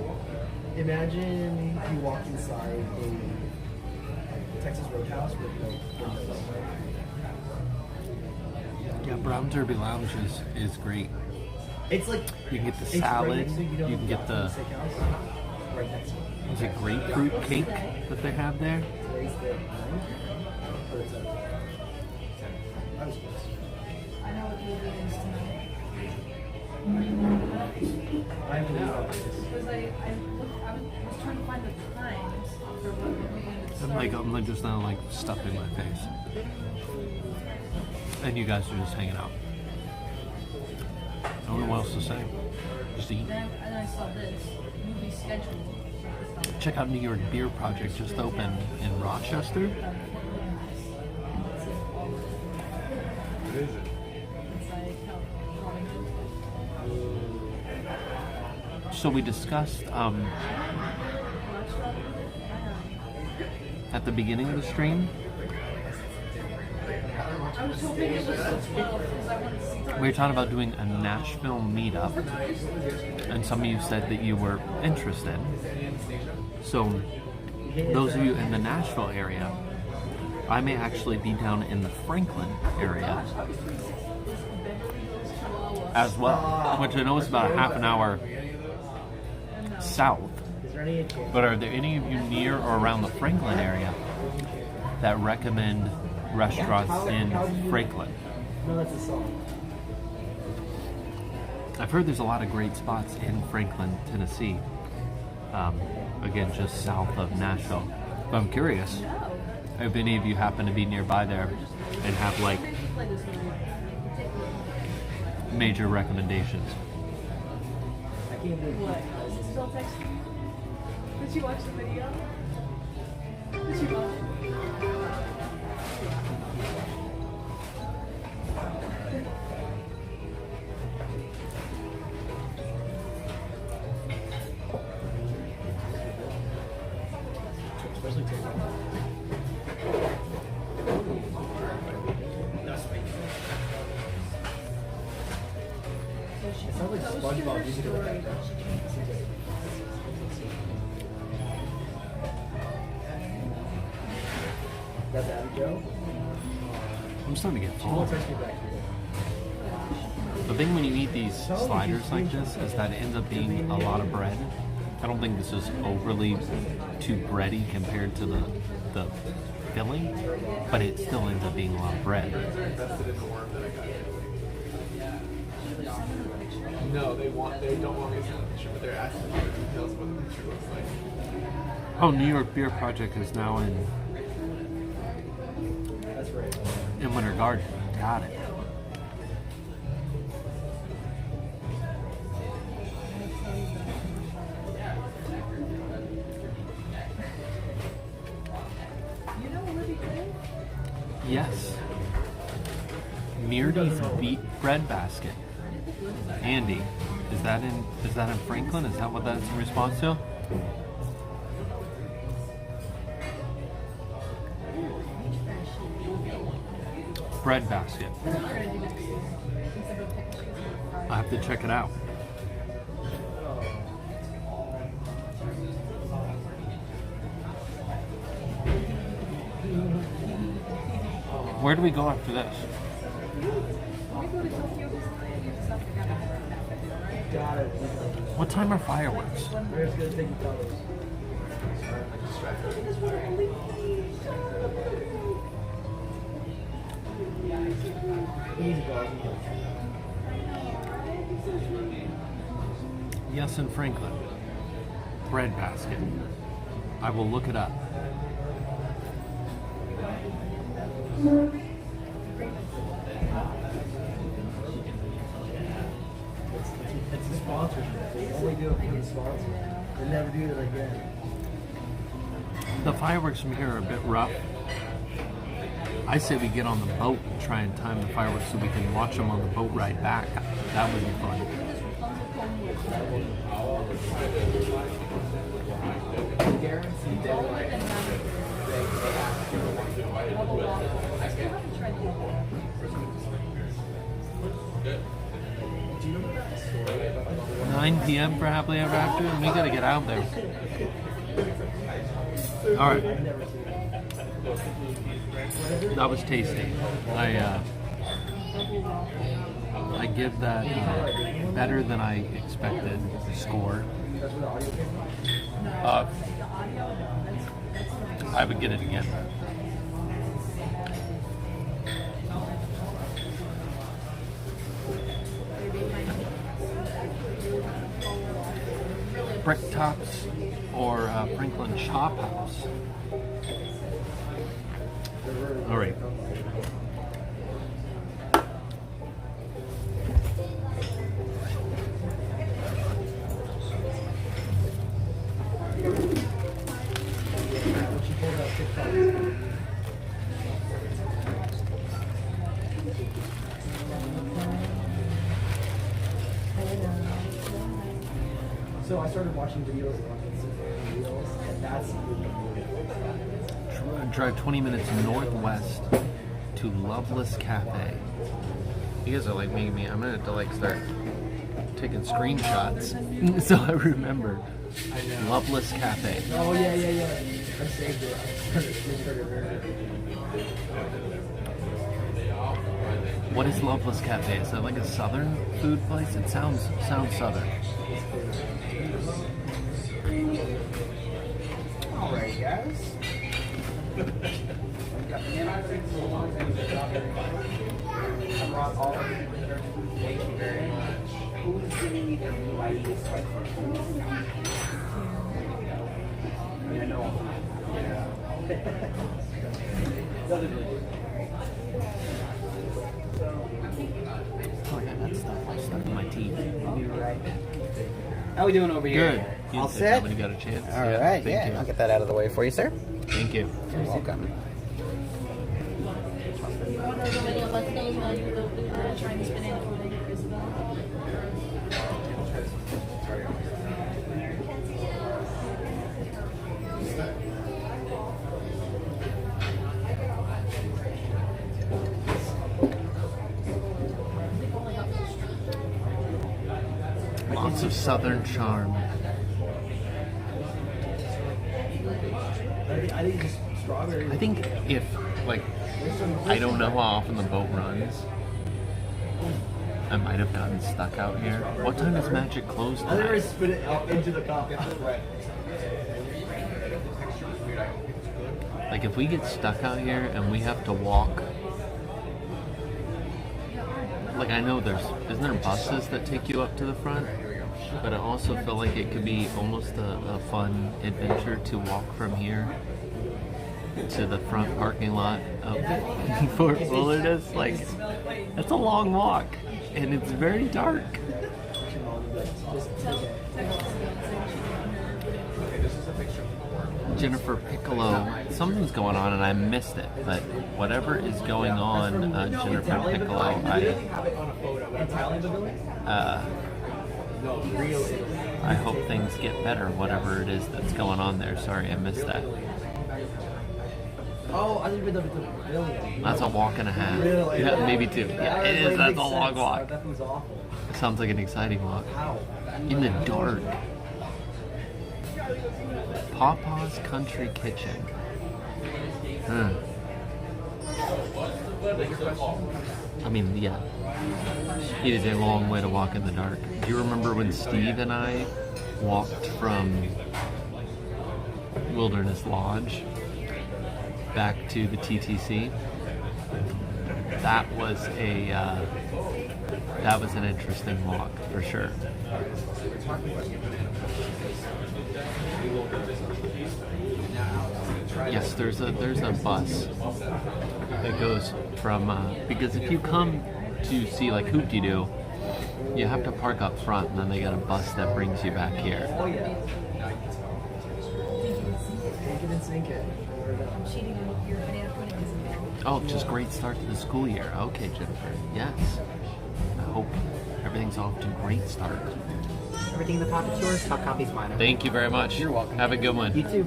Imagine you walk inside a Texas Roadhouse with no windows. Yeah, Brown Derby Lounge is great. It's like you can get the salad. You can get the is it grapefruit cake that they have there? I know what the movie is tonight. I know. Because I was trying to find the times for what the movie is. I'm like just now like stuffing my face. And you guys are just hanging out. I don't know what else to say. Just eat. And then I saw this movie schedule. Check out New York Beer Project, just opened in Rochester. So we discussed at the beginning of the stream, we were talking about doing a Nashville meetup, and some of you said that you were interested. So those of you in the Nashville area, I may actually be down in the Franklin area as well, which I know is about a half an hour south. Is there any? But are there any of you near or around the Franklin area that recommend restaurants in Franklin? No, that's a song. I've heard there's a lot of great spots in Franklin, Tennessee. Again, just south of Nashville. But I'm curious if any of you happen to be nearby there and have like major recommendations. I can't believe What? Is this still texting you? Did you watch the video? Did you watch it? especially TikTok. It sounds like SpongeBob music in the background. That's Abby Joe. I'm starting to get She full. won't text me back. The thing when you eat these sliders like this is that it ends up being a lot of bread. I don't think this is overly too bready compared to the filling, but it still ends up being a lot of bread. No, they don't want me to send a picture, but they're asking for the details of what the picture looks like. Oh, New York Beer Project is now That's right. in Winter Garden. Got it. Yes. Meardy's Beet Bread Basket. Andy, is that in Franklin? Is that what that's in response to? Bread Basket. I have to check it out. Where do we go after this? Got it. What time are fireworks? Where's gonna take you photos? Easy, dog. Yes, in Franklin. Bread Basket. I will look it up. It's a sponsorship. They only do it for the sponsor. They never do it again. The fireworks from here are a bit rough. I say we get on the boat and try and time the fireworks so we can watch them on the boat ride back. That would be fun. Guaranteed they like Do you know that story about 9 p.m. for Happily Ever After, and we gotta get out there. All right. That was tasty. I give that better than I expected score. I would get it again. Brick Tops or Franklin Chop House. All right. she pulled out TikTok? So I started watching videos on Instagram Reels, and that's Drive 20 minutes northwest to Loveless Cafe. You guys are like making me. I'm gonna have to like start taking screenshots so I remember. Loveless Cafe. Oh yeah. I saved it. I started What is Loveless Cafe? Is that like a southern food place? It sounds southern. Alright, guys. I brought all of you. Thank you very much. Who's giving me the BYD sweat for food? I mean, I know. Yeah. Oh, yeah, that stuff stuck in my teeth. I'll be right back. How we doing over here? Good. You All said set? when you got a chance. All right, Thank yeah. you. I'll get that out of the way for you, sir. Thank you. You're welcome. Lots of southern charm. I think just strawberry. I think if, like, I don't know how often the boat runs. I might have gotten stuck out here. What time is Magic closed I never tonight? spit it out into the cup. Like, if we get stuck out here and we have to walk, like, I know isn't there buses that take you up to the front? But I also feel like it could be almost a fun adventure to walk from here to the front parking lot of Fort Wilderness. Like, that's a long walk, and it's very dark. Jennifer Piccolo, something's going on and I missed it, but whatever is going on, Jennifer Piccolo, I hope things get better, whatever it is that's going on there. Sorry, I missed that. Oh, I didn't even know the pavilion. That's a walk and a half. Really? Yeah, maybe two. Yeah, it is. That's a long walk. That was awful. Sounds like an exciting walk. How? In the dark. Papa's Country Kitchen. I mean, yeah. It is a long way to walk in the dark. Do you remember when Steve and I walked from Wilderness Lodge back to the TTC? That was an interesting walk for sure. Yes, there's a bus that goes from because if you come to see like Hoop-de-Doo, you have to park up front, and then they got a bus that brings you back here. Oh yeah. Take it and sink it. Oh, just great start to the school year. Okay, Jennifer. Yes. I hope everything's off to a great start. Everything in the pocket's yours. Top copy's mine. Thank you very much. You're welcome. Have a good one. You too.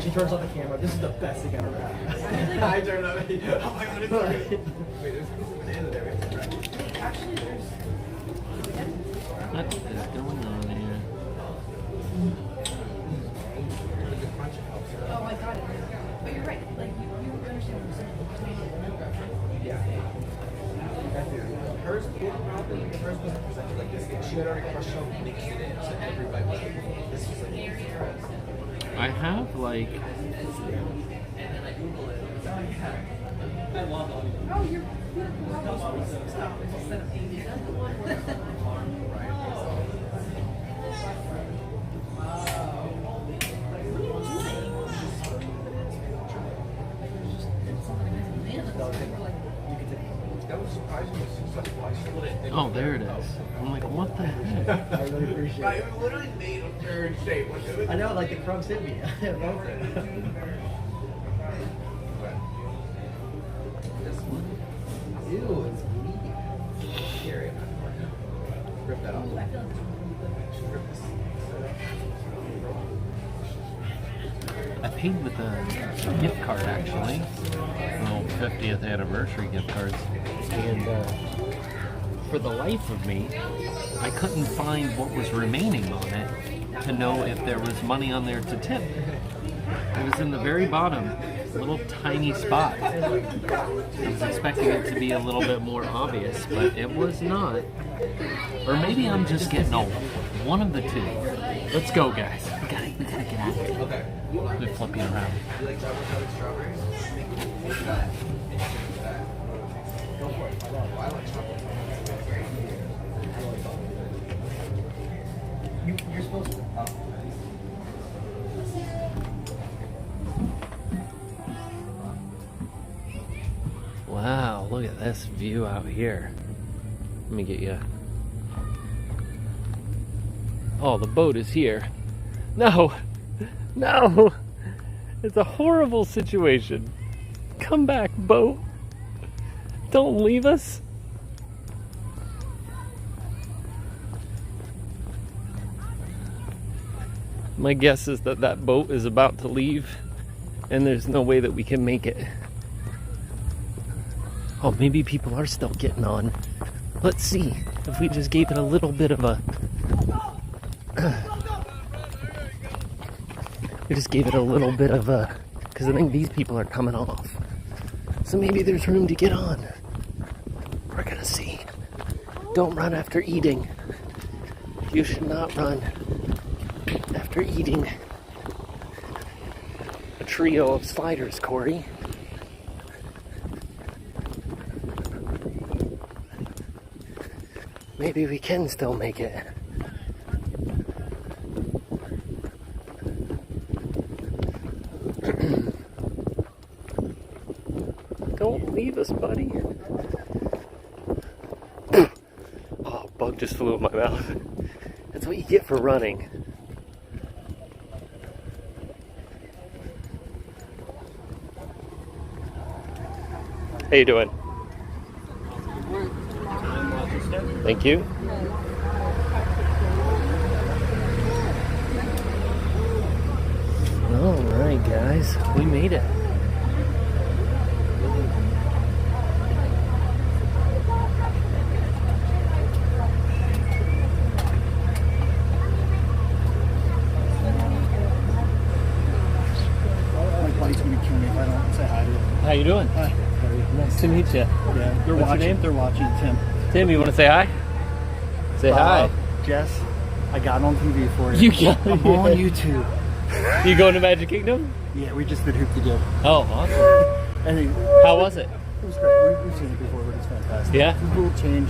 She turns on the camera. This is the best thing I've ever had. I turned on it. Oh my god, it's great. Wait, there's a piece of banana there. Actually, there's. What is going on here? Oh, I got it. But you're right. Like, you understand what I'm saying. Hers, hers wasn't presented like this. She had already crushed out mixed it in, so everybody was like, this was like. I have like Oh, you're stop. That was surprisingly successful. I split it. oh, there it is. I'm like, what the heck? I really appreciate it. It literally made a third shape. I know, like the crumbs hit me. I love it. Ew, it's meaty. Scary. Rip that off. I paid with a gift card actually. Well, 50th anniversary gift cards. And for the life of me, I couldn't find what was remaining on it to know if there was money on there to tip. It was in the very bottom. little tiny spot. I was expecting it to be a little bit more obvious, but it was not. Or maybe I'm just getting old. One of the two. Let's go, guys. We gotta get out of here. Okay. Let me flip you around. You're supposed to. Wow, look at this view out here. Let me get you. Oh, the boat is here. No! No! It's a horrible situation. Come back, boat. Don't leave us. My guess is that that boat is about to leave, and there's no way that we can make it. Oh, maybe people are still getting on. Let's see if we just gave it a little bit of a... we just gave it a little bit of a... because I think these people are coming off. So maybe there's room to get on. We're gonna see. Don't run after eating. You should not run after eating a trio of sliders, Cory. Maybe we can still make it. Don't leave us, buddy. Oh, bug just flew in my mouth. That's what you get for running. How you doing? Thank you. All right, guys, we made it. My buddy's gonna kill me if I don't say hi to him. How you doing? Hi. Nice to meet you. Yeah, they're What's watching. your name? They're watching. Tim. Tim, you want to say hi? Say hi. Jess, I got on TV for you. You got I'm on YouTube. You going to Magic Kingdom? Yeah, we just did Hoop to Go. Oh, awesome. And How was it? It was great. We've seen it before, but it's fantastic. Yeah? It's a little change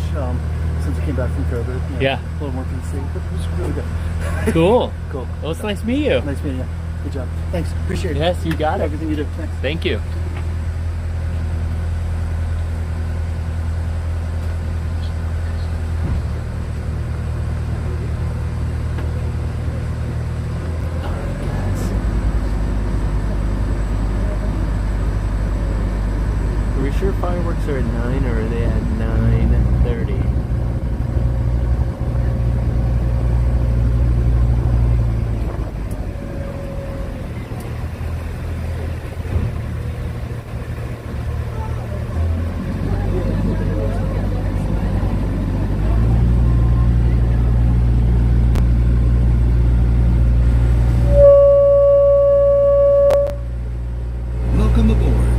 since we came back from COVID. You know, Yeah. A little more PC, but it was really good. Cool. Cool. Well, it's nice to meet you. Nice meeting you. Good job. Thanks. Appreciate it. Yes, you got it. Everything you do. Thanks. Thank you. Are we sure fireworks are at 9 or are they at 9:30? Welcome aboard.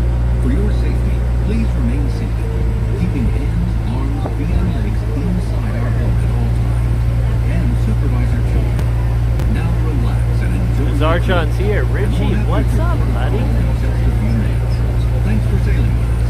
For your safety, please remain seated, keeping hands, arms, feet, and legs inside our boat at all times, and supervise our children. Now relax and enjoy. Zarchon's here. Richie, what's up, buddy? Thanks for sailing with us.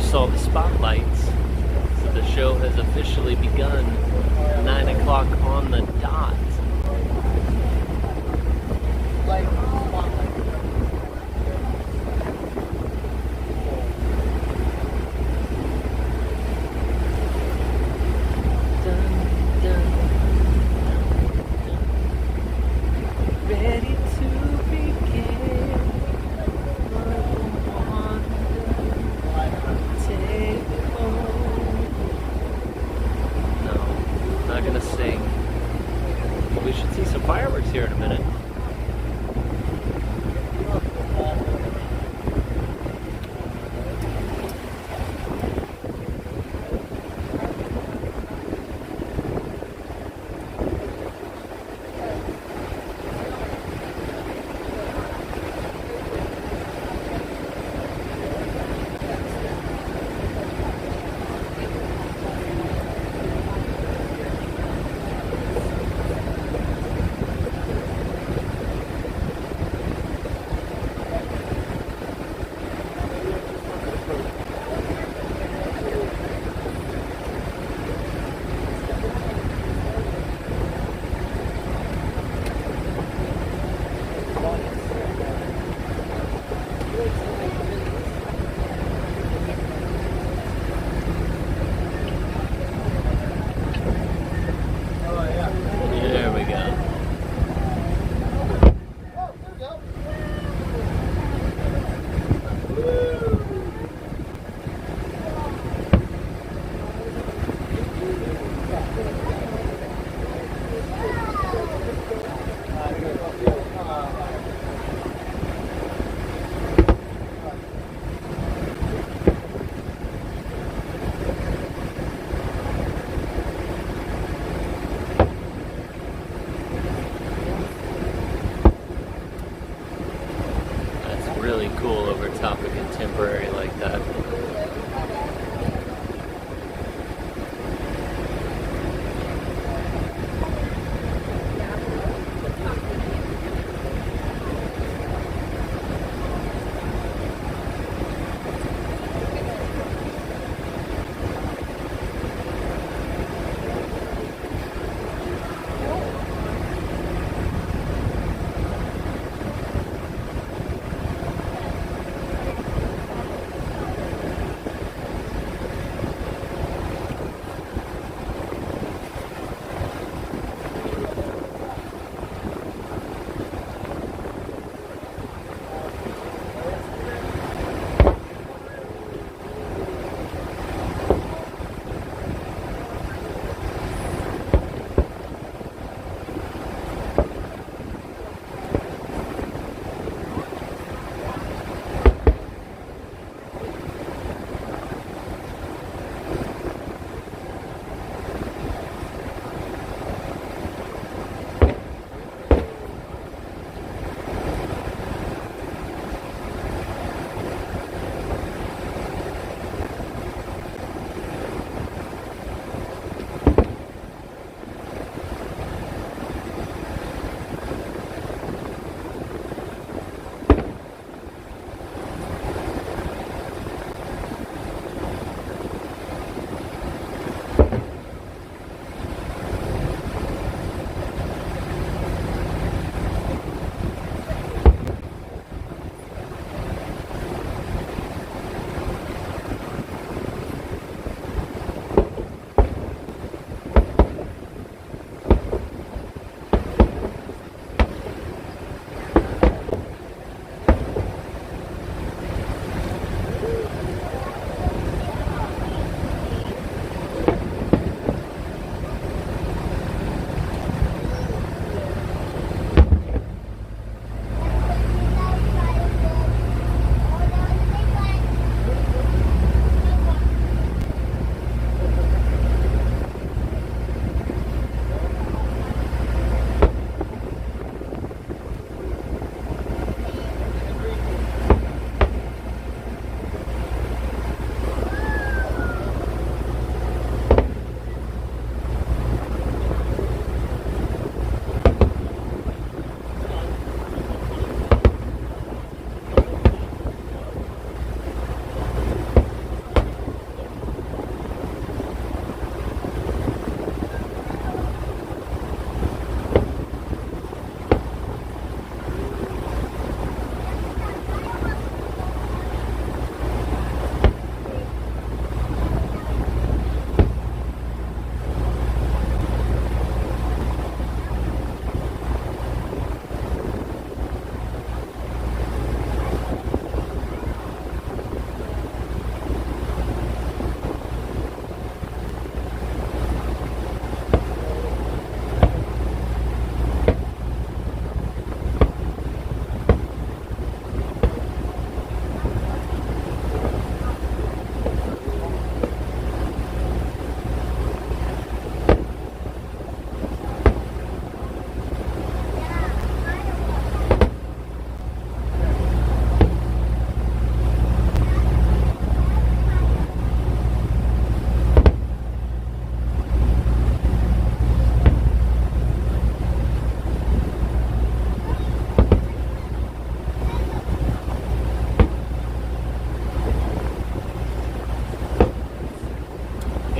just saw the spotlights. So the show has officially begun. 9 o'clock on the dot. Ready to begin. Take home. No, not gonna sing. We should see some fireworks here in a minute.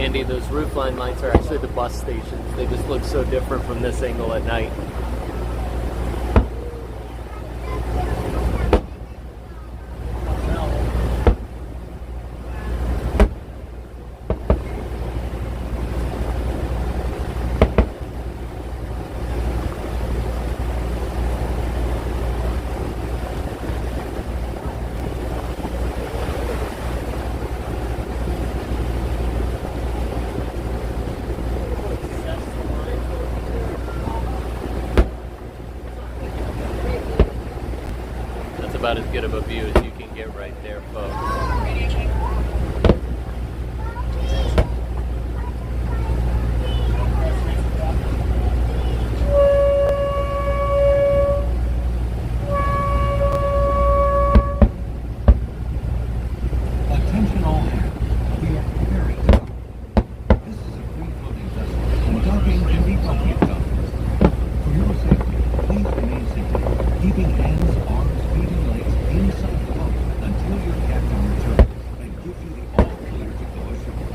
Andy, those roofline lights are actually the bus stations. They just look so different from this angle at night. About as good of a view as you can get right there, folks. Attention all hands. We are very tough. This is a free-floating vessel, and docking can be bumpy at times. For your safety, please remain seated, keeping hands, arms, feet, and legs inside the boat until your captain returns and gives you the all clear to go ashore.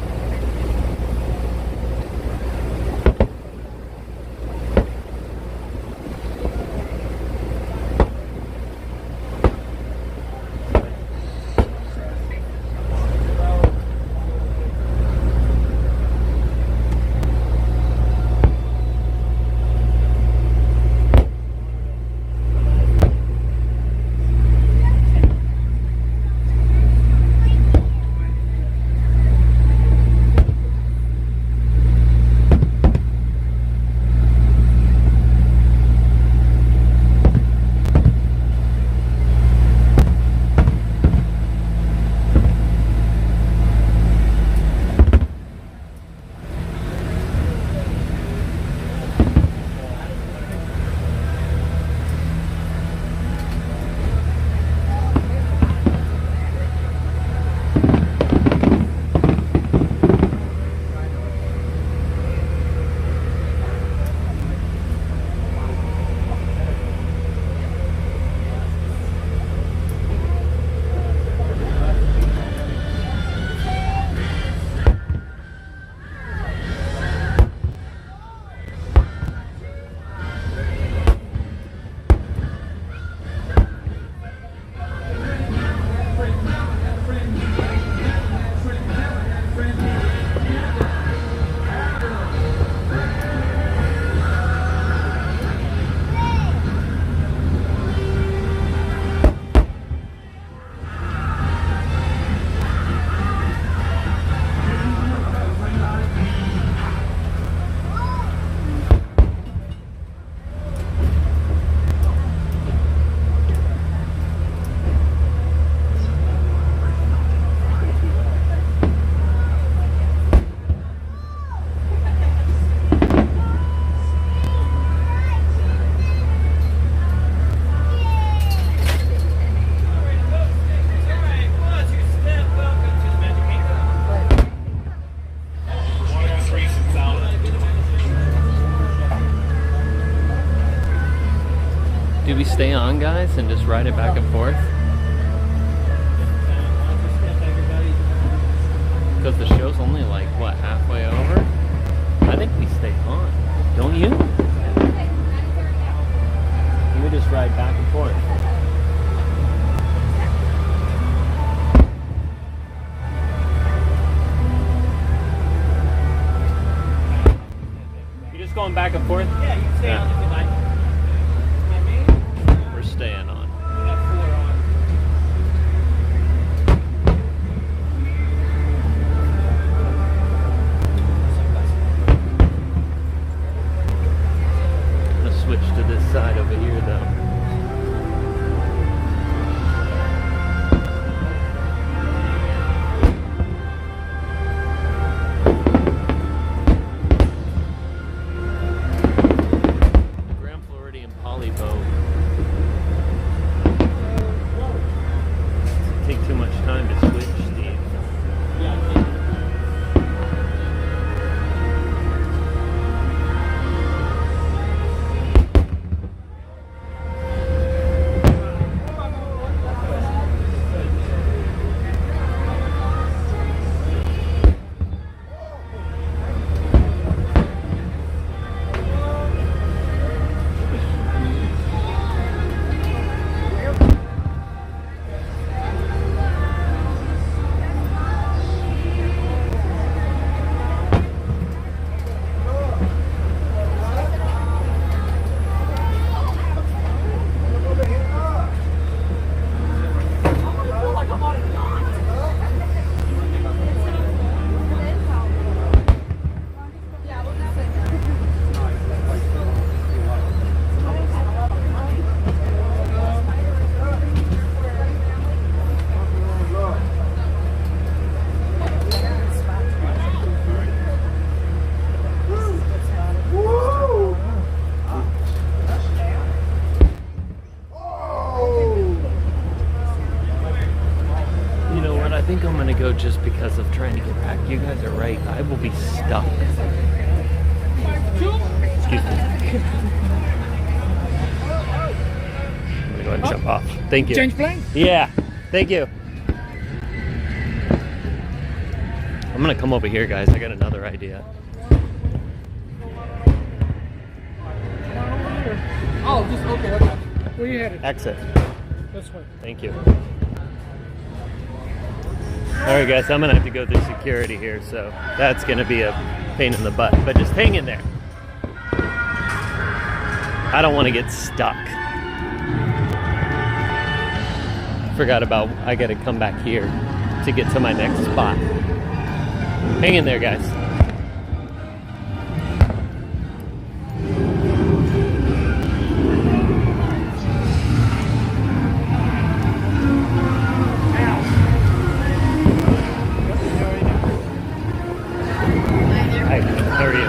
Do we stay on, guys, and just ride it back and forth? Because the show's only like, what, halfway over? I think we stay on. Don't you? We just ride back and forth. You just going back and forth? Yeah, you can stay on if you like. We're staying on. I'm gonna switch to this side over here, though. because of trying to get back. You guys are right. I will be stuck. Excuse me. I'm gonna go ahead and jump off. Thank you. Change plane? Yeah. Thank you. I'm gonna come over here, guys. I got another idea. Oh, just okay. Where you headed? Exit. This way. Thank you. Alright guys, I'm gonna have to go through security here, so that's gonna be a pain in the butt. But just hang in there. I don't want to get stuck. Forgot about I gotta come back here to get to my next spot. Hang in there, guys. Hi, how are you?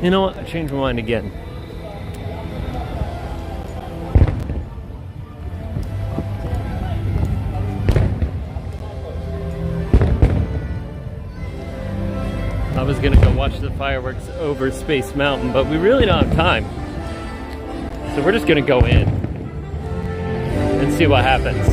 You know what? I changed my mind again. I was gonna go watch the fireworks over Space Mountain, but we really don't have time. So we're just gonna go in and see what happens.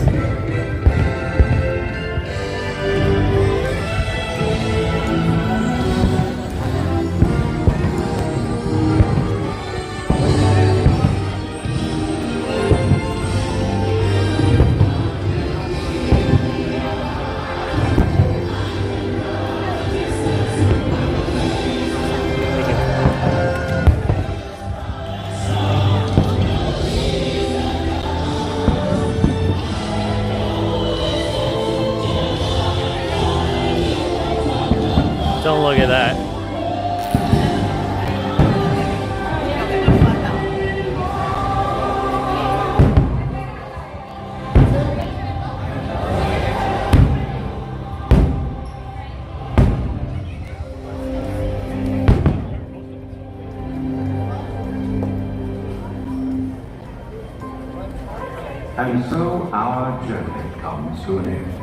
Don't look at that. And so our journey comes to an end,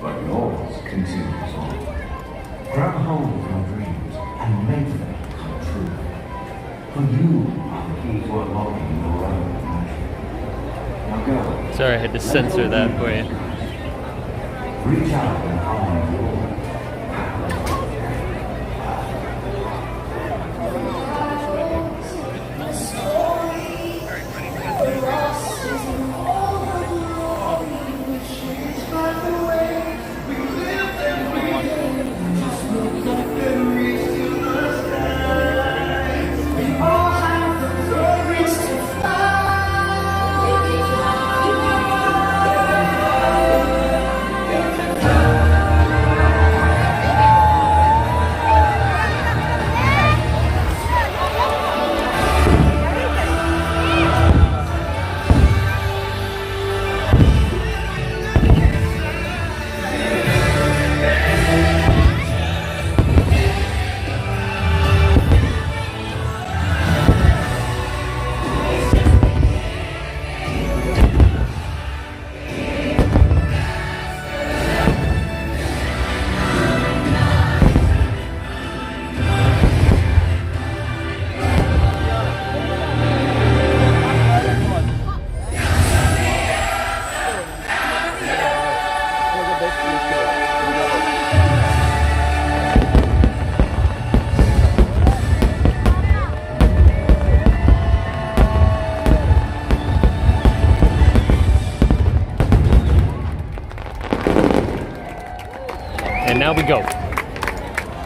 but yours continues on. Grab hold of your dreams and make them come true. For you are the key to unlocking your own magic. Now go. Sorry, I had to censor that for you. Reach out and find your All have the courage to fly. now we go.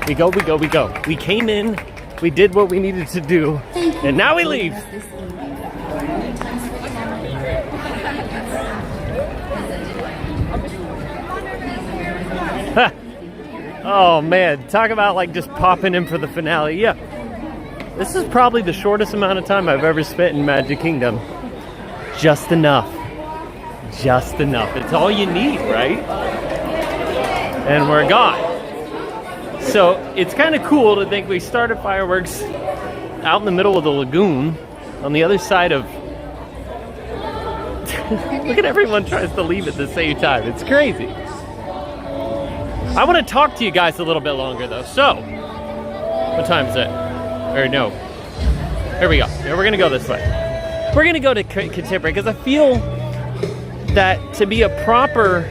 We go, we go, we go. We came in, we did what we needed to do, and now we leave. Oh man, talk about like just popping in for the finale. Yeah, this is probably the shortest amount of time I've ever spent in Magic Kingdom. Just enough. Just enough. It's all you need, right? And we're gone. So it's kind of cool to think we started fireworks out in the middle of the lagoon on the other side of... Look at everyone tries to leave at the same time. It's crazy. I want to talk to you guys a little bit longer though. So, what time is it? Or no. Here we go. Yeah, we're going to go this way. We're going to go to Contemporary because I feel that to be a proper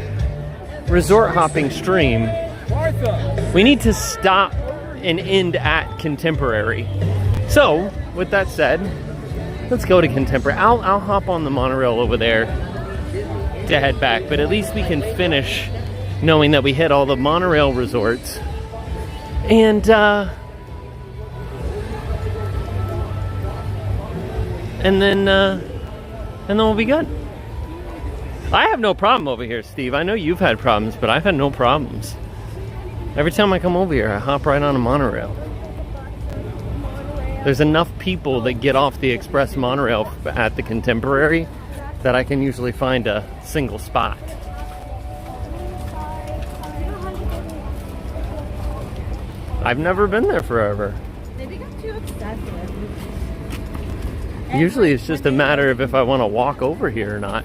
resort hopping stream, we need to stop and end at Contemporary. So, with that said, let's go to Contemporary. I'll hop on the monorail over there to head back, but at least we can finish knowing that we hit all the monorail resorts. And then we'll be good. I have no problem over here, Steve. I know you've had problems, but I've had no problems. Every time I come over here, I hop right on a monorail. There's enough people that get off the express monorail at the Contemporary that I can usually find a single spot. I've never been there forever. They become too excessive. Usually it's just a matter of if I want to walk over here or not.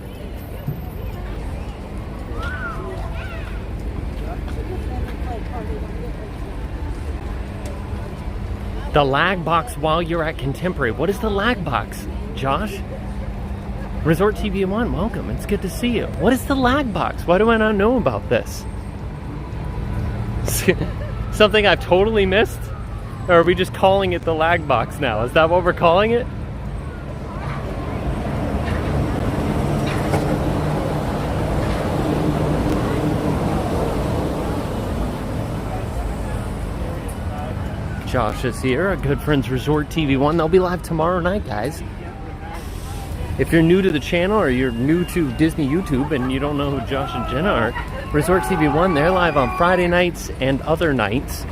The lag box while you're at Contemporary. What is the lag box, Josh? Resort TV 1, welcome. It's good to see you. What is the lag box? Why do I not know about this? Something I've totally missed? Or are we just calling it the lag box now? Is that what we're calling it? Josh is here, our good friends Resort TV 1. They'll be live tomorrow night, guys. If you're new to the channel or you're new to Disney YouTube and you don't know who Josh and Jenna are, Resort TV 1, they're live on Friday nights and other nights.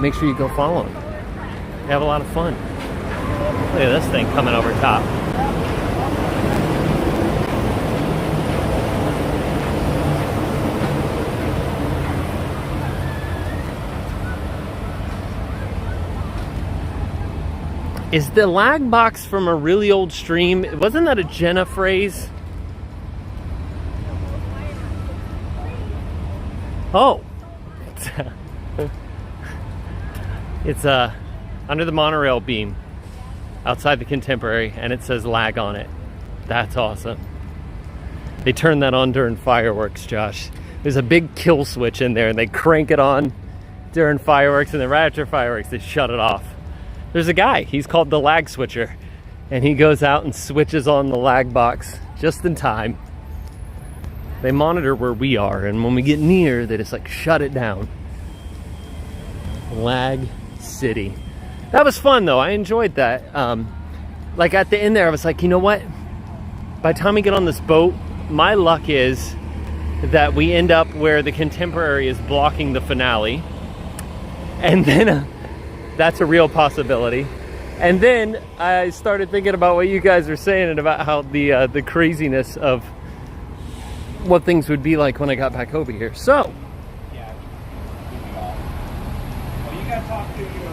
Make sure you go follow them. They have a lot of fun. Look at this thing coming over top. Is the lag box from a really old stream? Wasn't that a Jenna phrase? Oh. It's under the monorail beam outside the Contemporary, and it says lag on it. That's awesome. They turn that on during fireworks, Josh. There's a big kill switch in there, and they crank it on during fireworks, and then right after fireworks, they shut it off. There's a guy, he's called the lag switcher, and he goes out and switches on the lag box just in time. They monitor where we are, and when we get near, they just like shut it down. Lag City. That was fun though, I enjoyed that. Like at the end there, I was like, you know what? By the time we get on this boat, my luck is that we end up where the Contemporary is blocking the finale. And then... that's a real possibility. And then I started thinking about what you guys were saying and about how the craziness of what things would be like when I got back over here. So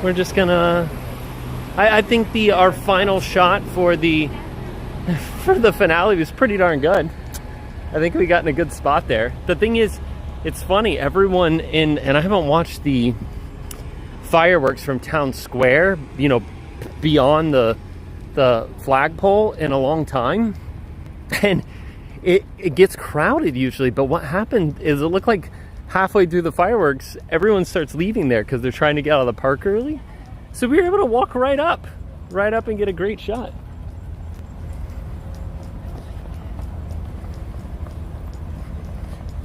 we're just gonna. I think our final shot for the finale was pretty darn good. I think we got in a good spot there. The thing is, it's funny. Everyone and I haven't watched the fireworks from Town Square, you know, beyond the flagpole in a long time, and it gets crowded usually. But what happened is it looked like halfway through the fireworks, everyone starts leaving there because they're trying to get out of the park early. So we were able to walk right up and get a great shot.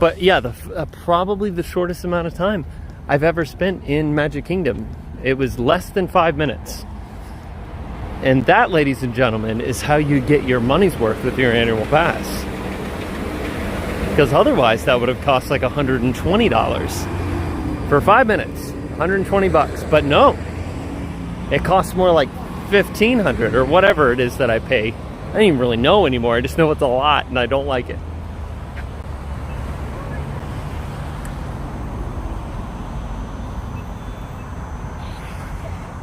But yeah, probably the shortest amount of time I've ever spent in Magic Kingdom. It was less than 5 minutes. And that, ladies and gentlemen, is how you get your money's worth with your annual pass. Because otherwise that would have cost like $120 for 5 minutes. 120 bucks. But no, it costs more like $1,500 or whatever it is that I pay. I don't even really know anymore. I just know it's a lot and I don't like it.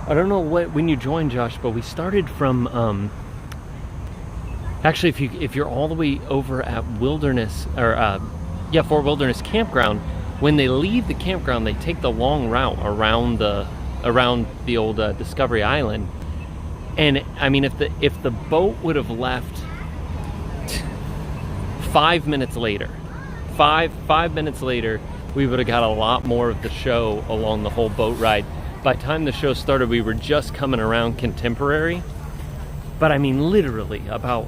I don't know when you joined, Josh, but we started from actually if you're all the way over at Wilderness or Fort Wilderness Campground, when they leave the campground they take the long route around the old Discovery Island. And I mean, if the boat would have left 5 minutes later, five minutes later, we would have got a lot more of the show along the whole boat ride. By the time the show started, we were just coming around Contemporary. But I mean, literally about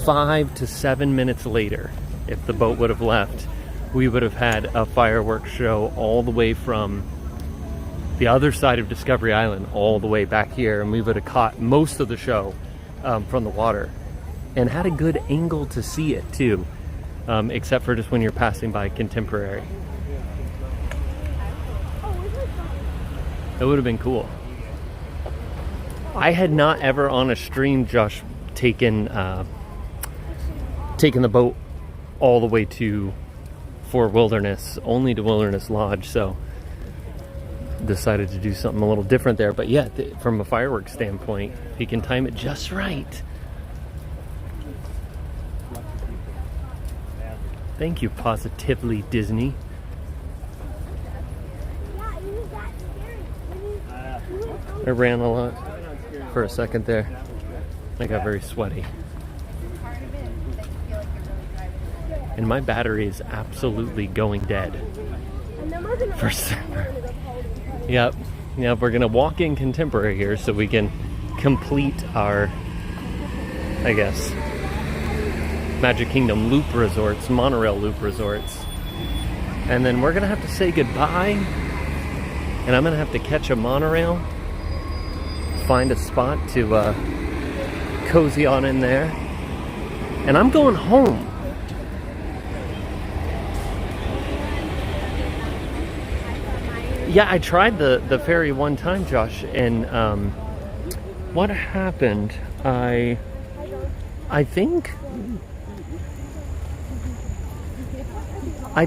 5 to 7 minutes later, if the boat would have left, we would have had a fireworks show all the way from the other side of Discovery Island all the way back here, and we would have caught most of the show from the water and had a good angle to see it too, except for just when you're passing by Contemporary. It would have been cool. I had not ever on a stream, Josh, taken the boat all the way to Fort Wilderness, only to Wilderness Lodge, so decided to do something a little different there. But yeah, from a fireworks standpoint, if you can time it just right. Thank you, Positively Disney. I ran a lot for a second there. I got very sweaty. And my battery is absolutely going dead. For sure. Yep, we're gonna walk in Contemporary here so we can complete our, I guess, Magic Kingdom loop resorts, monorail loop resorts. And then we're gonna have to say goodbye. And I'm gonna have to catch a monorail, find a spot to cozy on in there, and I'm going home. Yeah, I tried the ferry one time, Josh, and what happened? I think I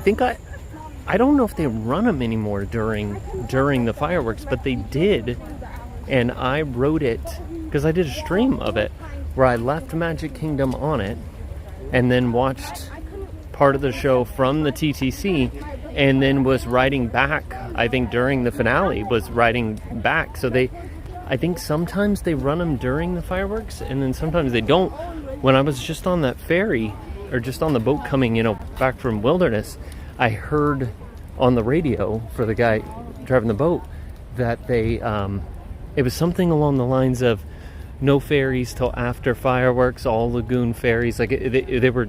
don't know if they run them anymore during the fireworks, but they did. And I wrote it, because I did a stream of it, where I left Magic Kingdom on it, and then watched part of the show from the TTC, and then was riding back, I think during the finale, was riding back. So I think sometimes they run them during the fireworks, and then sometimes they don't. When I was just on that ferry, or just on the boat coming, back from Wilderness, I heard on the radio for the guy driving the boat that they, it was something along the lines of no ferries till after fireworks, all lagoon ferries. Like they were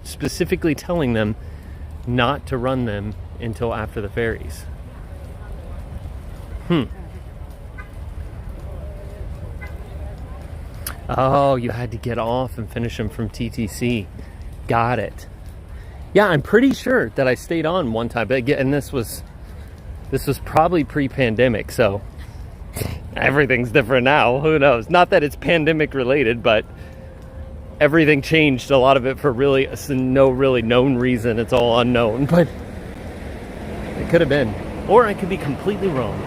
specifically telling them not to run them until after the ferries. Oh, you had to get off and finish them from TTC. Got it. Yeah, I'm pretty sure that I stayed on one time, but again, this was probably pre-pandemic, so everything's different now. Who knows? Not that it's pandemic related, but everything changed, a lot of it for really no really known reason. It's all unknown, but it could have been, or I could be completely wrong.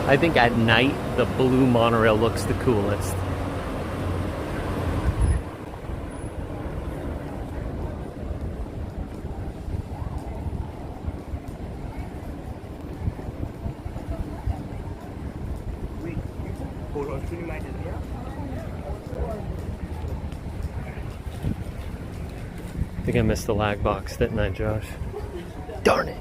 I think at night the blue monorail looks the coolest. I think I missed the lag box, didn't I, Josh? Darn it!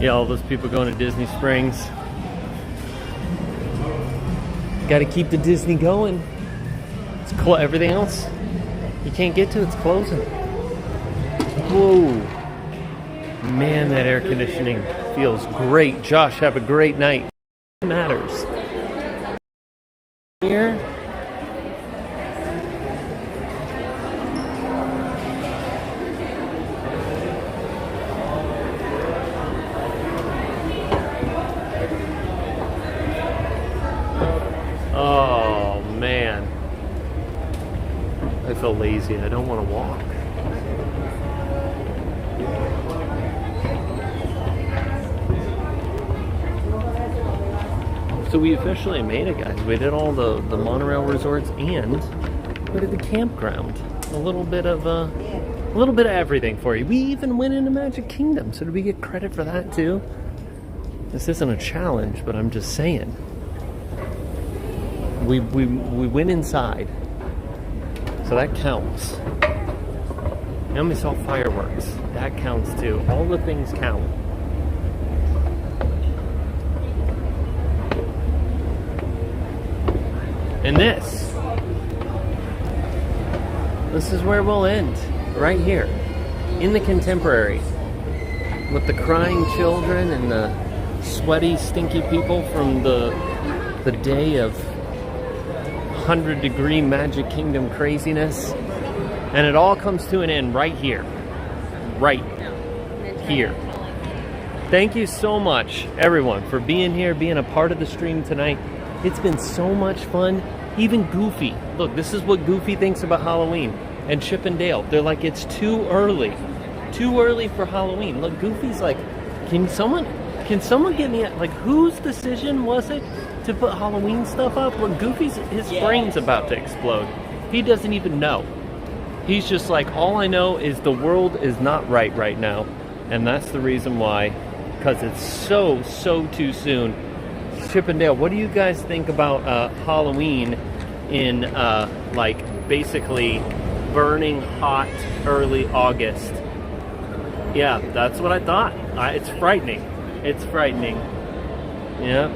Yeah, all those people going to Disney Springs. Got to keep the Disney going. It's everything else you can't get to, it's closing. Whoa. Man, that air conditioning feels great. Josh, have a great night. It matters. Here. Oh, man. I feel lazy. I don't want to walk. So we officially made it, guys. We did all the monorail resorts and we did the campground. A little bit of everything for you. We even went into Magic Kingdom. So did we get credit for that too? This isn't a challenge, but I'm just saying. We went inside. So that counts. And we saw fireworks. That counts too. All the things count. And this is where we'll end. Right here. In the Contemporary. With the crying children and the sweaty, stinky people from the day of 100-degree Magic Kingdom craziness. And it all comes to an end right here. Right here. Thank you so much, everyone, for being here, being a part of the stream tonight. It's been so much fun. Even Goofy. Look, this is what Goofy thinks about Halloween. And Chip and Dale. They're like, it's too early. Too early for Halloween. Look, Goofy's like, can someone get me, like, whose decision was it to put Halloween stuff up? Look, Goofy's, his brain's about to explode. He doesn't even know. He's just like, all I know is the world is not right now. And that's the reason why. Because it's so too soon. Chip and Dale, what do you guys think about Halloween in, like, basically burning hot early August? Yeah, that's what I thought. It's frightening. It's frightening. Yeah.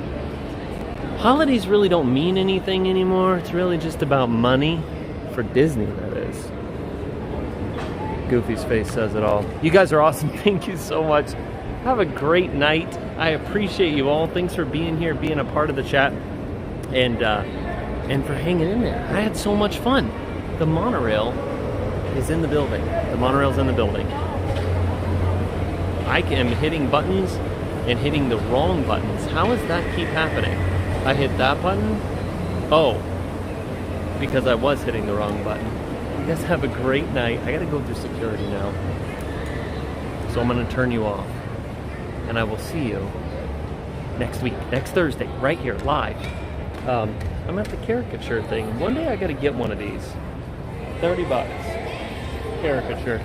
Holidays really don't mean anything anymore. It's really just about money. For Disney, that is. Goofy's face says it all. You guys are awesome. Thank you so much. Have a great night. I appreciate you all. Thanks for being here, being a part of the chat, and for hanging in there. I had so much fun. The monorail is in the building. The monorail's in the building. I am hitting buttons and hitting the wrong buttons. How does that keep happening? I hit that button. Oh, because I was hitting the wrong button. You guys have a great night. I gotta go through security now. So I'm gonna turn you off. And I will see you next week, next Thursday, right here, live. I'm at the caricature thing. One day I gotta get one of these. $30. Caricature.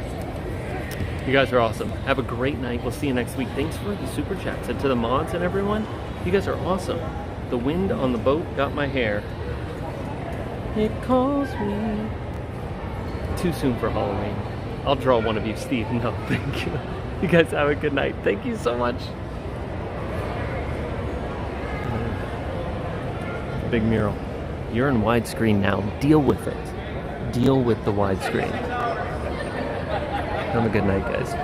You guys are awesome. Have a great night. We'll see you next week. Thanks for the super chats. And to the mods and everyone, you guys are awesome. The wind on the boat got my hair. It calls me. Too soon for Halloween. I'll draw one of you, Steve. No, thank you. You guys have a good night. Thank you so much. Big mural. You're in widescreen now. Deal with it. Deal with the widescreen. Have a good night, guys.